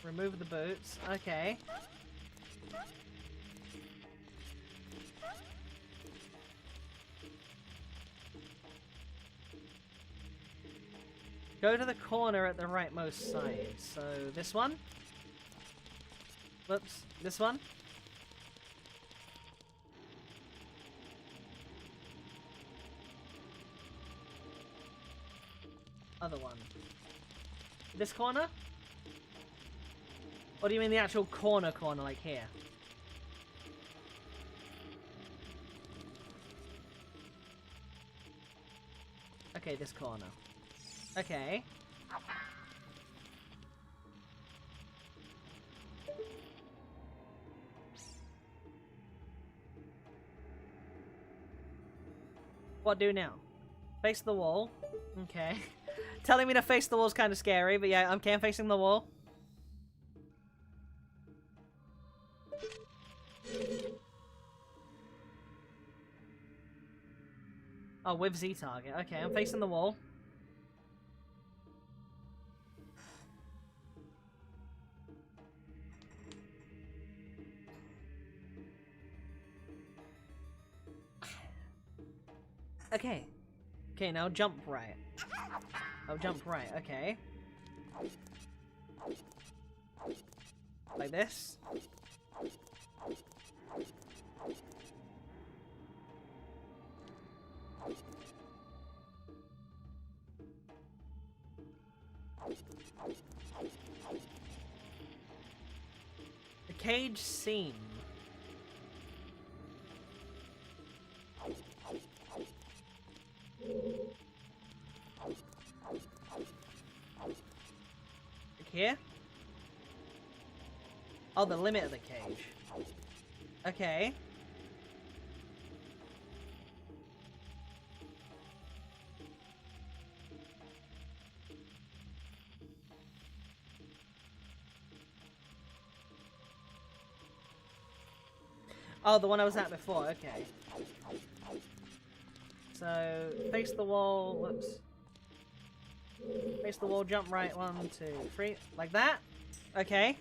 Remove the boots, okay. Go to the corner at the rightmost side. So, this one? Whoops, this one? Other one. This corner? Or do you mean the actual corner, like here? Okay, this corner. Okay. What do now? Face the wall. Okay. Telling me to face the wall is kind of scary, but yeah, I'm facing the wall. Oh, with Z target. Okay, I'm facing the wall. Okay. Okay, now jump right. Oh, jump right. Okay. Like this. The cage seam. Here? Oh, the limit of the cage. Okay. Oh, the one I was at before, okay. So, face the wall, whoops. Face the wall, jump right, 1, 2, 3, like that? Okay.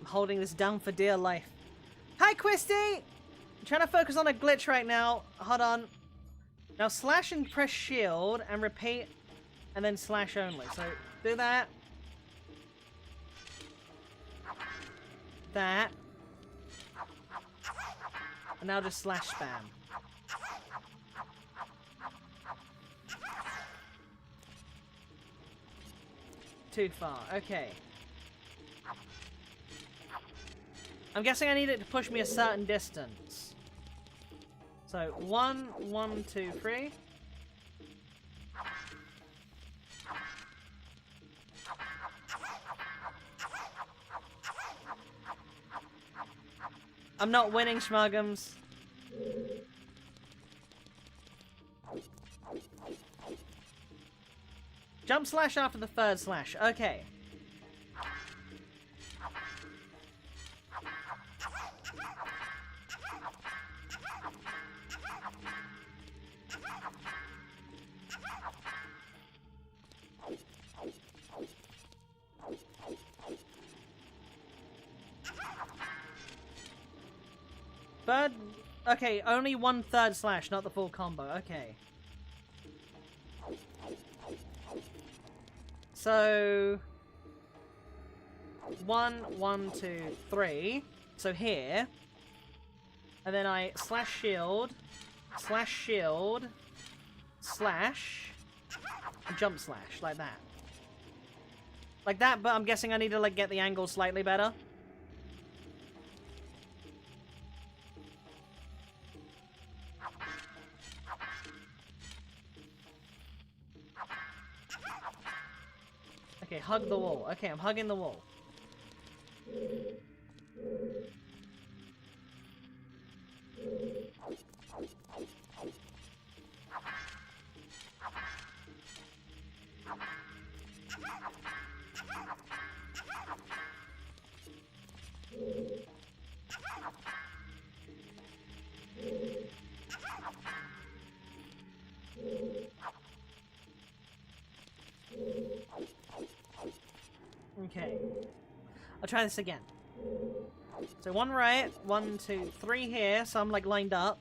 I'm holding this down for dear life. Hi, Quisty! I'm trying to focus on a glitch right now. Hold on. Now slash and press shield and repeat and then slash only. So do that. That. And now just slash spam. Too far. Okay. I'm guessing I need it to push me a certain distance. So 1, 1, 2, 3. I'm not winning, Schmuggums. Jump slash after the third slash. Okay. Third... Okay, only 1/3 slash, not the full combo. Okay. So... 1, 1, 2, 3. So here. And then I slash shield, slash, and jump slash, like that. Like that, but I'm guessing I need to, like, get the angle slightly better. Okay, hug the wall. Okay, I'm hugging the wall. Okay. I'll try this again. So 1 right, 1, 2, 3 here, so I'm like lined up.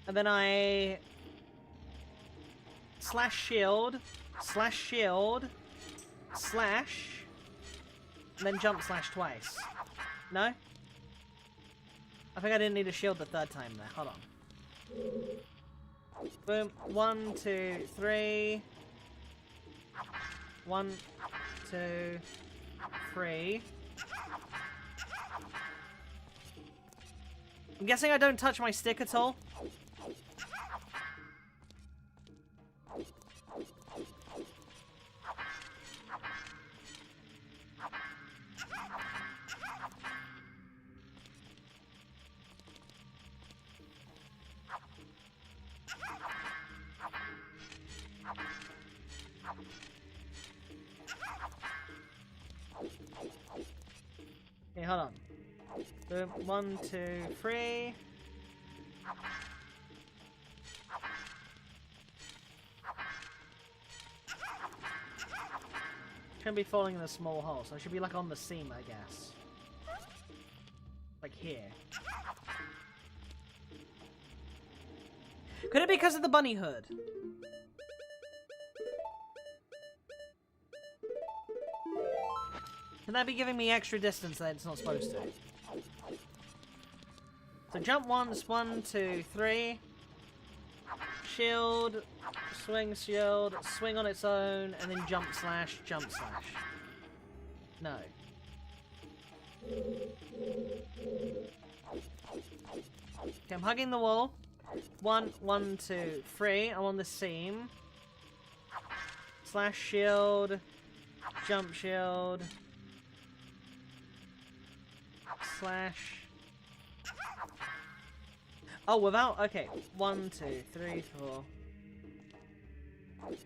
And then I slash shield, slash, and then jump slash twice. No? I think I didn't need a shield the third time there. Hold on. Boom. 1, 2, 3. 1, 2, 3. I'm guessing I don't touch my stick at all. Okay, hold on. Boom. 1, 2, 3. Shouldn't be falling in a small hole, so I should be like on the seam, I guess. Like here. Could it be because of the bunny hood? Can that be giving me extra distance that it's not supposed to? So jump once, 1, 2, 3. Shield, shield, swing on its own, and then jump slash, jump slash. No. Okay, I'm hugging the wall. 1, 1, 2, 3. I'm on the seam. Slash shield, jump shield. Slash. Oh, without. Okay. 1, 2, 3, 4.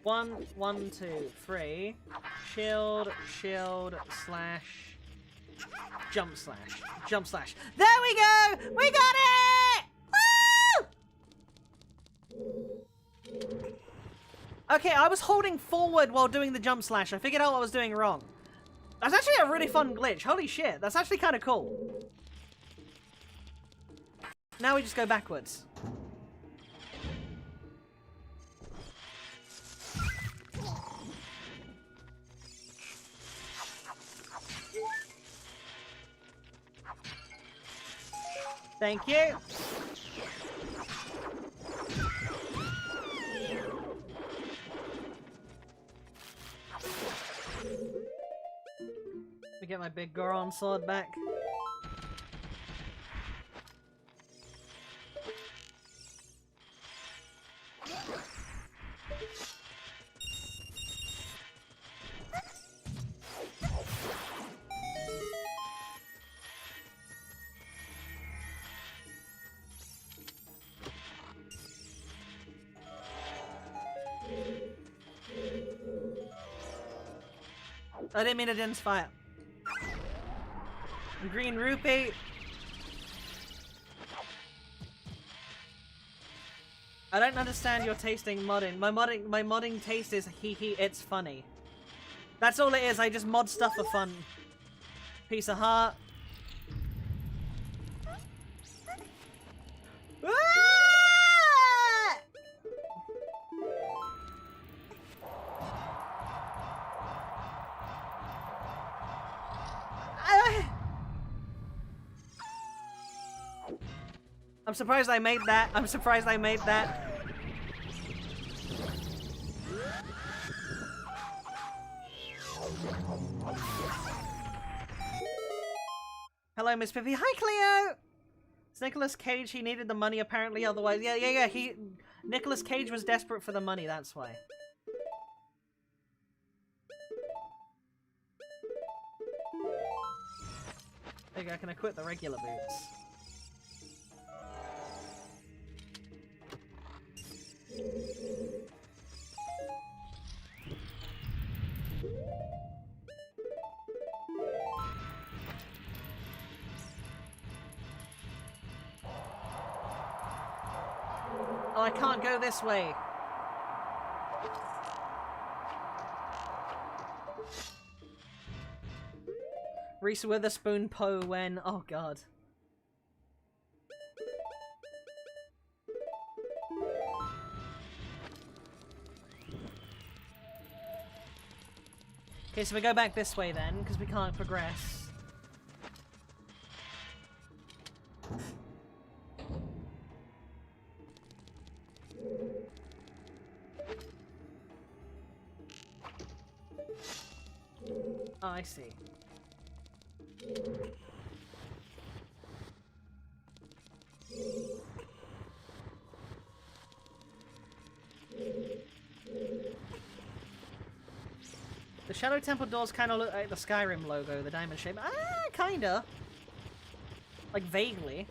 1, 1, 2, 3. Shield, slash. Jump slash. Jump slash. There we go! We got it! Woo! Okay, I was holding forward while doing the jump slash. I figured out what I was doing wrong. That's actually a really fun glitch. Holy shit. That's actually kind of cool. Now we just go backwards. Thank you. Let me get my big Goron sword back. I didn't mean to didn't fire. Green rupee. I don't understand your tasting modding. My modding taste is hee hee, it's funny. That's all it is, I just mod stuff for fun. Piece of heart. I'm surprised I made that. I'm surprised I made that. Hello, Miss Pippy. Hi, Cleo! It's Nicolas Cage. He needed the money, apparently, otherwise... Yeah. Nicolas Cage was desperate for the money, that's why. There you go, can I quit the regular boots? Oh, I can't go this way. Reese Witherspoon Poe when... Oh, God. Okay, so we go back this way then, because we can't progress. Oh, I see. The Shadow Temple doors kind of look like the Skyrim logo, the diamond shape. Ah, kinda. Like, vaguely.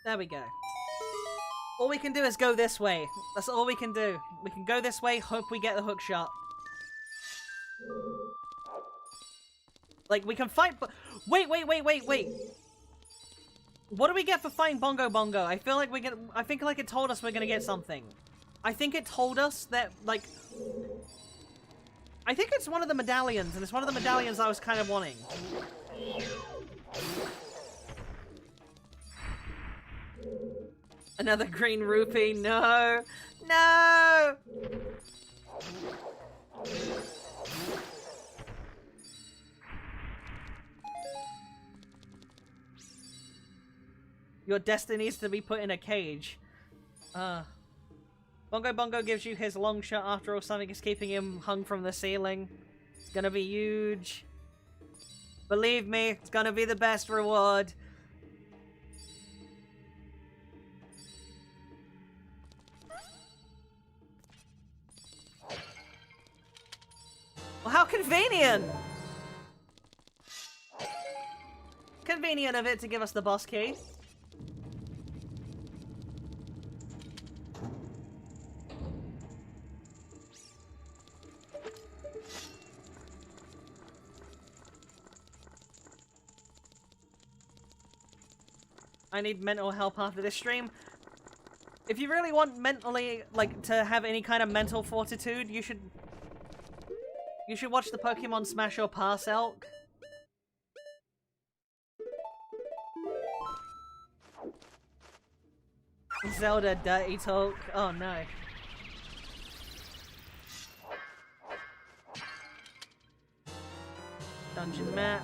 There we go. All we can do is go this way. That's all we can do. We can go this way, hope we get the hook shot. Like, we can fight, but wait. What do we get for fighting Bongo Bongo? I feel like I think like it told us we're gonna get something. I think it told us that, like... I think it's one of the medallions, and it's one of the medallions I was kind of wanting. Another green rupee, no! No! Your destiny's to be put in a cage. Bongo Bongo gives you his long shot after all, something is keeping him hung from the ceiling. It's gonna be huge. Believe me, it's gonna be the best reward. Well, how convenient! Convenient of it to give us the boss key. I need mental help after this stream. If you really want mentally, like, to have any kind of mental fortitude, you should watch the Pokemon Smash or Pass Elk. Zelda dirty talk. Oh no. Dungeon map.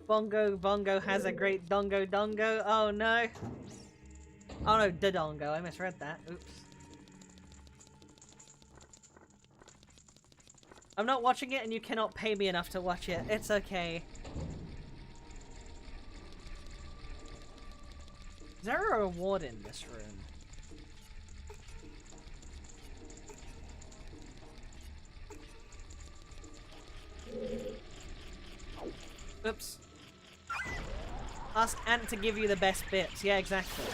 Bongo Bongo has a great Dongo Dongo. Oh no. Oh no, Dodongo. I misread that. Oops. I'm not watching it and you cannot pay me enough to watch it. It's okay. Is there a reward in this room? Oops. Ask Ant to give you the best bits. Yeah, exactly.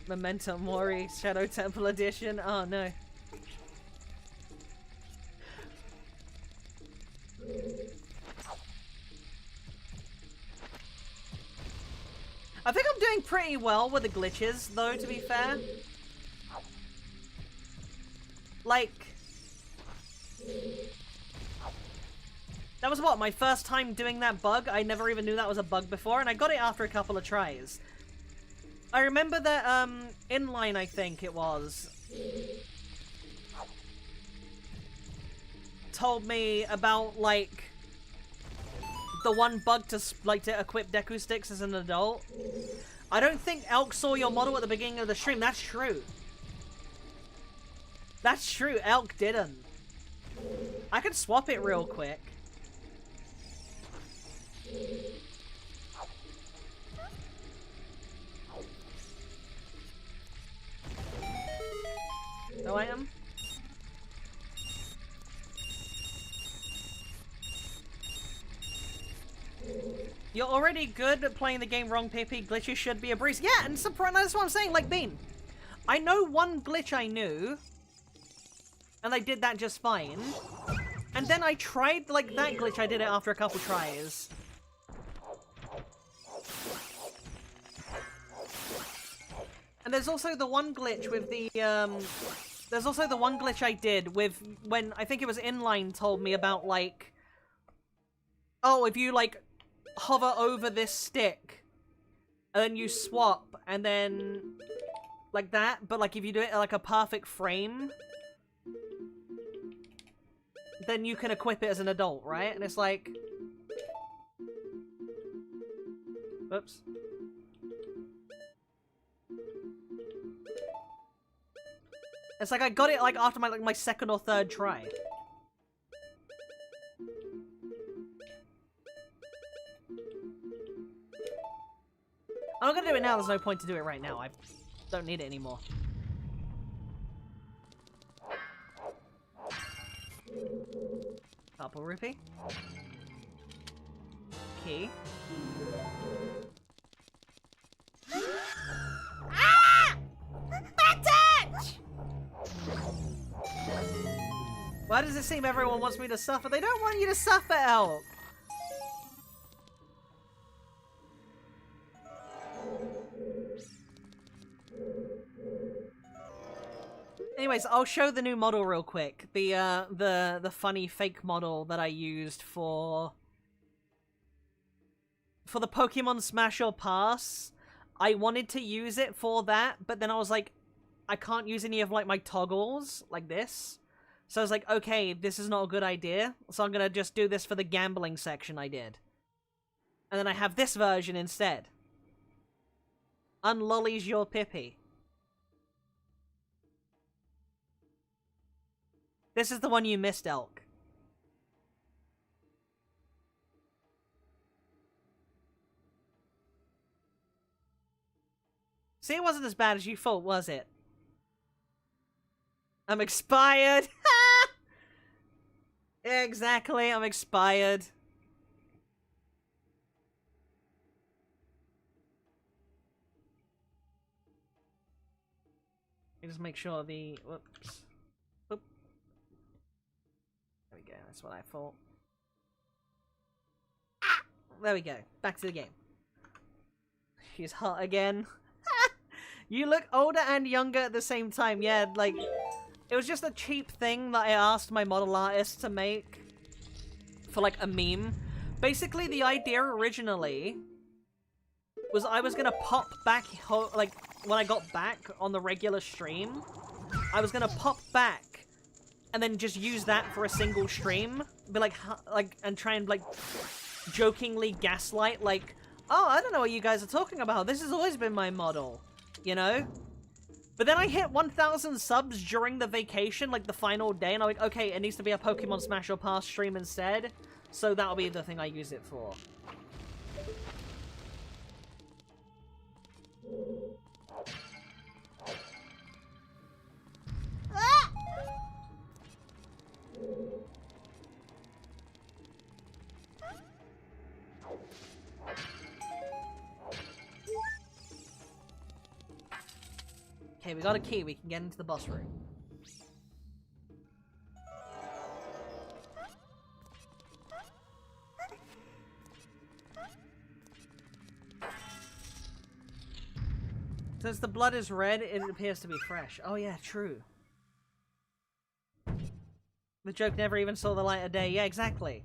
Memento Mori Shadow Temple Edition. Oh no. I think I'm doing pretty well with the glitches, though, to be fair. Like... That was what, my first time doing that bug? I never even knew that was a bug before, and I got it after a couple of tries. I remember that, inline, I think it was, told me about, like, the one bug to equip Deku Sticks as an adult. I don't think Elk saw your model at the beginning of the stream. That's true. That's true. Elk didn't. I could swap it real quick. No item? You're already good at playing the game wrong, Pippy. Glitches should be a breeze. Yeah, and that's what I'm saying, like Bean. I know one glitch I knew, and I did that just fine. And then I tried, like, that glitch, I did it after a couple tries. And there's also the one glitch with the, there's also the one glitch I did with, when, I think it was Inline told me about, like, oh, if you, like, hover over this stick, and then you swap, and then, like that, but, like, if you do it at, like, a perfect frame, then you can equip it as an adult, right? And it's like... Whoops. It's like I got it, like, after my, like, my second or third try. I'm not gonna do it now, there's no point to do it right now. I don't need it anymore. Purple rupee. Key. Ah! Bad touch! Why does it seem everyone wants me to suffer? They don't want you to suffer, Elk! Anyways, I'll show the new model real quick. The funny fake model that I used for the Pokemon Smash or Pass. I wanted to use it for that, but then I was like, I can't use any of, like, my toggles, like this. So I was like, okay, this is not a good idea, so I'm gonna just do this for the gambling section I did. And then I have this version instead. Unlollies your Pippy. This is the one you missed, Elk. See, it wasn't as bad as you thought, was it? I'm expired! Exactly, I'm expired. Let me just make sure the... Whoops. Oop. There we go, that's what I thought. Ah! There we go, back to the game. She's hot again. You look older and younger at the same time. Yeah, like, it was just a cheap thing that I asked my model artist to make for, like, a meme. Basically, the idea originally was I was gonna pop back, like, when I got back on the regular stream, I was gonna pop back and then just use that for a single stream. Be like, and try and, like, jokingly gaslight, like, oh, I don't know what you guys are talking about. This has always been my model, you know? But then I hit 1,000 subs during the vacation, like the final day, and I'm like, okay, it needs to be a Pokemon Smash or Pass stream instead, so that'll be the thing I use it for. Ah! Okay, we got a key. We can get into the boss room. Since the blood is red, it appears to be fresh. Oh yeah, true. The joke never even saw the light of day. Yeah, exactly.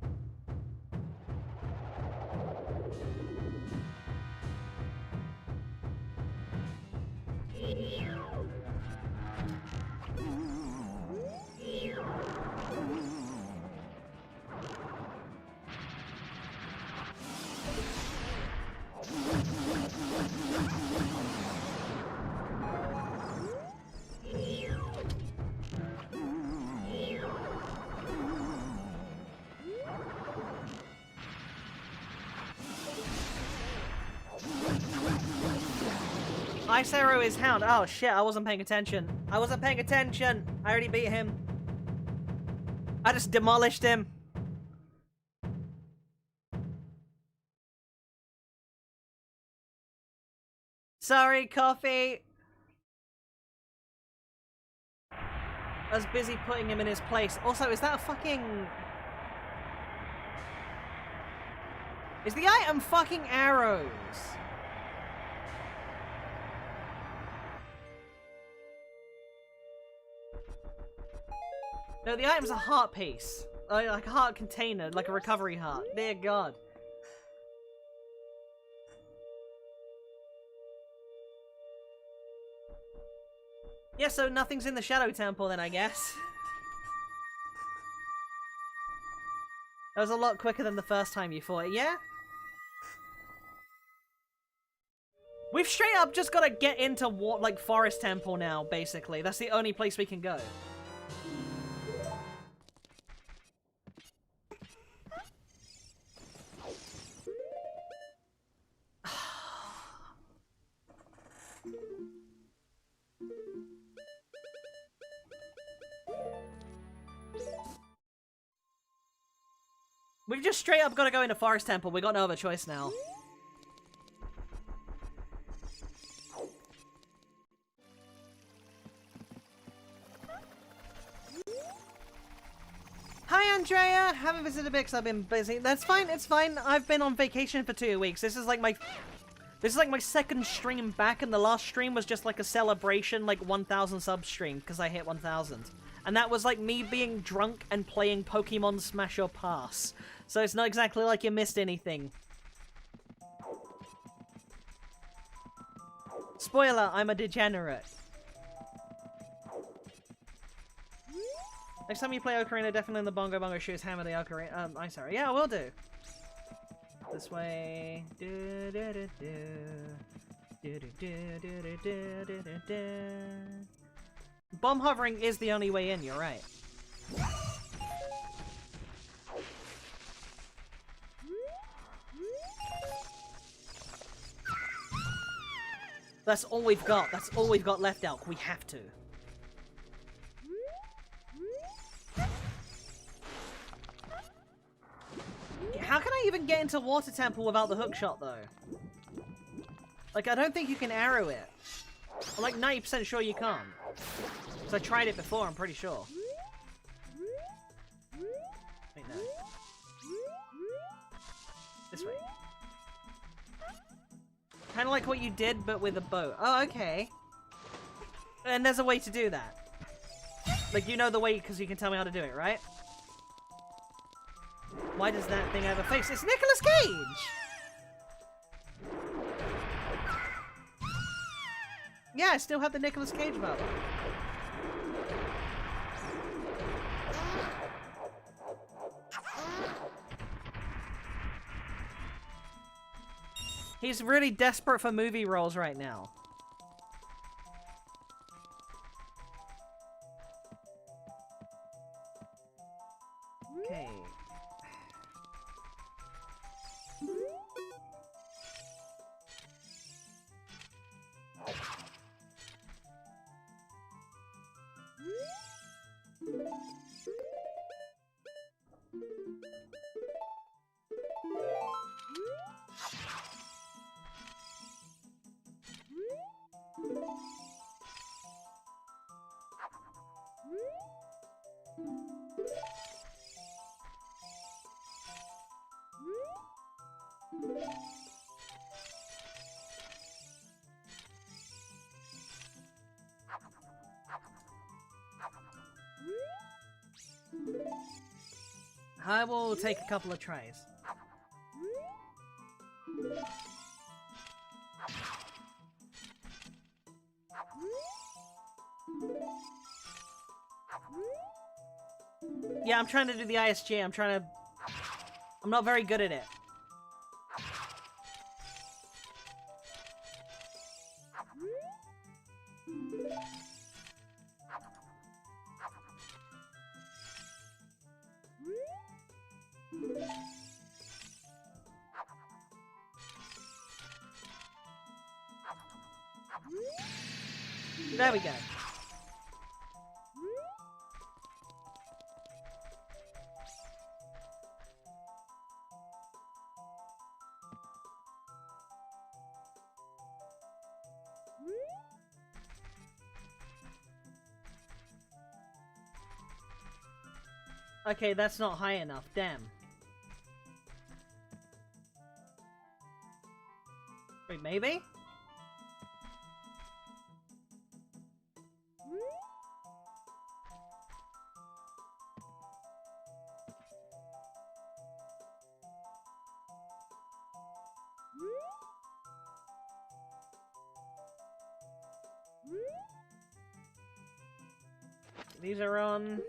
Ice Arrow is Hound. Oh shit, I wasn't paying attention. I wasn't paying attention. I already beat him. I just demolished him. Sorry, Coffee. I was busy putting him in his place. Also, is that a fucking... Is the item fucking arrows? No, the item's a heart piece. Like a heart container, like a recovery heart. Dear God. Yeah, so nothing's in the Shadow Temple then, I guess. That was a lot quicker than the first time you fought it, yeah? We've straight up just gotta get into like Forest Temple now, basically. That's the only place we can go. We've just straight up got to go into Forest Temple. We got no other choice now. Hi, Andrea. Haven't visited because I've been busy. That's fine. It's fine. I've been on vacation for 2 weeks. This is like my second stream back, and the last stream was just like a celebration, like 1,000 sub stream because I hit 1,000. And that was like me being drunk and playing Pokemon Smash or Pass. So it's not exactly like you missed anything. Spoiler, I'm a degenerate. Next time you play Ocarina, definitely in the Bongo Bongo shoes, hammer the Ocarina. I'm sorry. Yeah, I will do. This way. Do, do, do, do. Do, do, do, do, do, do, do, do. Bomb hovering is the only way in, you're right. That's all we've got. That's all we've got left, Elk. We have to. How can I even get into Water Temple without the hookshot, though? Like, I don't think you can arrow it. I'm like 90% sure you can't. Because I tried it before, I'm pretty sure. Wait, no. This way. Kind of like what you did, but with a boat. Oh, okay. And there's a way to do that. Like, you know the way, because you can tell me how to do it, right? Why does that thing have a face? It's Nicolas Cage! Yeah, I still have the Nicolas Cage model. He's really desperate for movie roles right now. Okay. I will take a couple of tries. Yeah, I'm trying to do the ISG. I'm not very good at it. There we go. Okay, that's not high enough. Damn. Wait, maybe? These are on...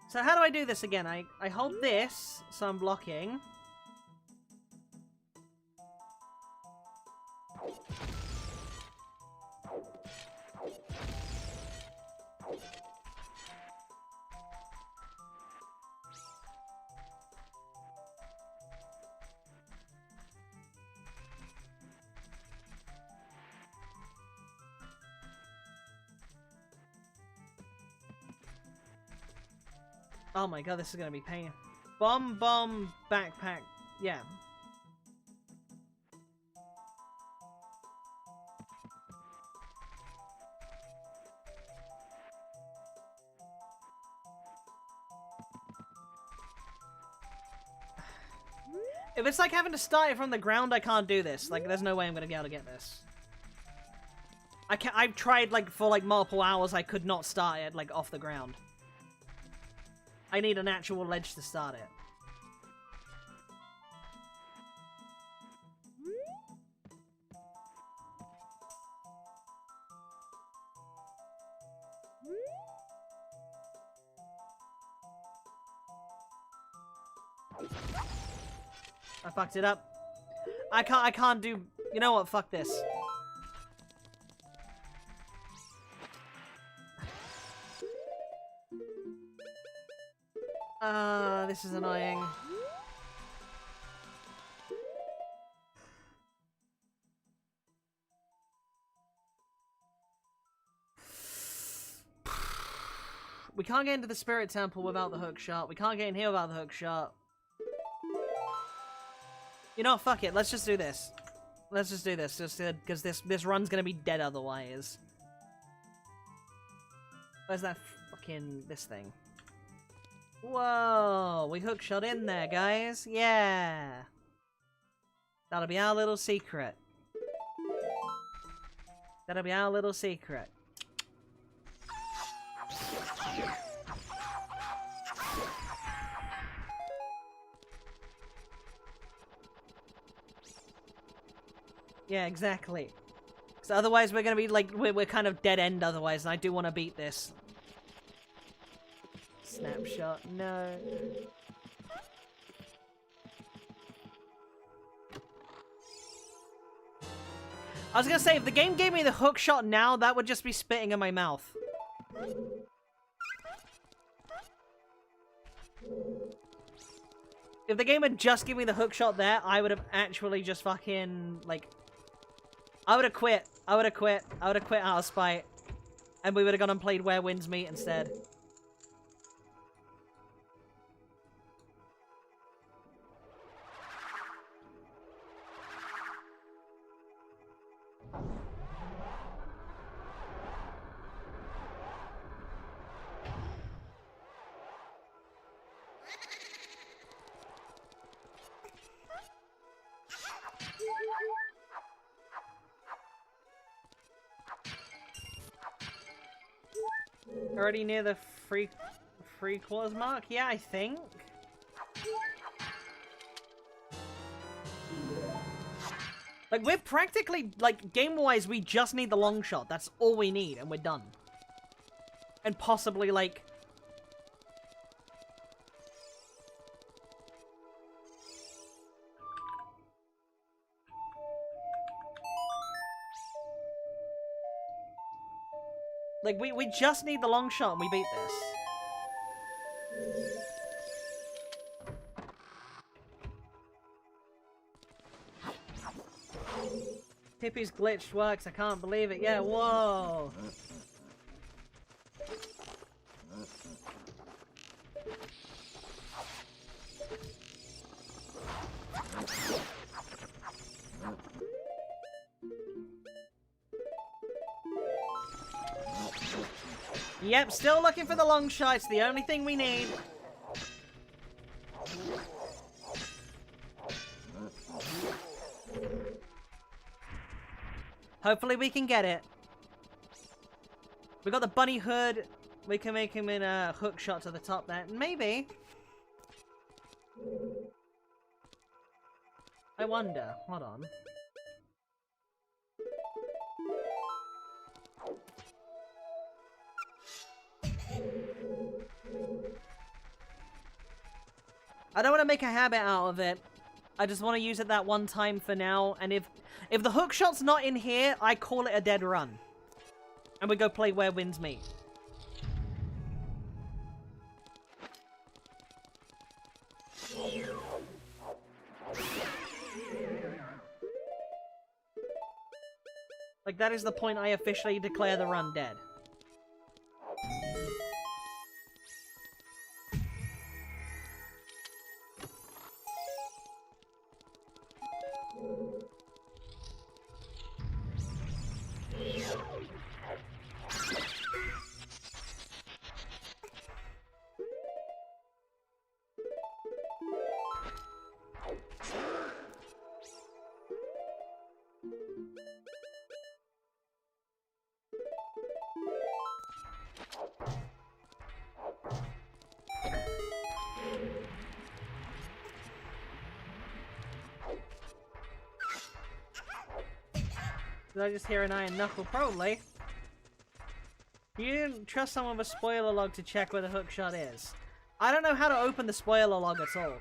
So how do I do this again? I hold this, so I'm blocking. Oh my god, this is gonna be pain. Bomb, backpack. Yeah. If it's like having to start it from the ground, I can't do this. Like, there's no way I'm gonna be able to get this. I've tried, like, for, like, multiple hours, I could not start it, like, off the ground. I need an actual ledge to start it. I fucked it up. I can't do... You know what? Fuck this. This is annoying. We can't get into the Spirit Temple without the hook shot. We can't get in here without the hook shot. You know, fuck it. Let's just do this. Let's just do this. Just because this run's gonna be dead otherwise. Where's that fucking this thing? Whoa! We hook shot in there, guys. Yeah. That'll be our little secret. That'll be our little secret. Yeah, exactly. So otherwise we're gonna be like, we're kind of dead end otherwise, and I do want to beat this. Snapshot, no. I was gonna say, if the game gave me the hook shot now, that would just be spitting in my mouth. If the game had just given me the hook shot there, I would have actually just fucking, like... I would have quit. I would have quit. I would have quit out of spite. And we would have gone and played Where Winds Meet instead. Already near the three quarters mark? Yeah, I think. Like, we're practically, like, game-wise, we just need the long shot. That's all we need, and we're done. And possibly, like... Like, we just need the long shot and we beat this. Pippy's glitch works, I can't believe it. Yeah, whoa! Yep, still looking for the long shot. It's the only thing we need. Hopefully we can get it. We got the bunny hood. We can make him in a hook shot to the top there. Maybe. I wonder. Hold on. I don't want to make a habit out of it. I just want to use it that one time for now, and if the hook shot's not in here, I call it a dead run. And we go play Where Winds Meet. Like, that is the point I officially declare the run dead. Did I just hear an iron knuckle? Probably. You didn't trust someone with a spoiler log to check where the hook shot is. I don't know how to open the spoiler log at all.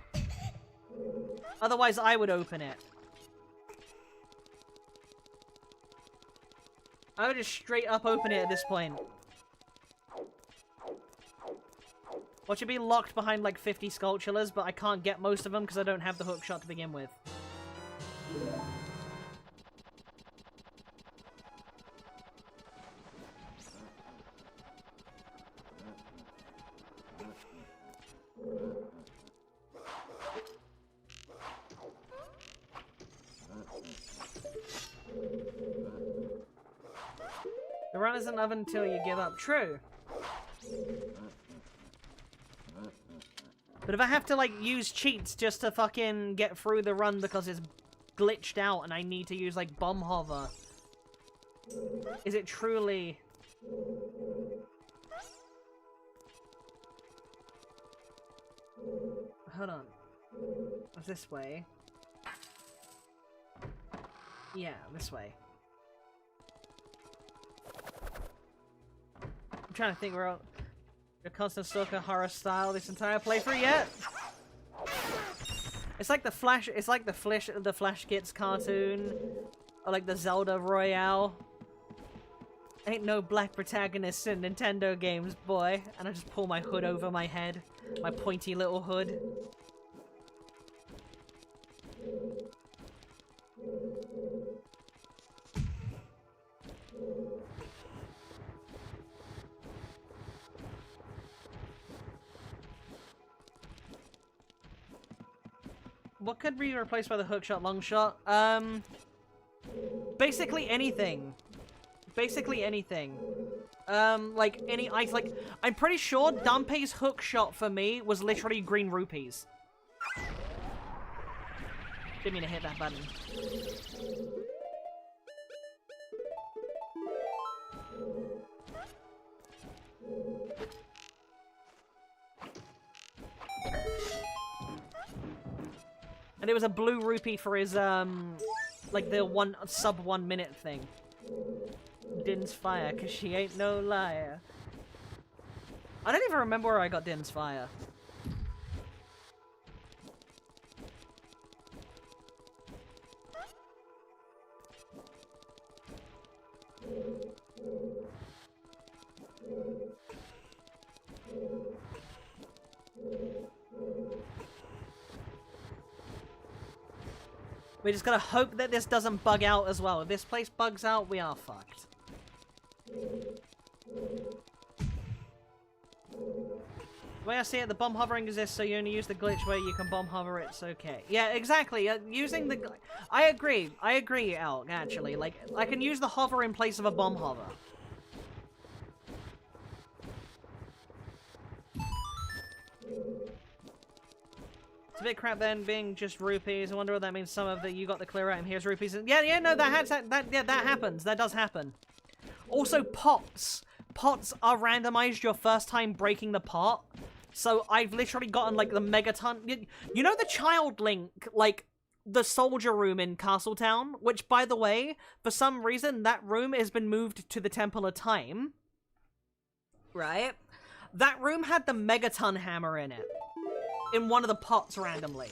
Otherwise, I would open it. I would just straight up open it at this point. Watch it be locked behind like 50 sculptures, but I can't get most of them because I don't have the hook shot to begin with. The run isn't over until you give up. True. But if I have to, like, use cheats just to fucking get through the run because it's glitched out and I need to use, like, bomb hover, is it truly... Hold on. What's this way? Yeah, this way. I'm trying to think where else... Your constant stalker horror style this entire playthrough yet? It's like the Flash. It's like the Flash Gets cartoon, or like the Zelda Royale. Ain't no black protagonists in Nintendo games, boy. And I just pull my hood over my head, my pointy little hood. What could be replaced by the hookshot, longshot? Basically anything. Basically anything. Like any ice. Like I'm pretty sure Dampé's hookshot for me was literally green rupees. Didn't mean to hit that button. And it was a blue rupee for his, like the sub 1 minute thing. Din's fire, cause she ain't no liar. I don't even remember where I got Din's fire. We just gotta hope that this doesn't bug out as well. If this place bugs out, we are fucked. The way I see it, the bomb hovering exists, so you only use the glitch where you can bomb hover, it's okay. Yeah, exactly. Using the... I agree, Elk, actually. Like, I can use the hover in place of a bomb hover. It's a bit crap then, being just rupees. I wonder what that means. Some of that you got the clear item. Here's rupees. Yeah, no, that happens. That does happen. Also, pots. Pots are randomized your first time breaking the pot. So I've literally gotten like the megaton. You know the child link, like the soldier room in Castletown, which by the way, for some reason that room has been moved to the Temple of Time. Right? That room had the megaton hammer in it. In one of the pots randomly.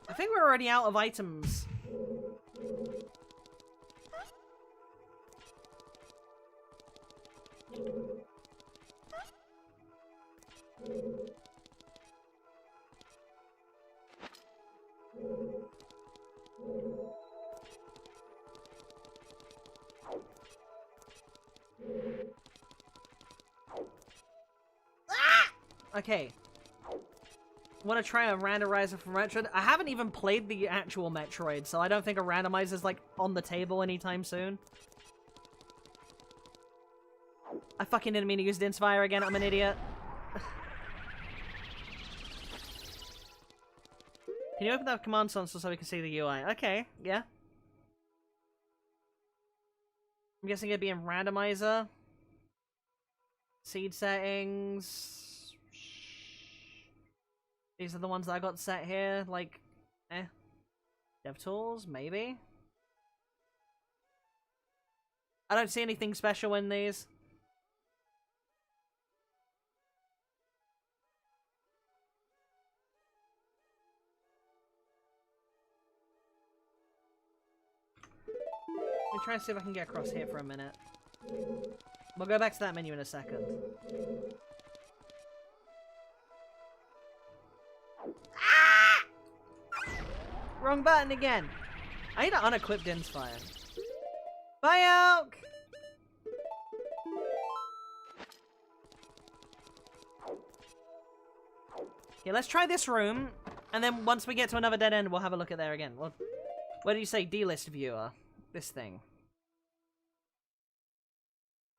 I think we're already out of items. Okay. Want to try a randomizer from Metroid? I haven't even played the actual Metroid, so I don't think a randomizer's like on the table anytime soon. I fucking didn't mean to use Din's fire again, I'm an idiot. Can you open that command console so we can see the UI? Okay, yeah. I'm guessing it'd be in randomizer. Seed settings. These are the ones that I got set here, like, DevTools, maybe? I don't see anything special in these. Let me try and see if I can get across here for a minute. We'll go back to that menu in a second. Wrong button again. I need to unequip Din's fire. Bye, Elk! Okay, let's try this room, and then once we get to another dead end, we'll have a look at there again. Well, what do you say, D-list viewer? This thing.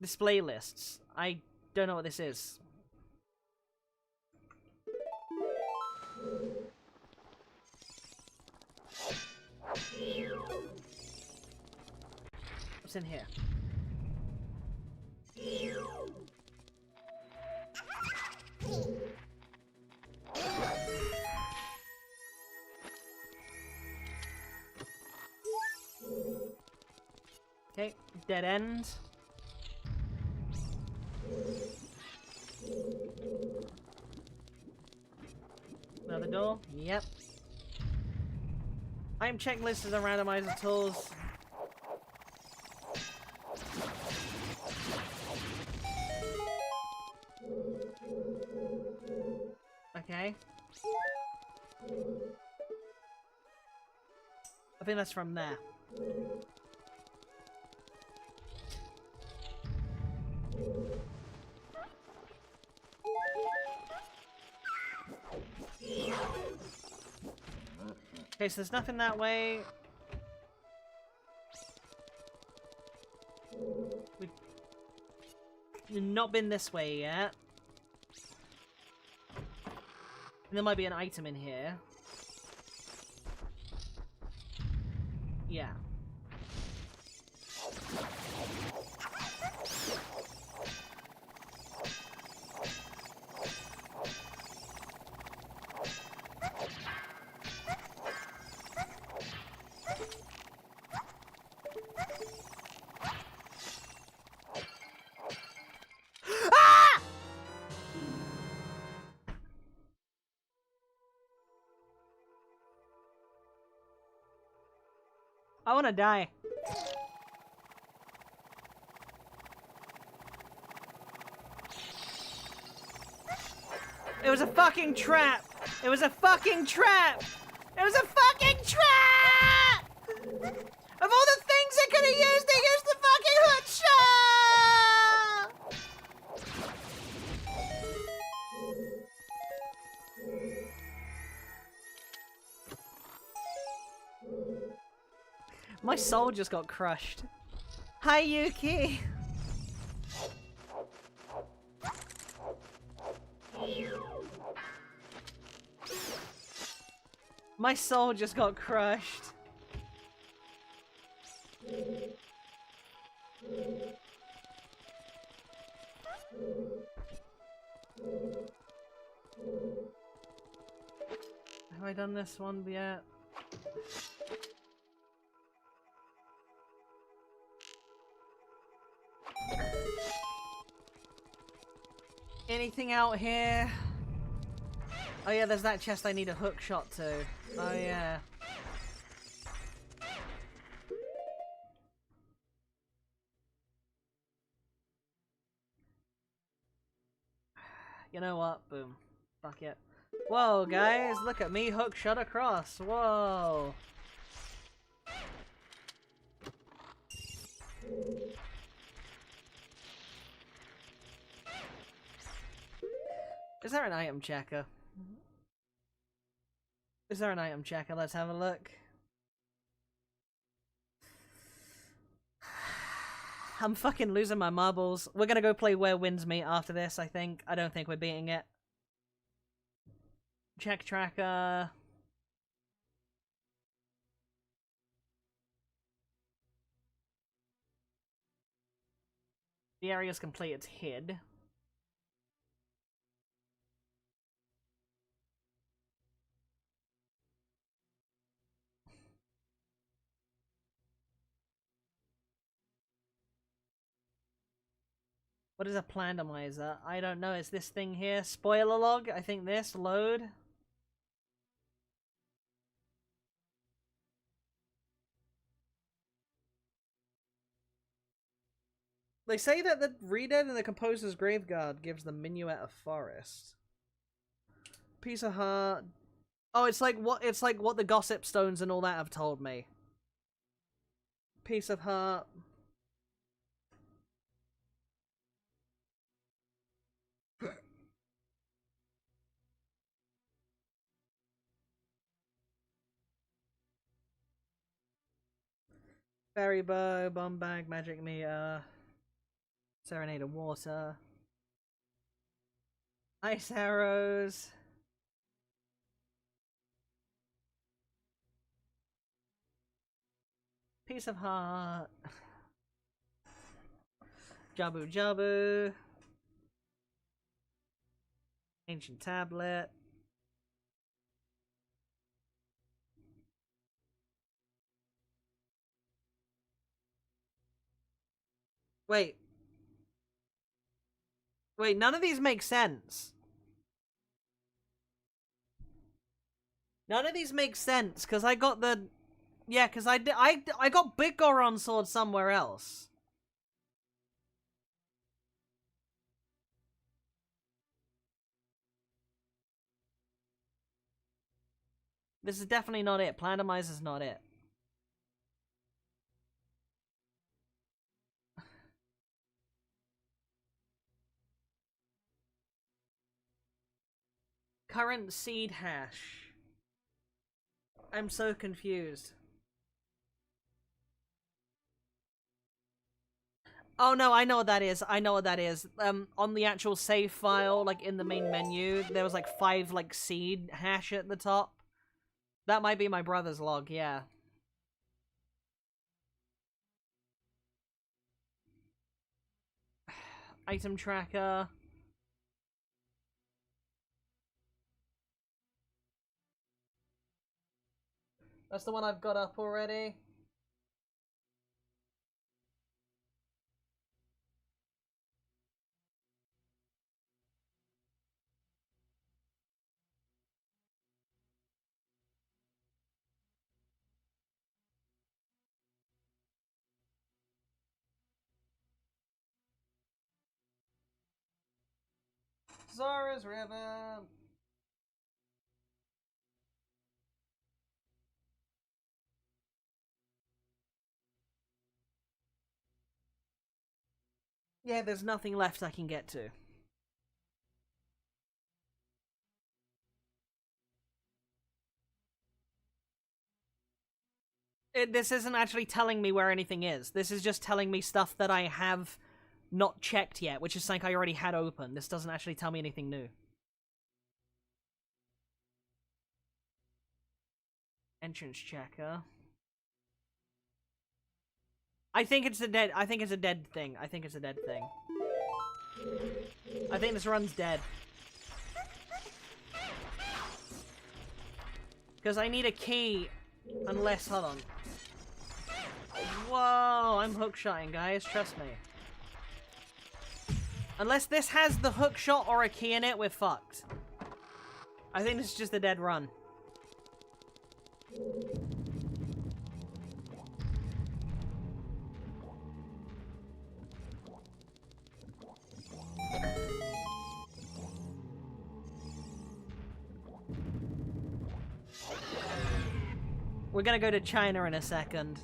Display lists. I don't know what this is. What's in here? Okay, dead end. Another door? Yep. Item checklist is a randomizer tools. Okay. I think that's from there. Okay, so there's nothing that way. We've not been this way yet. And there might be an item in here. Yeah. I wanna die. It was a fucking trap! It was a fucking trap! It was a fucking trap! Of all the things they could have used, they used the fucking hook shot! My soul just got crushed. Hi, Yuki! My soul just got crushed. Have I done this one yet? Anything out here? Oh yeah, there's that chest I need a hook shot to. Oh yeah. You know what? Boom. Fuck it. Whoa, guys, look at me hook shot across. Whoa. Is there an item checker? Is there an item checker? Let's have a look. I'm fucking losing my marbles. We're gonna go play Where Winds Meet after this, I think. I don't think we're beating it. Check tracker. The area's complete, it's hid. What is a Randomiser? I don't know. Is this thing here? Spoiler log? I think this. Load. They say that the reader in the composer's graveguard gives the minuet of forest. Piece of heart. Oh, it's like what the gossip stones and all that have told me. Piece of heart. Berry bow, bomb bag, magic meter, serenade of water, ice arrows. Piece of heart. Jabu Jabu. Ancient tablet. Wait. Wait, none of these make sense. None of these make sense, because I got the... Yeah, because I got Big Goron Sword somewhere else. This is definitely not it. Randomiser's not it. Current seed hash. I'm so confused. Oh no, I know what that is. I know what that is. On the actual save file, like in the main menu, there was like 5 like seed hash at the top. That might be my brother's log, yeah. Item tracker. That's the one I've got up already. Zara's River. Yeah, there's nothing left I can get to. This isn't actually telling me where anything is. This is just telling me stuff that I have not checked yet, which is something I already had open. This doesn't actually tell me anything new. Entrance checker. I think it's a dead thing. I think it's a dead thing. I think this run's dead. Because I need a key. Unless, hold on. Whoa, I'm hookshotting, guys. Trust me. Unless this has the hookshot or a key in it, we're fucked. I think this is just a dead run. We're gonna go to China in a second.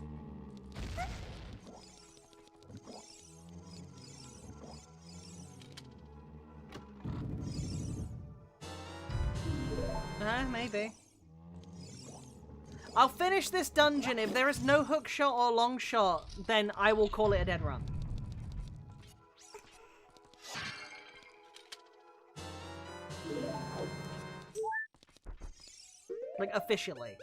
Maybe. I'll finish this dungeon. If there is no hook shot or long shot, then I will call it a dead run. Like, officially.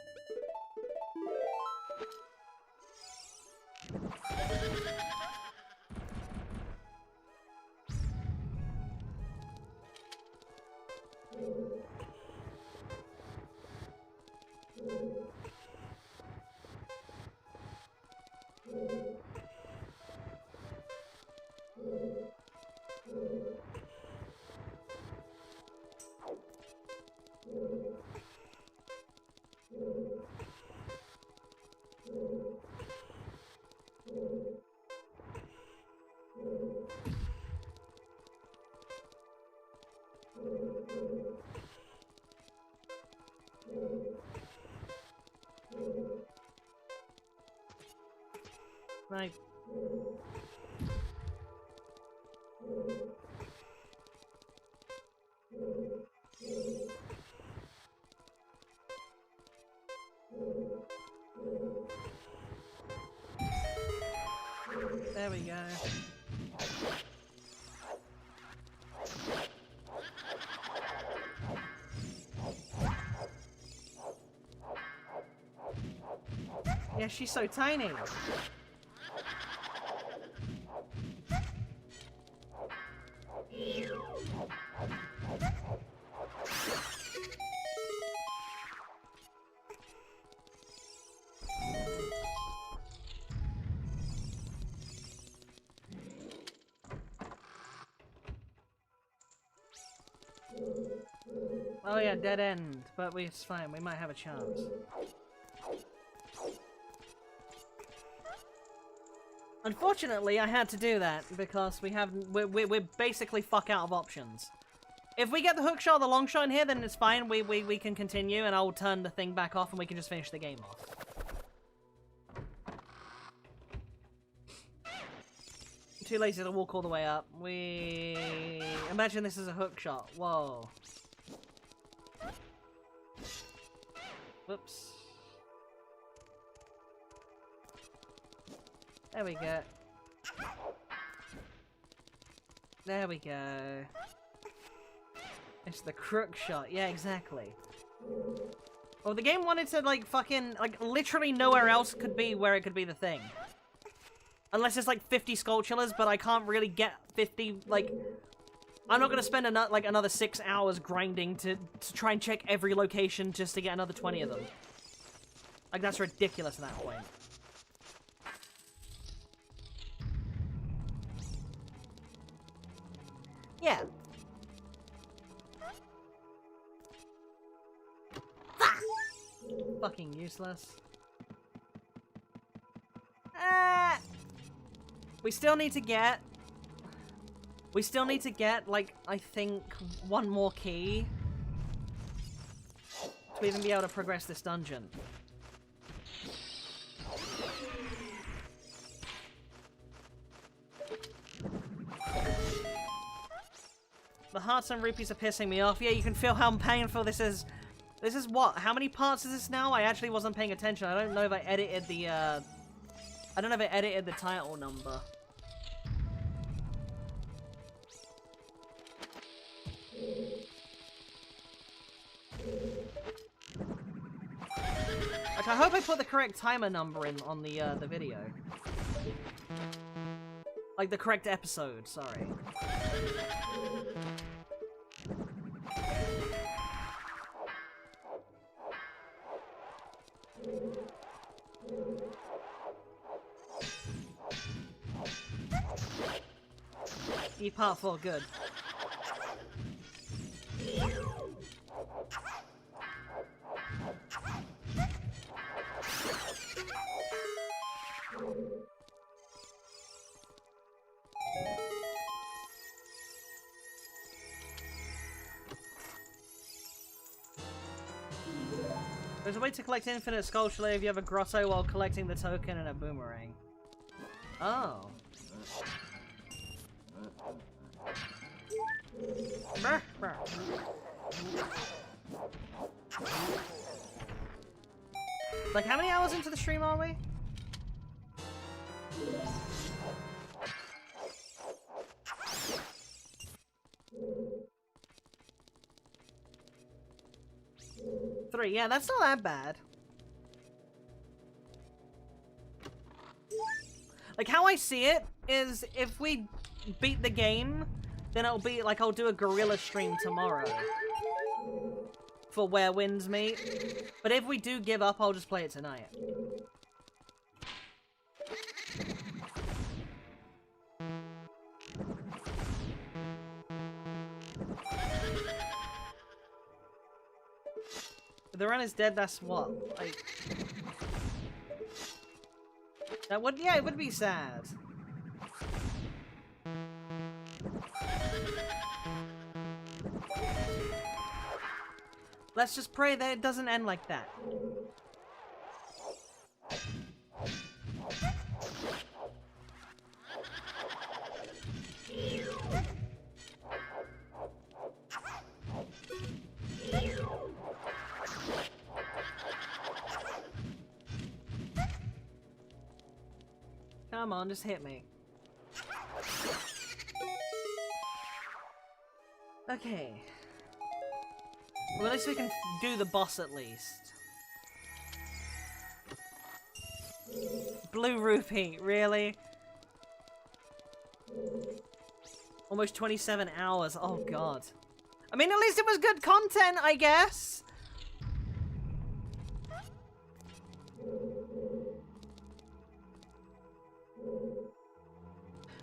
Right. There we go. Yeah, she's so tiny. Oh yeah, dead end. But it's fine. We might have a chance. Unfortunately, I had to do that because we're basically fuck out of options. If we get the hook shot or the long shot in here, then it's fine. We can continue, and I'll turn the thing back off, and we can just finish the game off. Too lazy to walk all the way up. Imagine this is a hook shot. Whoa. Whoops. There we go. There we go. It's the crook shot. Yeah, exactly. Well, the game wanted to, like, fucking, like, literally nowhere else could be where it could be the thing. Unless it's, like, 50 Skulltulas, but I can't really get 50, like... I'm not gonna spend another 6 hours grinding to try and check every location just to get another 20 of them. Like, that's ridiculous at that point. Yeah. Fucking useless. We still need to get... like, I think, one more key to even be able to progress this dungeon. The hearts and rupees are pissing me off. Yeah, you can feel how painful this is. This is what? How many parts is this now? I actually wasn't paying attention. I don't know if I edited the, I don't know if I edited the title number. Like, I hope I put the correct timer number in on the video. Like, the correct episode, sorry. Part 4, good. There's a way to collect infinite Skulltula if you have a grotto while collecting the token and a boomerang. Oh. Like, how many hours into the stream are we? Three, yeah, that's not that bad. Like, how I see it is if we beat the game, then it'll be like I'll do a gorilla stream tomorrow for where winds meet. But if we do give up, I'll just play it tonight. If the run is dead, that's what? Like... That would, yeah, it would be sad. Let's just pray that it doesn't end like that. Come on, just hit me. Okay. Well, at least we can do the boss at least. Blue rupee, really? Almost 27 hours, oh god. I mean, at least it was good content, I guess!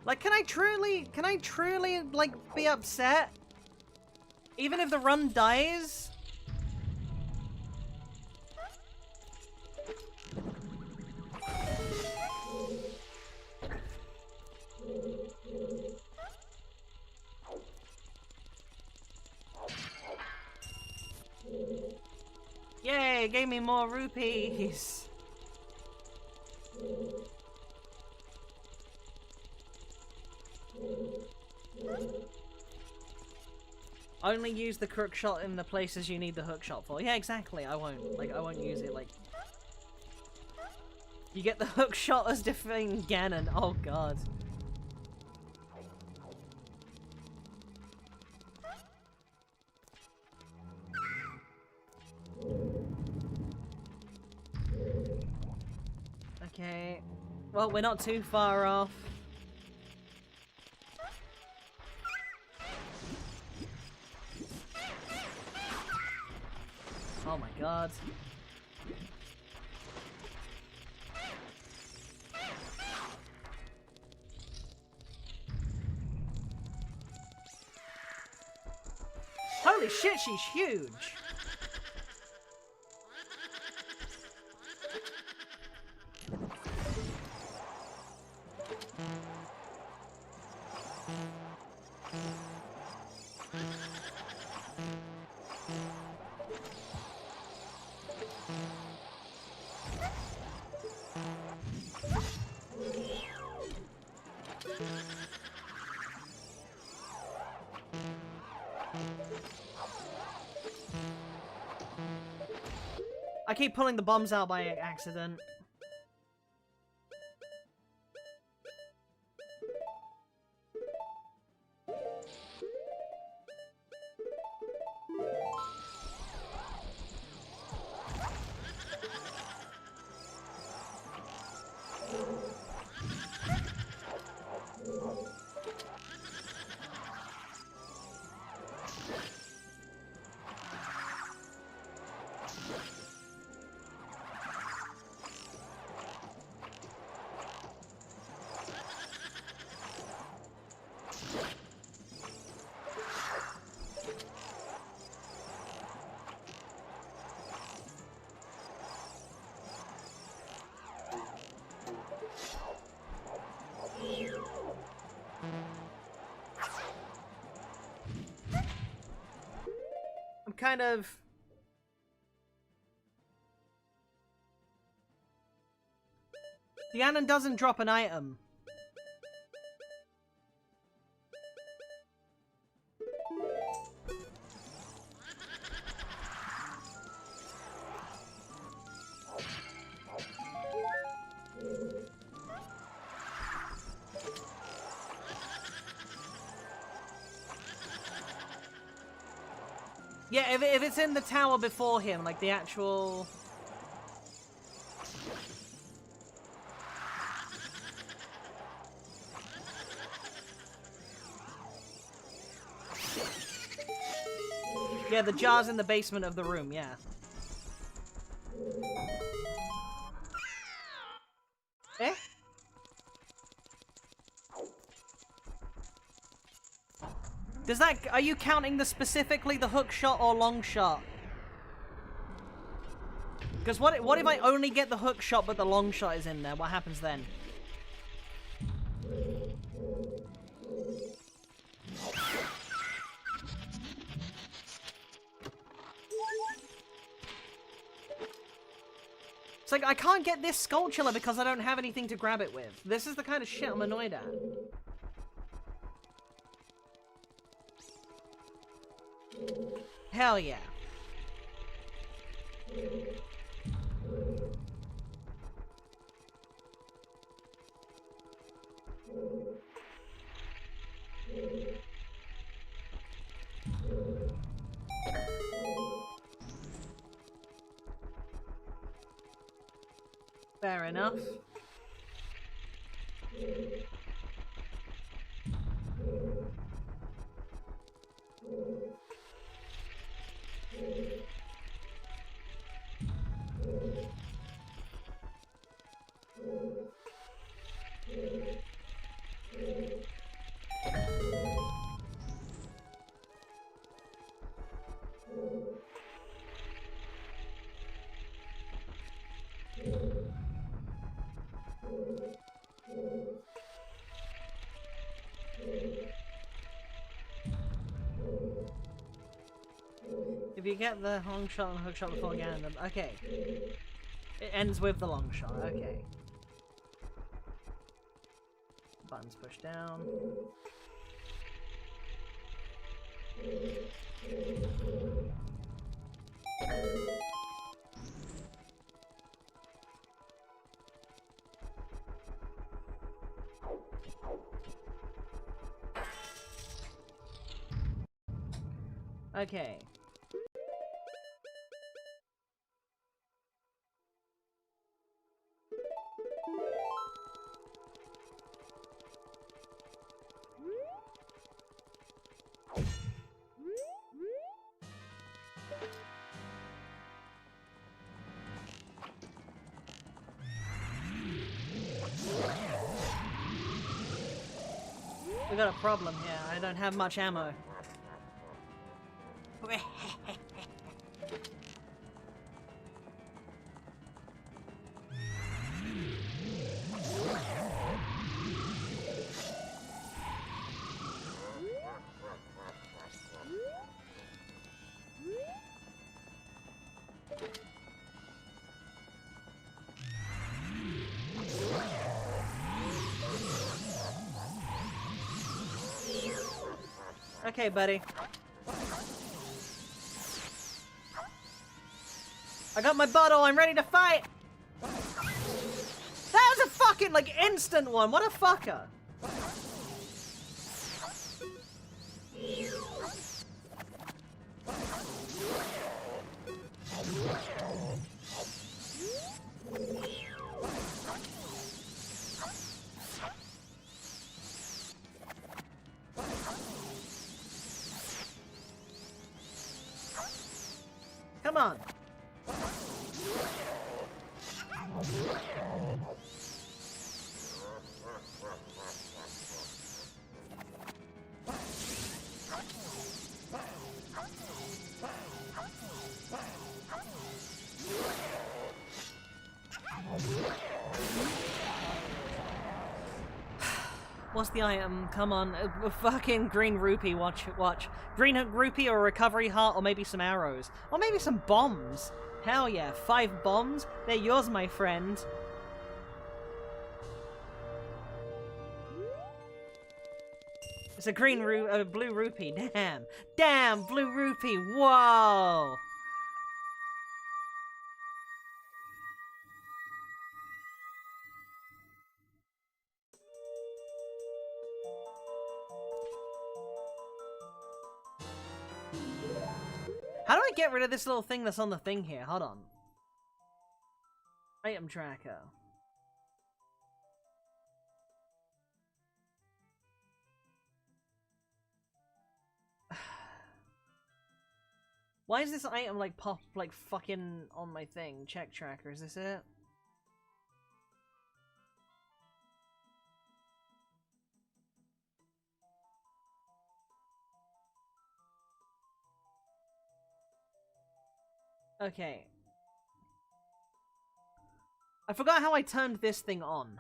Like, can I truly, like, be upset Even if the run dies... Yay, gave me more rupees. Only use the crook shot in the places you need the hook shot for. Yeah, exactly. I won't. Like, I won't use it, like... You get the hook shot as defeating Ganon. Oh, God. Okay. Well, we're not too far off. Oh my god. Holy shit, she's huge! I keep pulling the bombs out by accident. Kind of... Ganon doesn't drop an item. Yeah, if it's in the tower before him, like the actual... Yeah, the jar's in the basement of the room, yeah. Eh? Does that... Are you counting specifically the hook shot or long shot? Because what if I only get the hook shot but the long shot is in there? What happens then? It's like, I can't get this Skulltula because I don't have anything to grab it with. This is the kind of shit I'm annoyed at. Hell yeah. Fair enough. If you get the long shot and hook shot before Ganon, okay. It ends with the long shot, okay. Buttons push down. Okay. We got a problem here. I don't have much ammo. Okay, buddy. I got my bottle, I'm ready to fight! That was a fucking, like, instant one! What a fucker! Come on! What's the item? Come on, a fucking green rupee, watch. Green rupee or a recovery heart or maybe some arrows. Or maybe some bombs. Hell yeah, 5 bombs? They're yours, my friend. It's a blue rupee, damn. Damn, blue rupee, whoa! How do I get rid of this little thing that's on the thing here? Hold on. Item tracker. Why is this item like pop like fucking on my thing? Check tracker, is this it? Okay. I forgot how I turned this thing on.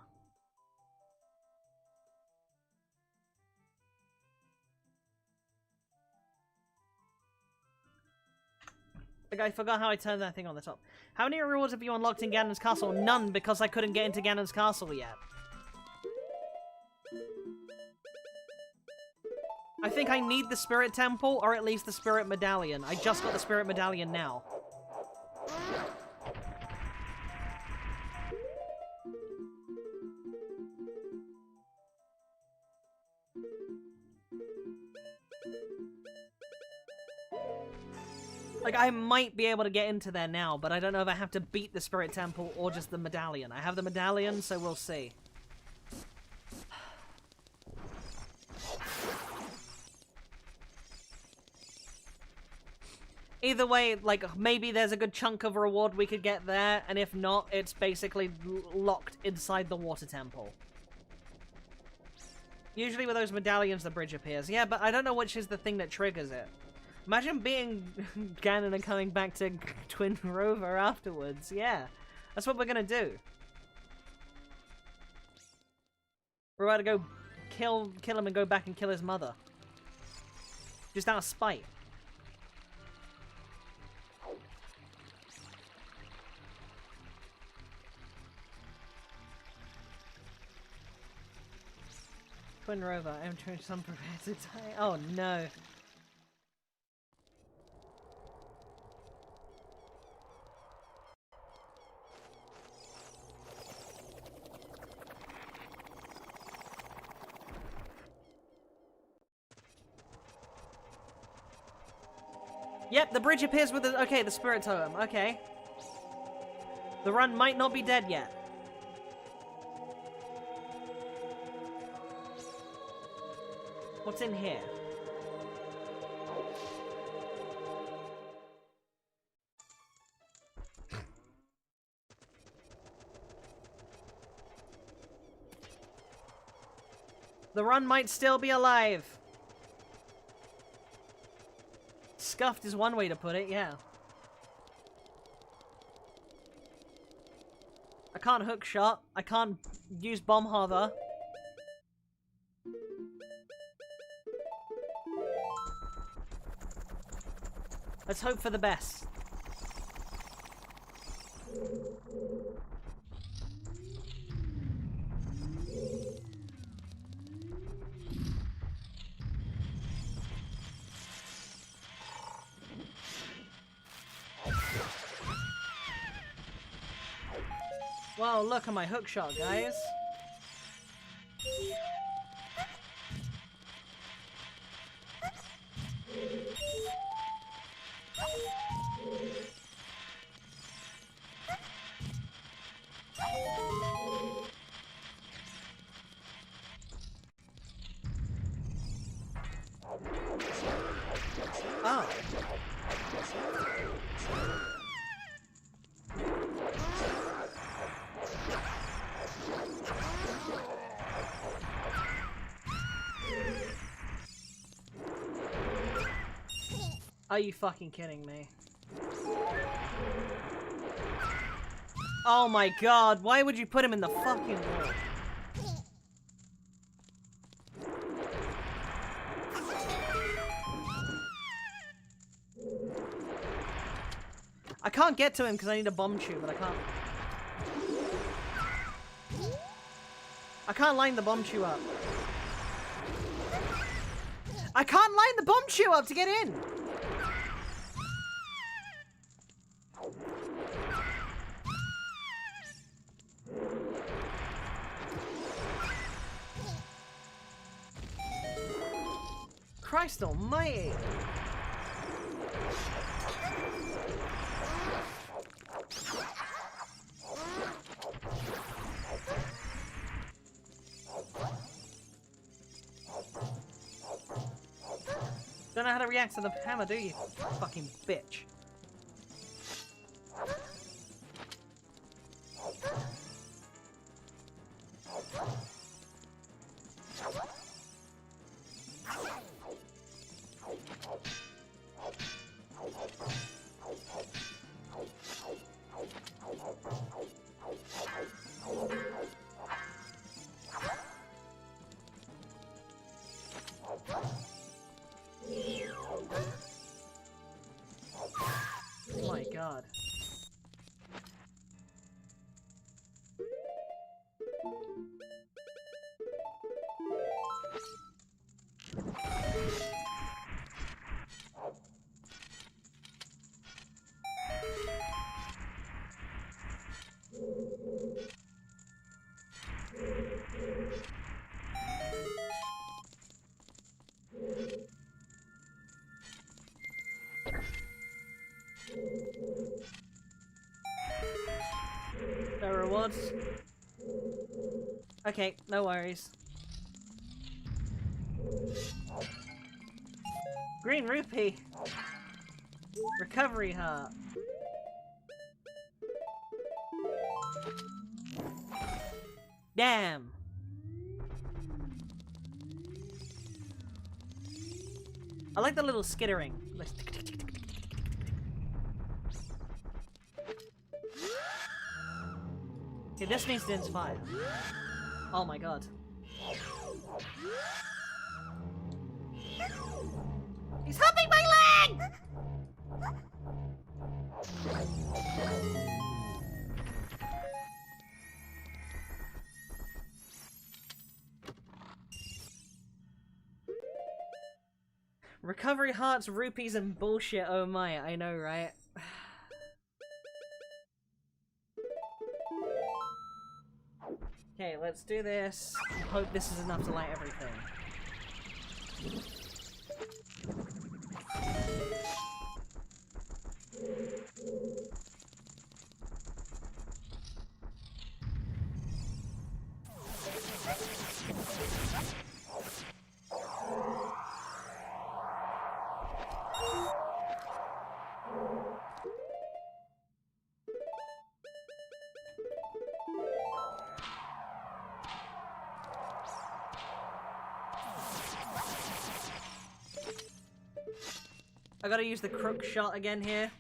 Like, I forgot how I turned that thing on the top. How many rewards have you unlocked in Ganon's Castle? None, because I couldn't get into Ganon's Castle yet. I think I need the Spirit Temple, or at least the Spirit Medallion. I just got the Spirit Medallion now. Like, I might be able to get into there now, but I don't know if I have to beat the Spirit Temple or just the Medallion. I have the Medallion, so we'll see. Either way, like, maybe there's a good chunk of reward we could get there, and if not, it's basically locked inside the Water Temple. Usually with those medallions, the bridge appears. Yeah, but I don't know which is the thing that triggers it. Imagine being Ganon and coming back to Twin Rover afterwards. Yeah, that's what we're gonna do. We're about to go kill him and go back and kill his mother. Just out of spite. Twin Rover, I'm trying some prepared to die. Oh no. Yep, the bridge appears with the... Okay, the spirit totem. Okay. The run might not be dead yet. What's in here? The run might still be alive. Scuffed is one way to put it, yeah. I can't hook shot. I can't use bomb hover. Let's hope for the best. Wow, look at my hook shot, guys. Oh. Are you fucking kidding me? Oh my god, why would you put him in the fucking wall? I can't get to him because I need a bomb tube, but I can't. I can't line the bomb tube up. I can't line the bomb tube up to get in! Christ almighty! Don't know how to react to the hammer, do you? Fucking bitch. Oh my god. No rewards. Okay, no worries. Green rupee. Recovery heart. Damn. I like the little skittering. Like, okay, this needs to inspire. Oh my god. He's humping my leg! Recovery hearts, rupees, and bullshit. Oh my, I know, right? Okay, let's do this. Hope this is enough to light everything. I gotta use the crook shot again here.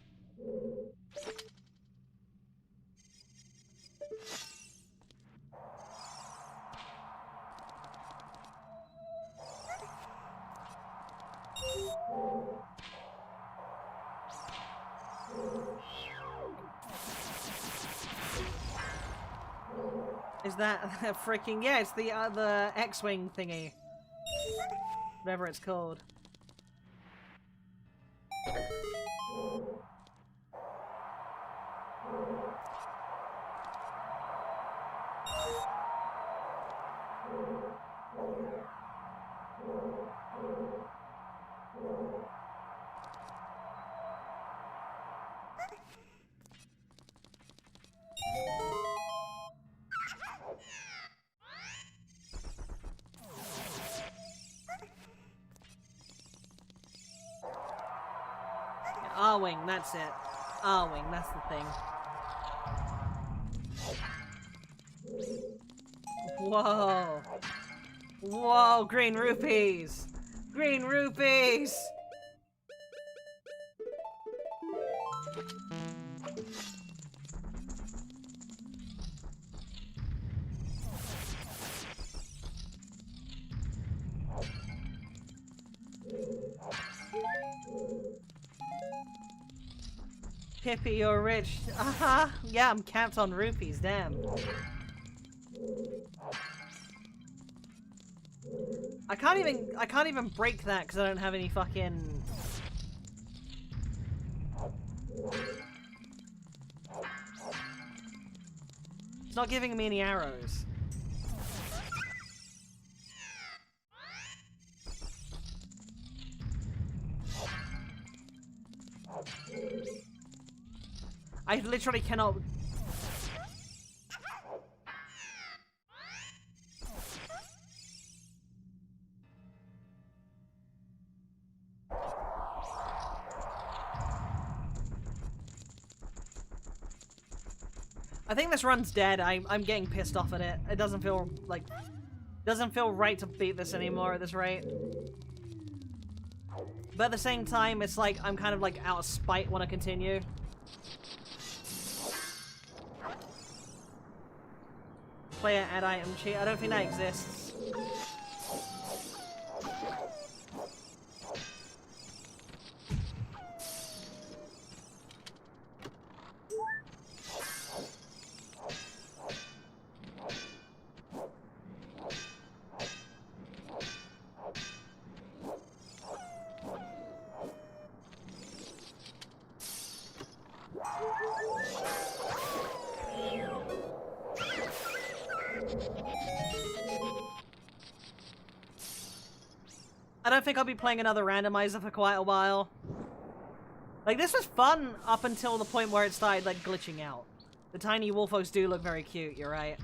Is that freaking... Yeah, it's the X-Wing thingy. Whatever it's called. R-Wing, that's it. R-Wing, that's the thing. Whoa. Whoa, green rupees! Green rupees! Pippy, you're rich. Yeah, I'm capped on rupees, damn. I can't even break that because I don't have any fucking... It's not giving me any arrows. I literally cannot... I think this run's dead. I'm getting pissed off at it. It doesn't feel like... Doesn't feel right to beat this anymore at this rate. But at the same time, it's like I'm kind of like out of spite want to continue. Player add item cheat. I don't think that exists. I don't think I'll be playing another randomizer for quite a while. Like, this was fun up until the point where it started, like, glitching out. The tiny wolfos do look very cute, you're right.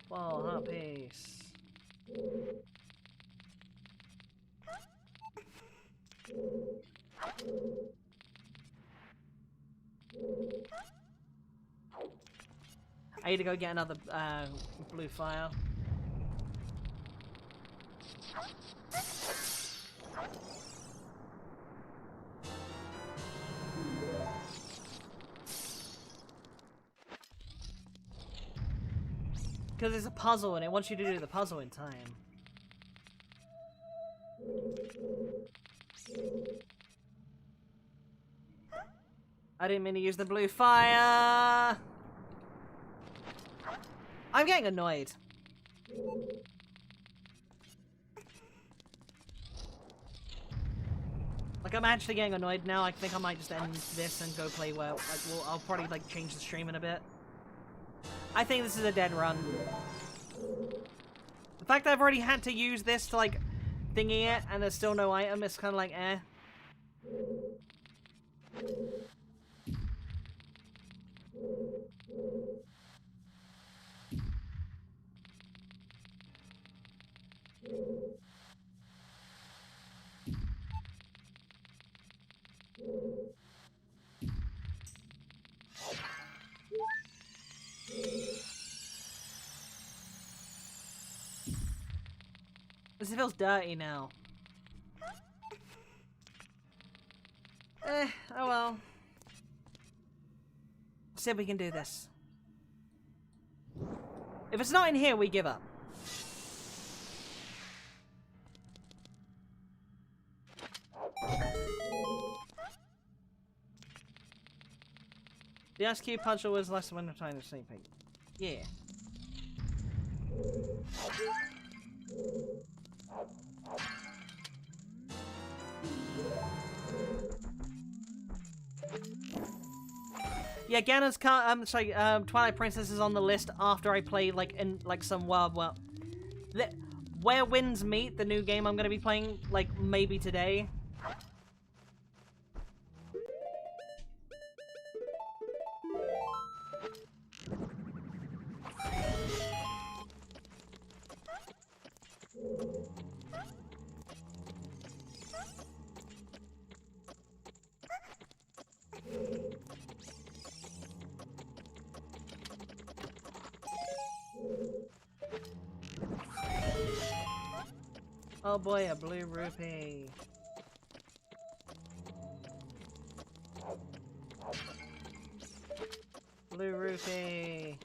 Whoa, hot piece. I need to go get another blue file. Because it's a puzzle and it wants you to do the puzzle in time. I didn't mean to use the blue fire! I'm getting annoyed. Like, I'm actually getting annoyed now. I think I might just end this and go play where, like, I'll probably, like, change the stream in a bit. I think this is a dead run. The fact that I've already had to use this to, like, thingy it, and there's still no item, it's kind of like, eh. This feels dirty now. Oh well. See if we can do this. If it's not in here, we give up. The ice cube puncher was less than window time of sleeping. Yeah. Yeah, Ganon's Twilight Princess is on the list after I play like in like some Where Winds Meet, the new game I'm gonna be playing like maybe today. Oh boy, a blue rupee. Blue rupee.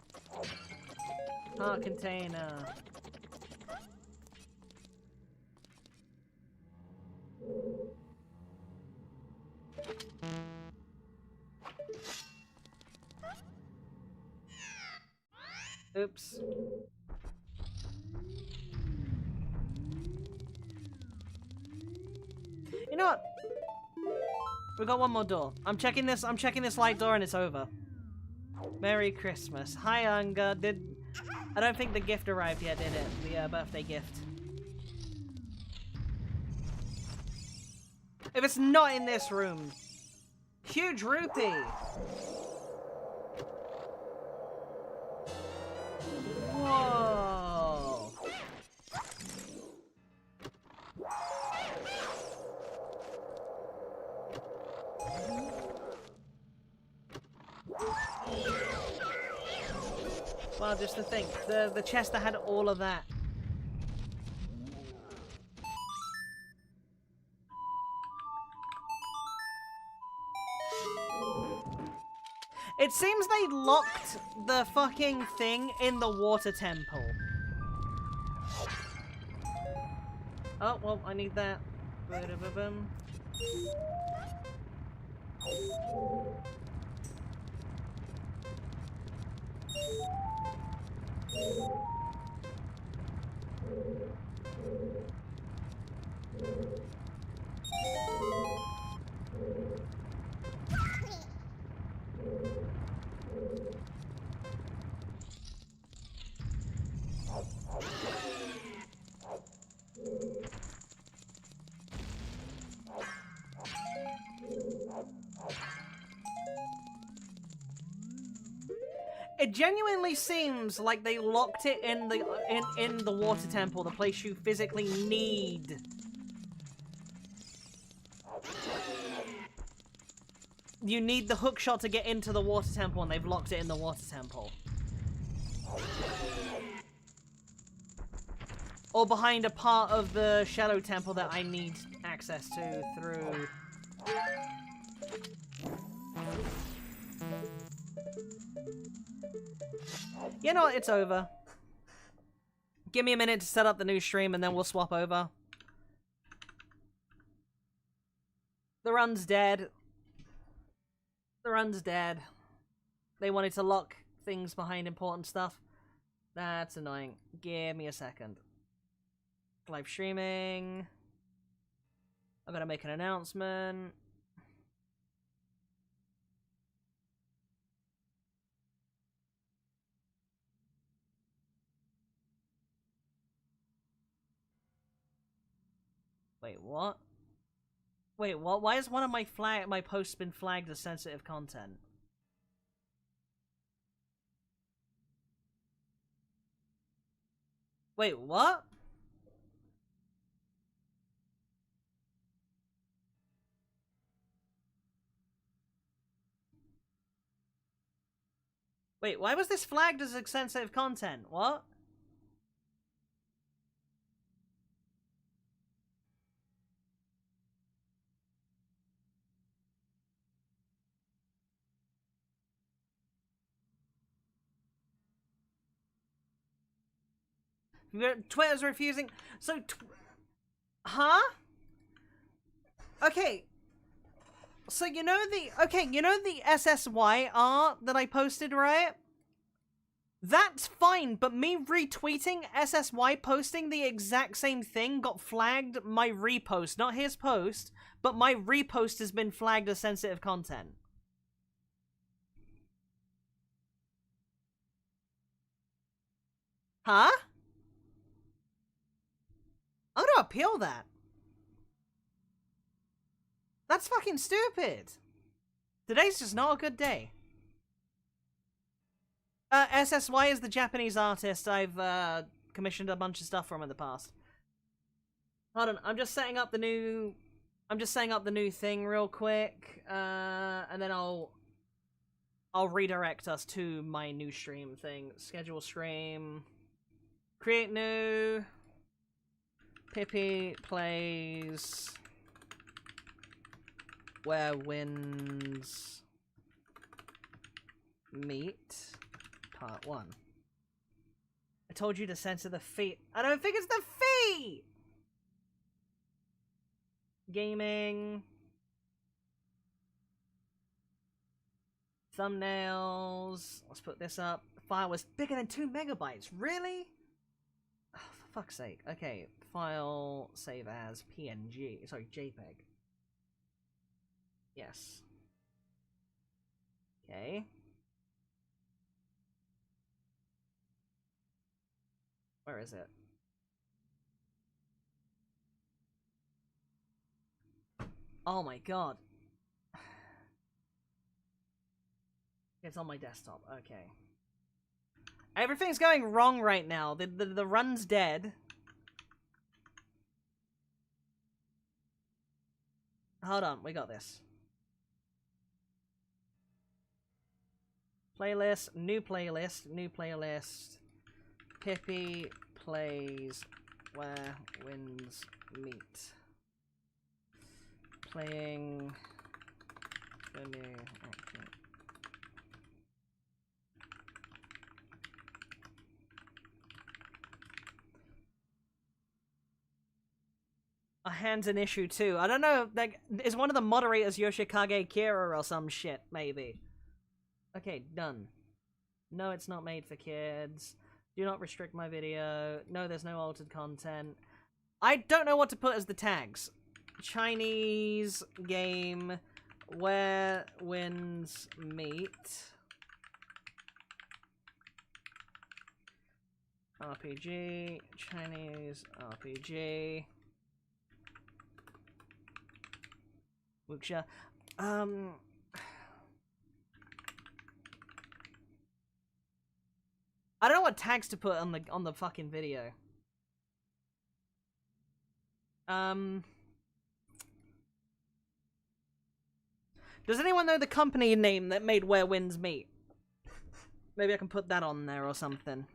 Heart container. Oops. You know what? We got one more door. I'm checking this light door and it's over. Merry Christmas. Hi, Unga. I don't think the gift arrived yet, did it? The birthday gift. If it's not in this room. Huge rupee. Whoa. Well, just to think, the chest that had all of that. It seems they locked the fucking thing in the water temple. Oh, well, I need that. Ba-da-ba-bum. It genuinely seems like they locked it in the water temple, the place you physically need. You need the hookshot to get into the water temple, and they've locked it in the water temple. Or behind a part of the shadow temple that I need access to through... You know what? It's over. Give me a minute to set up the new stream and then we'll swap over. The run's dead. The run's dead. They wanted to lock things behind important stuff. That's annoying. Give me a second. Live streaming. I'm gonna make an announcement. Wait, what? Wait, what? Why has one of my posts been flagged as sensitive content? Wait, what? Wait, why was this flagged as sensitive content? What? Twitter's refusing. So, huh? Okay. So you know the SSY art that I posted, right? That's fine, but me retweeting SSY posting the exact same thing got flagged my repost, not his post, but my repost has been flagged as sensitive content. Huh? I'm gonna appeal that. That's fucking stupid. Today's just not a good day. SSY is the Japanese artist I've commissioned a bunch of stuff from in the past. Hold on, I'm just setting up the new thing real quick, and then I'll redirect us to my new stream thing. Schedule stream. Create new. Pippy plays Where Winds Meet, Part 1. I told you to censor the feet. I don't think it's the feet! Gaming. Thumbnails. Let's put this up. The file was bigger than 2 megabytes. Really? Oh, for fuck's sake. Okay. File save as PNG. Sorry, JPEG. Yes. Okay. Where is it? Oh my god. It's on my desktop. Okay. Everything's going wrong right now. The run's dead. Hold on, we got this. Playlist, new playlist, new playlist. Pippy plays Where Winds Meet. Playing the new. Okay. A hand's an issue too. I don't know, like, is one of the moderators Yoshikage Kira or some shit, maybe? Okay, done. No, it's not made for kids. Do not restrict my video. No, there's no altered content. I don't know what to put as the tags. Chinese game Where Winds Meet. RPG. Chinese RPG. Wuxia. I don't know what tags to put on the fucking video. Does anyone know the company name that made Where Winds Meet? Maybe I can put that on there or something.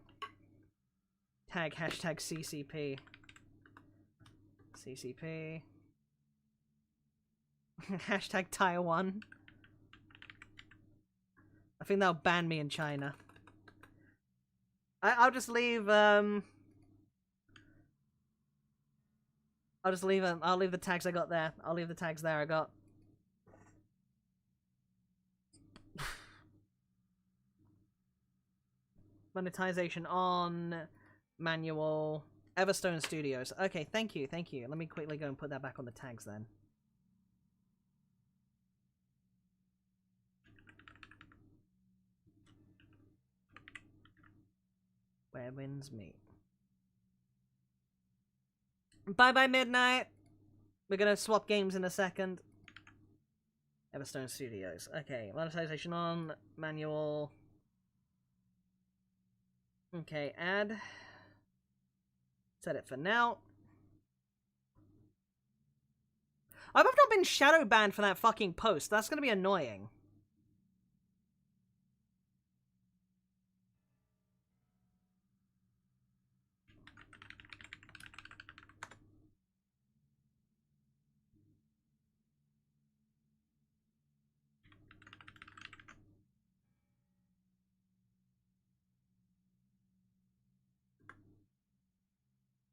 Tag hashtag CCP. CCP. Hashtag Taiwan. I think they'll ban me in China. I'll just leave, I'll leave the tags I got there. I'll leave the tags there I got. Monetization on. Manual. Everstone Studios. Okay, thank you, thank you. Let me quickly go and put that back on the tags then. Where winds meet. Bye-bye, Midnight! We're gonna swap games in a second. Everstone Studios. Okay, monetization on. Manual. Okay, add. Set it for now. I hope I've not been shadow banned for that fucking post. That's gonna be annoying.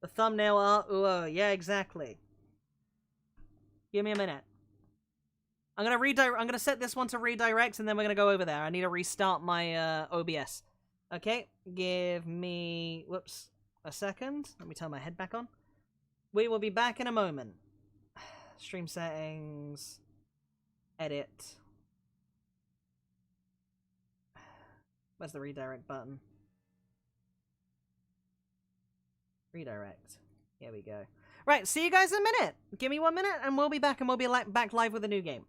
The thumbnail art. Ooh, yeah, exactly. Give me a minute. I'm gonna redirect. I'm gonna set this one to redirect, and then we're gonna go over there. I need to restart my OBS. Okay, give me a second. Let me turn my head back on. We will be back in a moment. Stream settings. Edit. Where's the redirect button? Redirect. Here we go. Right, see you guys in a minute. Give me 1 minute, and we'll be back, and we'll be back live with a new game.